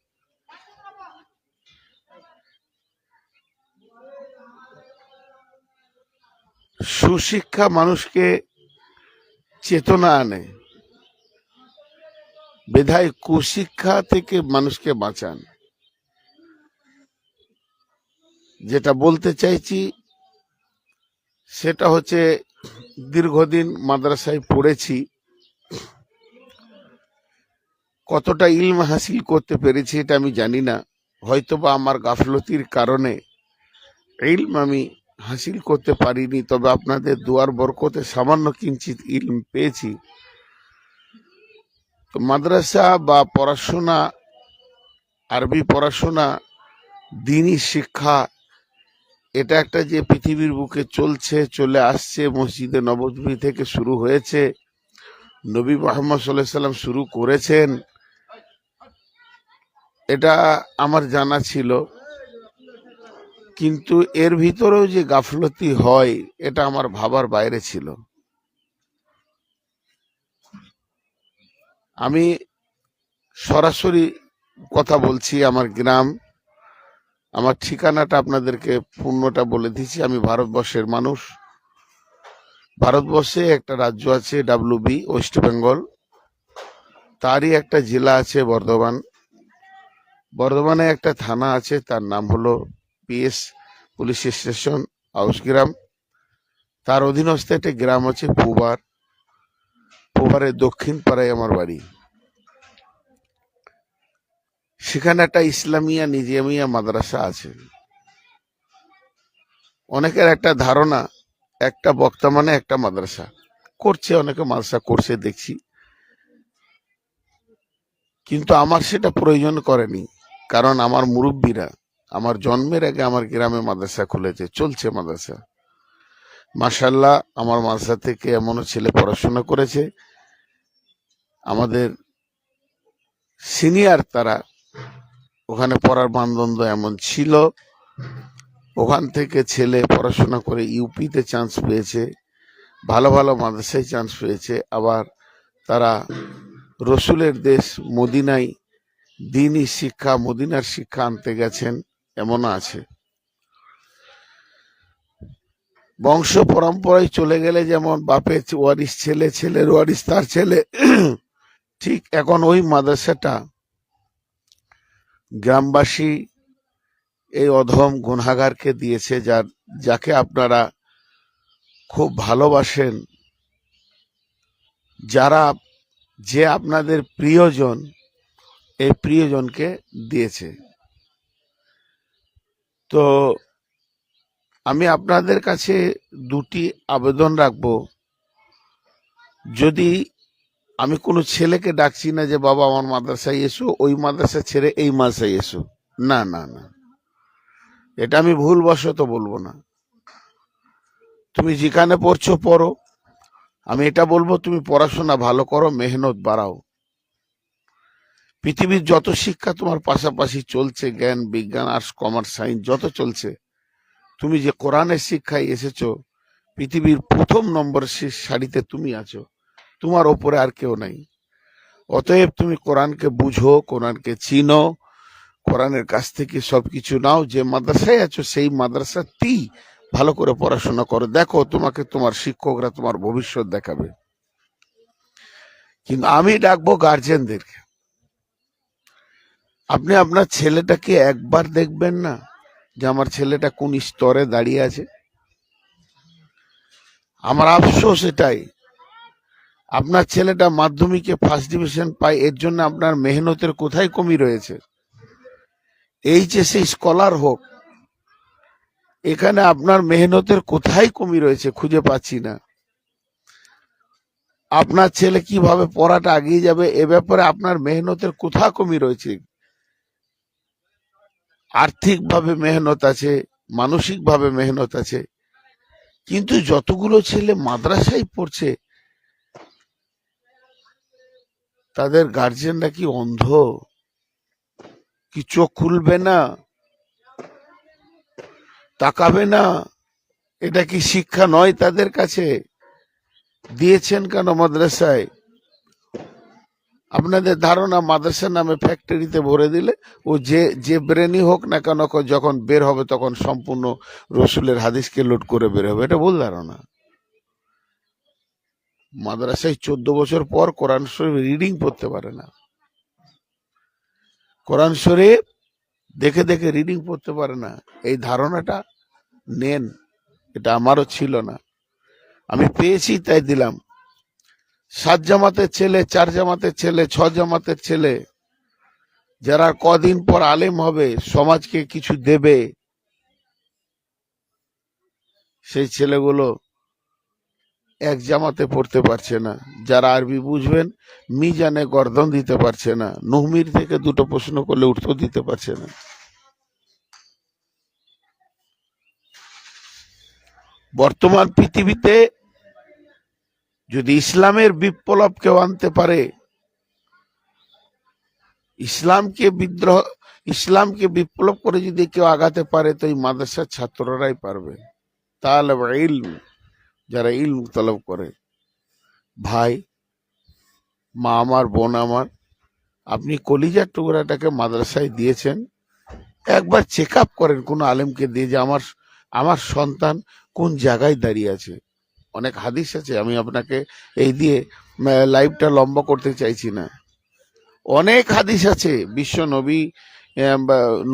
সুশিক্ষা মানুষকে চেতনা আনে, বিধায় কুশিক্ষা থেকে মানুষকে বাঁচান। যেটা বলতে চাইছি সেটা হচ্ছে, দীর্ঘদিন মাদ্রাসায় পড়েছি, কতটা ইলম হাসিল করতে পেরেছি এটা আমি জানি না, হয়তোবা আমার গাফলতির কারণে ইলম আমি হাসিল করতে পারিনি, তবে আপনাদের দুয়ার বরকতে সামান্য কিঞ্চিত ইলম পেয়েছি। তো মাদ্রাসা বা পড়াশোনা, আরবি পড়াশোনা, দ্বীনি শিক্ষা, এটা একটা যে পৃথিবীর বুকে চলছে, চলে আসছে, মসজিদে নববী থেকে শুরু হয়েছে, নবী মুহাম্মদ সাল্লাল্লাহু আলাইহি সাল্লাম শুরু করেছেন, এটা আমার জানা ছিল। কিন্তু এর ভিতরেও যে গাফলতি হয় এটা আমার ভাবার বাইরে ছিল। আমি সরাসরি কথা বলছি, আমার গ্রাম, আমার ঠিকানাটা আপনাদেরকে পূর্ণটা বলে দিচ্ছি। আমি ভারতবর্ষের মানুষ। ভারতবর্ষে একটা রাজ্য আছে WB, ওয়েস্ট বেঙ্গল, তারই একটা জেলা আছে বর্ধমান। বর্ধমানে একটা থানা আছে, তার নাম হলো PS পুলিশ স্টেশন, আউসগ্রাম। তার অধীনস্থ একটা গ্রাম আছে পুবার, পুবারের দক্ষিণ পাড়ায় আমার বাড়ি। সেখানে একটা ইসলামিয়া নিজামিয়া মাদ্রাসা আছে। অনেকের একটা ধারণা একটা বক্তা মানে একটা মাদ্রাসা করছে, অনেকে মাদ্রাসা করছে দেখছি, কিন্তু আমার সেটা প্রয়োজন করেনি। কারণ আমার মুরব্বীরা আমার জন্মের আগে আমার গ্রামে মাদ্রাসা খুলেছে, চলছে মাদ্রাসা। মাশাআল্লাহ, আমার মাদ্রাসা থেকে এমনও ছেলে পড়াশোনা করেছে, আমাদের সিনিয়র, তারা ওখানে পড়ার মানদণ্ড এমন ছিল, ওখান থেকে ছেলে পড়াশোনা করে ইউপিতে চান্স পেয়েছে, ভালো ভালো মাদ্রাসায় চান্স পেয়েছে। আবার তারা রসুলের দেশ মদিনায় দ্বীনি শিক্ষা, মদিনার শিক্ষা আনতে গেছেন, এমন আছে। বংশ পরম্পরায় চলে গেলে যেমন বাপের ওয়ারিস ছেলে, ছেলের ওয়ারিস তার ছেলে, ঠিক এখন ওই মাদ্রাসাটা গ্রামবাসী এই অধম গুনাহগারকে দিয়েছে, যাকে আপনারা খুব ভালোবাসেন, যারা যে আপনাদের প্রিয়জন, এই প্রিয়জনকে দিয়েছে। তো আমি আপনাদের কাছে দুটি আবেদন রাখবো। যদি আমি কোনো ছেলেকে ডাকছি না যে বাবা আমার মাদ্রাসায় এসো, ওই মাদ্রাসা ছেড়ে এই মাদ্রাসায় এসো, না না না, এটা আমি ভুলবশত বলবো না। তুমি যেখানে পড়ছো পড়ো, আমি এটা বলবো তুমি পড়াশোনা ভালো করো, মেহনত বাড়াও। পৃথিবীর যত শিক্ষা তোমার পাশাপাশি চলছে, জ্ঞান, বিজ্ঞান, আর্টস, কমার্স, সায়েন্স যত চলছে, তুমি যে কোরআনের শিক্ষায় এসেছো, পৃথিবীর প্রথম নম্বর সারিতে তুমি আছো, তোমার ওপরে আর কেউ নাই। অতএব তুমি কোরআনকে বুঝো, কোরআনকে চিনো, কোরআনের কাছ থেকে সবকিছু নাও। যে মাদ্রাসায় আছো সেই মাদ্রাসাতেই ভালো করে পড়াশোনা করো, দেখো তোমাকে তোমার শিক্ষকরা তোমার ভবিষ্যৎ দেখাবে। কিন্তু আমি ডাকবো গার্জেনদেরকে, আপনি আপনার ছেলেটাকে একবার দেখবেন না যে আমার ছেলেটা কোন স্তরে দাঁড়িয়ে আছে? আমার আফসোস এটাই, আপনার ছেলেটা মাধ্যমিকে ফার্স্ট ডিভিশন পায়, এর জন্য আপনার মেহনতের কোথায় কমি রয়েছে? এইচএসে স্কলার হোক, এখানে আপনার মেহনতের কোথায় কমি রয়েছে খুঁজে পাচ্ছি না। আপনার ছেলে কিভাবে পড়াটা এগিয়ে যাবে এ ব্যাপারে আপনার মেহনতের কোথা কমি রয়েছে? আর্থিকভাবে মেহনত আছে, মানসিকভাবে মেহনত আছে, কিন্তু যতগুলো ছেলে মাদ্রাসায় পড়ছে তাদের গার্জেনরা কি অন্ধ? কি চোখ খুলবে না, তাকাবে না? এটা কি শিক্ষা নয় তাদের কাছে? দিয়েছেন কেন মাদ্রাসায়? আপনাদের ধারণা মাদ্রাসার নামে ফ্যাক্টরিতে ভরে দিলে ও যে ব্রেনই হোক না কেন, যখন বের হবে তখন সম্পূর্ণ রসুলের হাদিসকে লোড করে বের হবে। এটা ভুল ধারণা। মাদ্রাসায় 14 বছর পর কোরআন শরীফ রিডিং পড়তে পারে না, কোরআন শরীফ দেখে দেখে রিডিং পড়তে পারে না, এই ধারণাটা নেন। এটা আমারও ছিল না, আমি পেয়েছি তাই দিলাম। 7 জামাতের ছেলে, 4 জামাতের ছেলে, 6 জামাতের ছেলে, যারা কদিন পর আলেম হবে, সমাজকে কিছু দেবে, সেই ছেলেগুলো এক জামাতে পড়তে পারছে না। যারা আরবি বুঝবেন মিজানে গর্দন দিতে পারছে না, নহমির থেকে 2টো প্রশ্ন করলে উত্তর দিতে পারছে না। বর্তমান পৃথিবীতে যদি ইসলামের বিপ্লব কেউ আনতে পারে, ইসলামকে বিপ্লব করে যদি কেউ আগাতে পারে, তো এই মাদ্রাসার ছাত্ররাই পারবে। তালেব ইলম, যারা ইলম তলব করে, ভাই, মা আমার, বোন আমার, আপনি কলিজার টুকরাটাকে মাদ্রাসায় দিয়েছেন, একবার চেক আপ করেন কোন আলেমকে দিয়ে, যে আমার সন্তান কোন জায়গায় দাঁড়িয়ে আছে। অনেক হাদিস আছে, আমি আপনাকে এই দিয়ে লাইভটা লম্বা করতে চাইছি না। অনেক হাদিস আছে, বিশ্ব নবী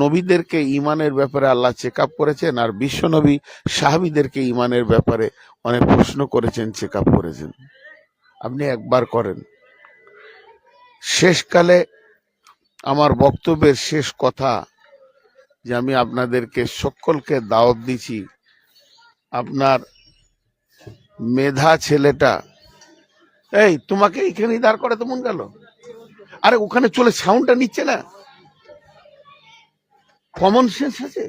নবীদেরকে ইমানের ব্যাপারে আল্লাহ চেক আপ করেছেন, আর বিশ্ব নবী সাহাবীদেরকে ইমানের ব্যাপারে অনেক প্রশ্ন করেছেন, চেক আপ করেছেন। আপনি একবার করেন। শেষকালে আমার বক্তব্যের শেষ কথা, যে আমি আপনাদেরকে সকলকে দাওয়াত দিচ্ছি, আপনার মেধা ছেলেটা, এই তোমাকে এইখানেই দাঁড় করাতে মন গেল? আরে ওখানে চলে সাউন্ডটা নিচ্ছে না, কমন সেন্স আছে?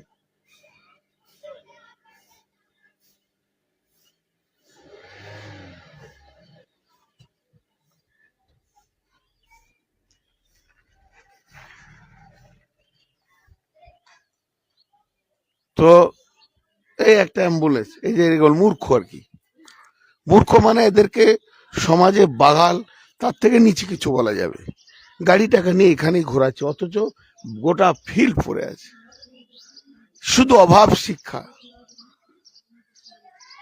তো এই একটা অ্যাম্বুলেন্স, এই যে এগুলো মূর্খ আর কি। মূর্খ মানে এদেরকে সমাজে বাগাল, তার থেকে নিচে কিছু বলা যাবে। গাড়িটাকে নিয়ে এখানেই ঘোরাচ্ছে, অথচ গোটা ফিল্ড পড়ে আছে। শুধু অভাব শিক্ষা,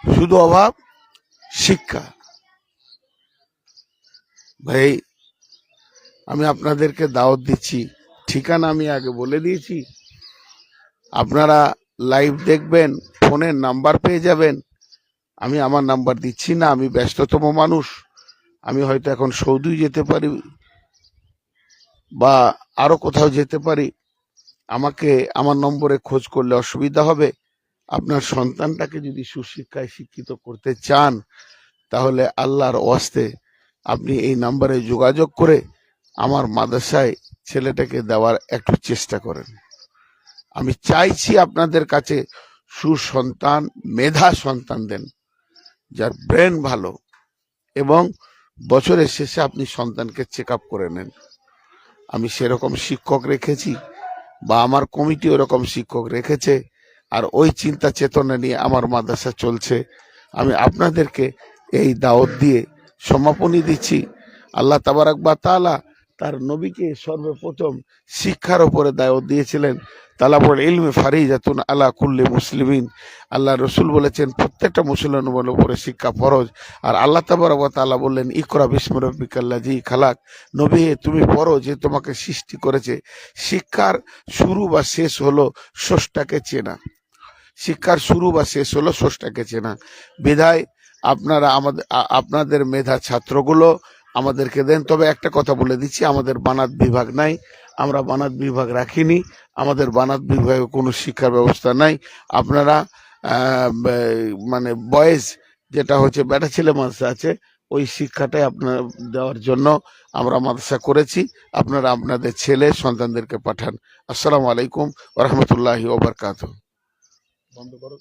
শুধু অভাব শিক্ষা। ভাই, আমি আপনাদেরকে দাওয়াত দিচ্ছি, ঠিকানা আমি আগে বলে দিয়েছি, আপনারা লাইভ দেখবেন, ফোনের নাম্বার পেয়ে যাবেন। আমি আমার নাম্বার দিচ্ছি না, আমি ব্যস্ততম মানুষ, আমি হয়তো এখন সৌদি যেতে পারি বা আরো কোথাও যেতে পারি, আমাকে আমার নম্বরে খোঁজ করলে অসুবিধা হবে। আপনার সন্তানটাকে যদি সুশিক্ষায় শিক্ষিত করতে চান, তাহলে আল্লাহর ওয়াস্তে আপনি এই নাম্বারে যোগাযোগ করে আমার মাদ্রাসায় ছেলেটাকে দেওয়ার একটু চেষ্টা করেন। আমি চাইছি আপনাদের কাছে সুসন্তান, মেধা সন্তান দেন, যার ব্রেন ভালো, এবং বছরের শেষে আপনি সন্তানকে চেক আপ করে নেন। আমি সেরকম শিক্ষক রেখেছি, বা আমার কমিটি ওরকম শিক্ষক রেখেছে, আর ওই চিন্তা চেতনা নিয়ে আমার মাদ্রাসা চলছে। আমি আপনাদেরকে এই দাওয়াত দিয়ে সমাপনী দিচ্ছি। আল্লাহ তাবারাক ওয়া তাআলা তার নবীকে সর্বপ্রথম শিক্ষার উপরে দাওয়াত দিয়েছিলেন। তালাবুল ইলমি ফারিজাতুন আলা কুল্লি মুসলিমিন। আল্লাহ রসুল বলেছেন প্রত্যেকটা মুসলমানের উপরে শিক্ষা ফরজ। আর আল্লাহ তাবারাক ওয়া তাআলা বললেন, ইকরা বিসমি রাব্বিকাল্লাযী খালাক। নবী, তুমি পড়ো যে তোমাকে সৃষ্টি করেছে। শিক্ষার শুরু বা শেষ হলো স্রষ্টাকে চেনা। শিক্ষার শুরু বা শেষ হলো স্রষ্টাকে চেনা। বিধায় আপনারা আপনাদের মেধা ছাত্রগুলো আমাদেরকে দেন। তবে একটা কথা বলে দিচ্ছি, আমাদের বানাত বিভাগ নাই, আমরা বানাত বিভাগ রাখিনি, আমাদের বানাত বিভাগে কোনো শিক্ষার ব্যবস্থা নাই। আপনারা মানে বয়েজ, যেটা হচ্ছে বেটা ছেলে মাদ্রাসা আছে, ওই শিক্ষাটাই আপনার দেওয়ার জন্য আমরা মাদ্রাসা করেছি। আপনারা আপনাদের ছেলে সন্তানদেরকে পাঠান। আসসালামু আলাইকুম ওয়া রাহমাতুল্লাহি ওয়া বারাকাতুহু। বন্ধ করো।